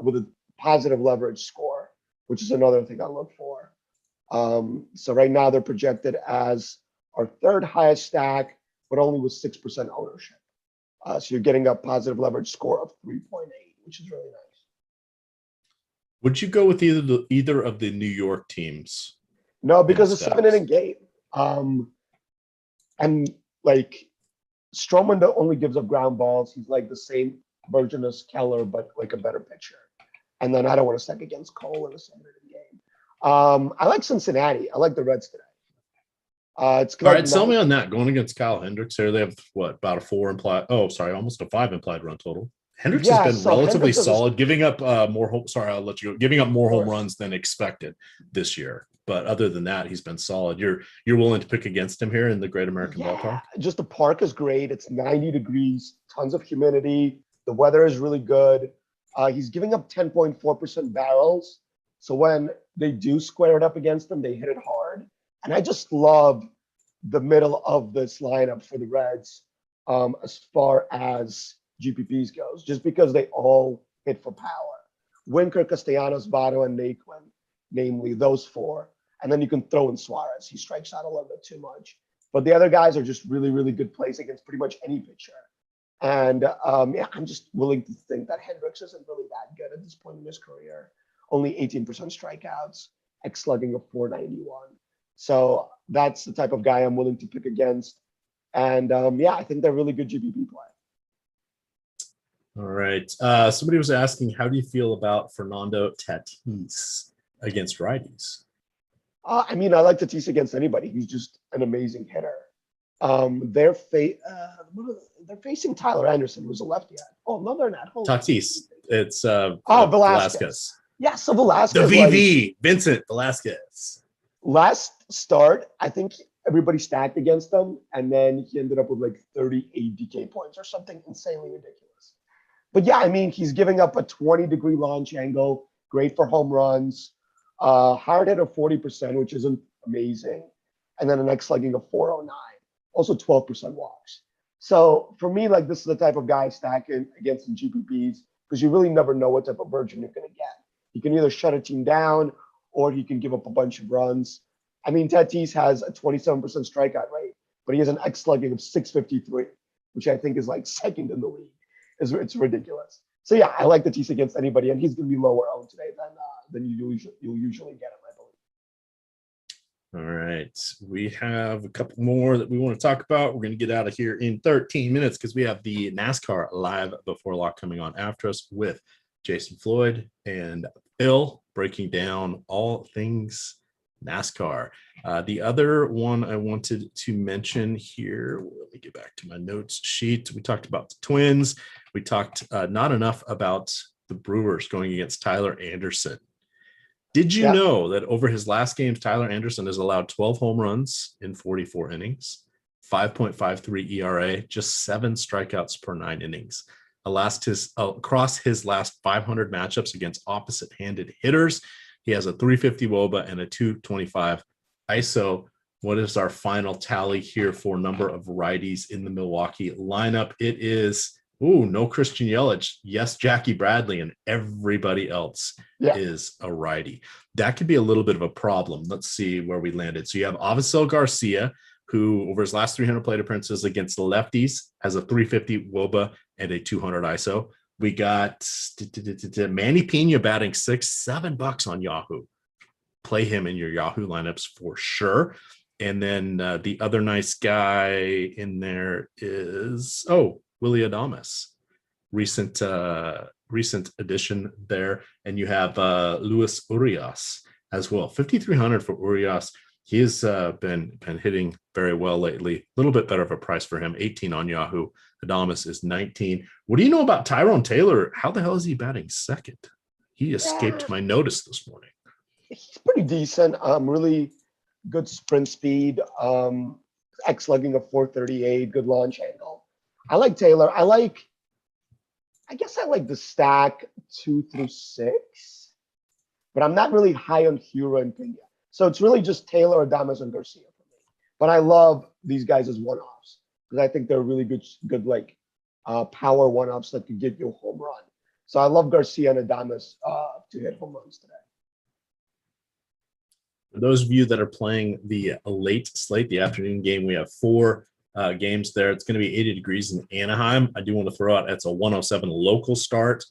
with a positive leverage score, which is another thing I look for. So right now they're projected as our 3rd highest stack, but only with 6% ownership. So you're getting a positive leverage score of 3.8, which is really nice. Would you go with either of the New York teams? No, because it's a 7-inning game. And like Stroman only gives up ground balls. He's like the same version as Keller, but like a better pitcher. And then I don't want to stack against Cole in a 7-inning game. I like Cincinnati. I like the Reds today. It's all right. Sell me on that. Going against Kyle Hendricks here, they have about a 4 implied. Oh, sorry, almost a 5 implied run total. Hendricks Yeah, has been so relatively Hendricks is- solid, giving up more home. Sorry, I'll let you go. Giving up more home Sure. runs than expected this year. But other than that, he's been solid. You're willing to pick against him here in the Great American Ballpark? Just the park is great. It's 90 degrees, tons of humidity. The weather is really good. He's giving up 10.4% barrels. So when they do square it up against them, they hit it hard. And I just love the middle of this lineup for the Reds as far as GPPs goes, just because they all hit for power. Winker, Castellanos, Votto, and Naquin, namely those four. And then you can throw in Suarez. He strikes out a little bit too much. But the other guys are just really, really good plays against pretty much any pitcher. And I'm just willing to think that Hendricks isn't really that good at this point in his career. Only 18% strikeouts, slugging of 491. So that's the type of guy I'm willing to pick against. And I think they're really good GPP play. All right. Somebody was asking, how do you feel about Fernando Tatis against righties? I like Tatis against anybody. He's just an amazing hitter. They're facing Tyler Anderson, who's a lefty. No, they're not. Tatis. It's Velasquez. Yeah, so Velasquez. The VV, Vincent Velasquez. Last start, I think everybody stacked against him, and then he ended up with like 38 DK points or something insanely ridiculous. But he's giving up a 20-degree launch angle, great for home runs, hard hit of 40%, which isn't amazing, and then an slugging of 409, also 12% walks. So for me, this is the type of guy stacking against some GPPs because you really never know what type of version you're going to get. He can either shut a team down or he can give up a bunch of runs. Tatis has a 27% strikeout rate, but he has an slugging of 653, which I think is second in the league. It's ridiculous. So I like Tatis against anybody, and he's going to be lower owned today than you'll usually get him, I believe. All right. We have a couple more that we want to talk about. We're going to get out of here in 13 minutes because we have the NASCAR Live Before Lock coming on after us with Jason Floyd and Bill breaking down all things NASCAR. The other one I wanted to mention here, let me get back to my notes sheet. We talked about the Twins. We talked not enough about the Brewers going against Tyler Anderson. Did you know that over his last games, Tyler Anderson has allowed 12 home runs in 44 innings, 5.53 ERA, just 7 strikeouts per 9 innings. Across his last 500 matchups against opposite-handed hitters, he has a 350 WOBA and a 225 ISO. What is our final tally here for number of righties in the Milwaukee lineup? It is, no Christian Yelich. Yes, Jackie Bradley, and everybody else is a righty. That could be a little bit of a problem. Let's see where we landed. So you have Avisail Garcia, who over his last 300 plate appearances against the lefties has a 350 WOBA and a 200 ISO. We got Manny Pena batting $7 on Yahoo. Play him in your Yahoo lineups for sure. And then the other nice guy in there is, Willy Adames. Recent addition there. And you have Luis Urias as well. 5,300 for Urias. He has been hitting very well lately. A little bit better of a price for him. 18 on Yahoo. Adames is 19. What do you know about Tyrone Taylor? How the hell is he batting second? He escaped my notice this morning. He's pretty decent. Really good sprint speed. Slugging of 438. Good launch angle. I like Taylor. I guess I like the stack 2 through 6, but I'm not really high on Hura and Pena. So it's really just Taylor, Adames, and Garcia for me. But I love these guys as one-offs because I think they're really good power one-offs that could get you a home run. So I love Garcia and Adames to hit home runs today. For those of you that are playing the late slate, the afternoon game, we have 4 games there. It's going to be 80 degrees in Anaheim. I do want to throw out, it's a 107 local start.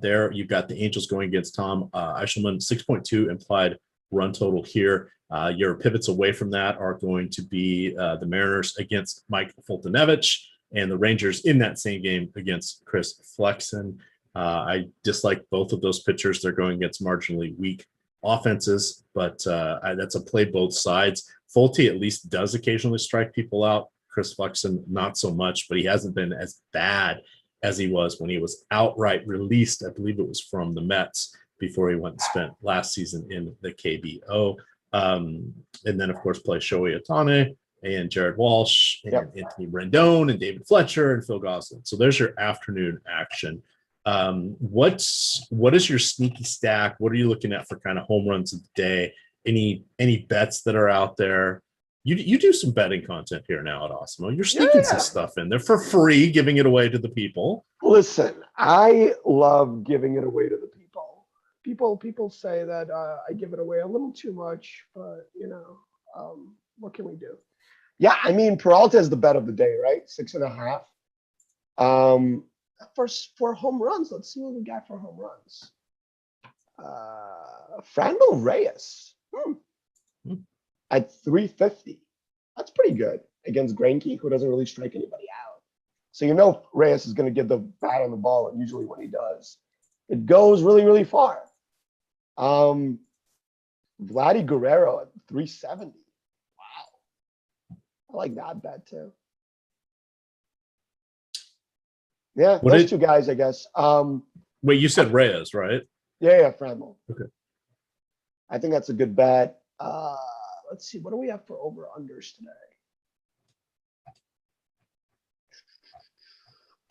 There you've got the Angels going against Tom Eichelman, 6.2 implied run total here. Your pivots away from that are going to be the Mariners against Mike Fultonevich and the Rangers in that same game against Chris Flexen. I dislike both of those pitchers. They're going against marginally weak offenses, but that's a play both sides. Fulte at least does occasionally strike people out. Chris Flexen, not so much, but he hasn't been as bad as he was when he was outright released. I believe it was from the Mets before he went and spent last season in the KBO. And then, of course, play Shohei Ohtani and Jared Walsh and Anthony Rendon and David Fletcher and Phil Gosselin. So there's your afternoon action. What is your sneaky stack? What are you looking at for kind of home runs of the day? Any bets that are out there? You do some betting content here now at Awesemo. You're sneaking some stuff in there for free, giving it away to the people. Listen, I love giving it away to the people. People say that I give it away a little too much, but what can we do? Yeah, I mean, Peralta is the bet of the day, right? 6.5. For home runs, let's see what we got for home runs. FanDuel Reyes at 350. That's pretty good against Greinke, who doesn't really strike anybody out. So Reyes is going to get the bat on the ball, and usually when he does, it goes really, really far. Vladdy Guerrero at 370. Wow. I like that bet too. Yeah, those two guys, I guess. Wait, you said Reyes, right? Yeah, FanDuel. Okay. I think that's a good bet. Let's see. What do we have for over-unders today?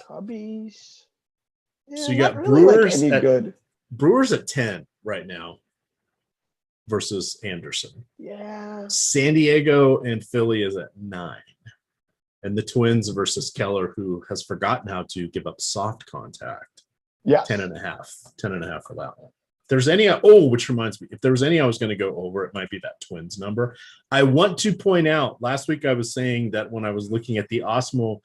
Cubbies. Yeah, so you got really Brewers good. Brewers at 10 right now versus Anderson. Yeah. San Diego and Philly is at 9. And the Twins versus Keller, who has forgotten how to give up soft contact. Yeah. 10.5 for that one. If there's any, which reminds me, if there was any I was going to go over, it might be that Twins number. I want to point out, last week I was saying that when I was looking at the Awesemo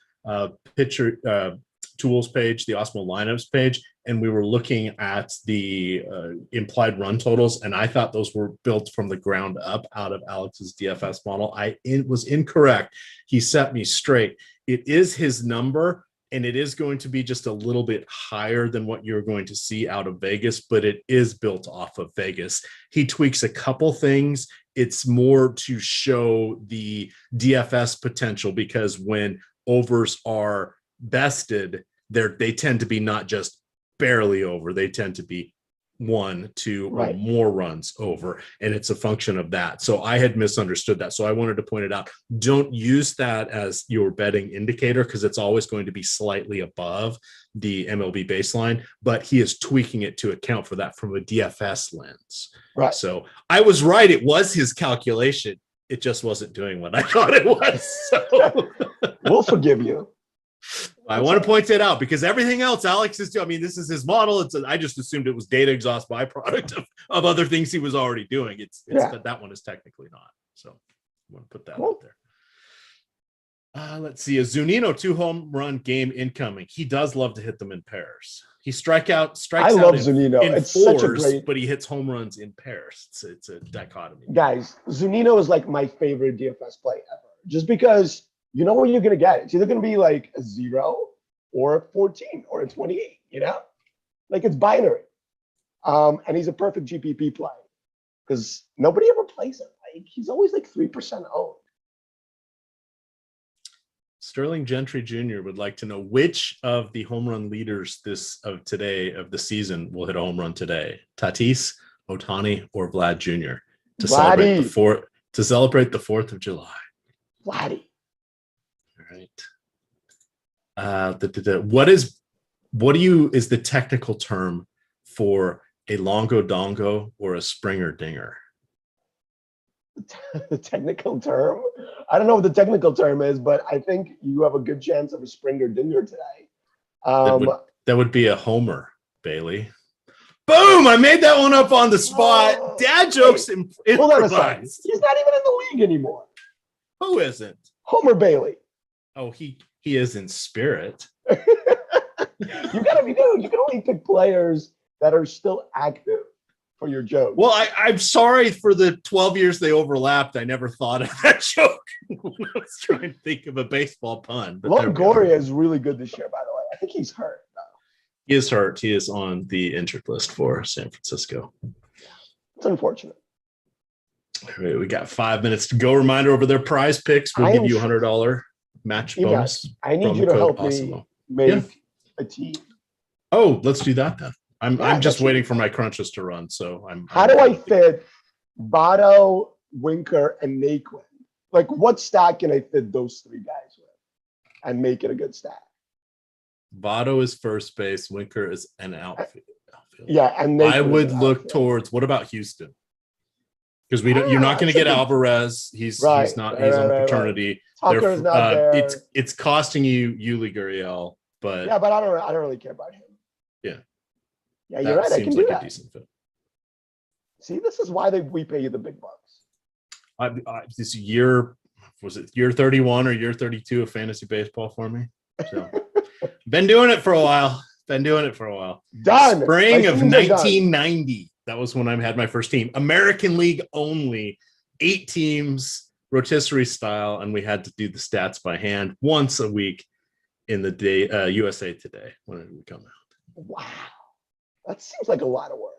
pitcher tools page, the Awesemo lineups page, and we were looking at the implied run totals, and I thought those were built from the ground up out of Alex's DFS model. It was incorrect. He set me straight. It is his number, and it is going to be just a little bit higher than what you're going to see out of Vegas, but it is built off of Vegas. He tweaks a couple things. It's more to show the DFS potential, because when overs are bested, they tend to be not just barely over, they tend to be 1, 2 or more runs over, and it's a function of that. So I had misunderstood that, so I wanted to point it out. Don't use that as your betting indicator, because it's always going to be slightly above the MLB baseline, but he is tweaking it to account for that from a DFS lens. Right. So I was right, it was his calculation, it just wasn't doing what I thought it was. So we'll forgive you. I want to point that out, because everything else Alex is doing, I mean, this is his model. I just assumed it was data exhaust byproduct of other things he was already doing. But that one is technically not. So I want to put that out there. Let's see. A Zunino 2 home run game incoming. He does love to hit them in pairs. He strikes out Zunino. In it's fours, such a great, but he hits home runs in pairs. It's a dichotomy. Guys, Zunino is like my favorite DFS play ever, just because you know what you're going to get. It's either going to be like a 0 or a 14 or a 28, Like, it's binary. And he's a perfect GPP play because nobody ever plays him. Like, he's always like 3% owned. Sterling Gentry Jr. would like to know which of the home run leaders of the season will hit a home run today. Tatis, Ohtani, or Vlad Jr. to celebrate the 4th of July. Vladdy. Right. What is the technical term for a longo dongo or a Springer dinger? The technical term? I don't know what the technical term is, but I think you have a good chance of a Springer dinger today. That would be a homer, Bailey. Boom! I made that one up on the spot. Dad jokes. Hold on a second. He's not even in the league anymore. Who isn't? Homer Bailey. Oh, he is in spirit. You can only pick players that are still active for your joke. Well, I'm sorry for the 12 years they overlapped. I never thought of that joke when I was trying to think of a baseball pun. Longoria is really good this year, by the way. I think he's hurt, though. He is hurt. He is on the injured list for San Francisco. It's unfortunate. All right, we got 5 minutes to go. Reminder over their prize picks. We'll give you $100 match bonus. I need you to help me make a team. Oh, let's do that then. I'm just that's waiting for my crunches to run. So How do I fit Votto, Winker, and Naquin? Like, what stack can I fit those three guys with and make it a good stack? Votto is first base. Winker is an outfield. Yeah, and I would look towards. What about Houston? Because you're not going to get Alvarez. He's on paternity. Tucker's not there. It's costing you Yuli Gurriel, but yeah, but I don't really care about him. Yeah, yeah, you're right. I can do that. A decent fit. See, this is why we pay you the big bucks. This year, was it year 31 or year 32 of fantasy baseball for me? So been doing it for a while. Done. Spring of 1990. That was when I had my first team. American League only, 8 teams, rotisserie style, and we had to do the stats by hand once a week in the day USA Today when it would come out. Wow, that seems like a lot of work.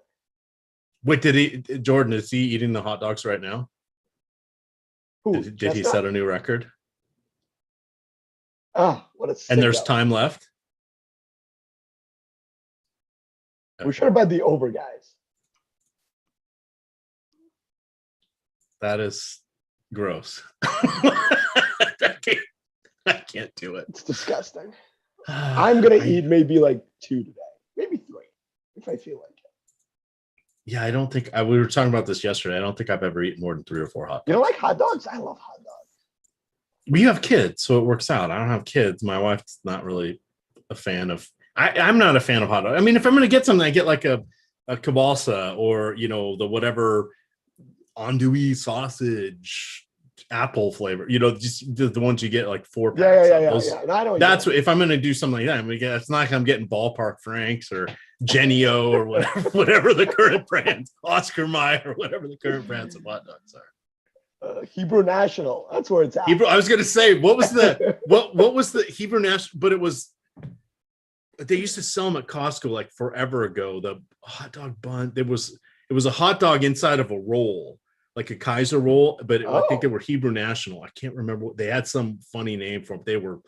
Wait, Jordan, is he eating the hot dogs right now? Did he set a new record? Oh, what a sicko. And there's time left? We should have bet the over, guys. That is gross. I can't do it. It's disgusting. I'm going to eat maybe like 2 today. Maybe 3 if I feel like it. Yeah, I don't think we were talking about this yesterday. I don't think I've ever eaten more than 3 or 4 hot dogs. You don't like hot dogs? I love hot dogs. We have kids, so it works out. I don't have kids. My wife's not really a fan of. I'm not a fan of hot dogs. I mean, if I'm going to get something, I get like a kielbasa or the whatever andouille sausage apple flavor. Just the ones you get like 4 packs. Yeah. No, I know that's what, if I'm going to do something like that. I mean, it's not like I'm getting Ballpark Franks or Genio or whatever the current brands, Oscar Mayer or whatever the current brands of hot dogs are. Hebrew National. That's where it's at. I was going to say, what was the what was the Hebrew National? But it was. They used to sell them at Costco like forever ago. The hot dog bun. It was a hot dog inside of a roll, like a Kaiser roll. But I think they were Hebrew National. I can't remember. They had some funny name for them.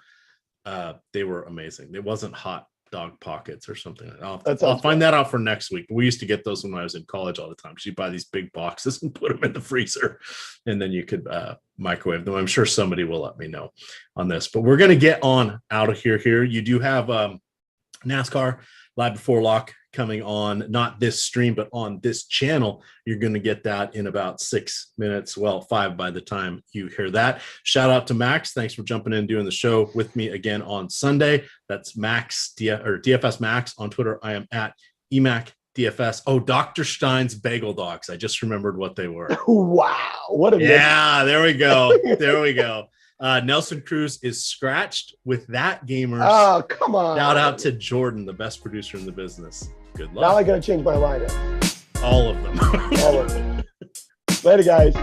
They were amazing. It wasn't hot dog pockets or something. I'll find that out for next week. We used to get those when I was in college all the time. So you buy these big boxes and put them in the freezer, and then you could microwave them. I'm sure somebody will let me know on this. But we're gonna get on out of here. You do have NASCAR Live Before Lock coming on, not this stream, but on this channel. You're going to get that in about 6 minutes. Well, 5 by the time you hear that. Shout out to Max. Thanks for jumping in and doing the show with me again on Sunday. That's Max or DFS Max on Twitter. I am at EMac DFS. Oh, Dr. Stein's Bagel Dogs. I just remembered what they were. Wow. What a there we go. Nelson Cruz is scratched with that, gamers. Oh, come on. Shout out to Jordan, the best producer in the business. Good luck. Now I got to change my lineup. All of them. Later, guys.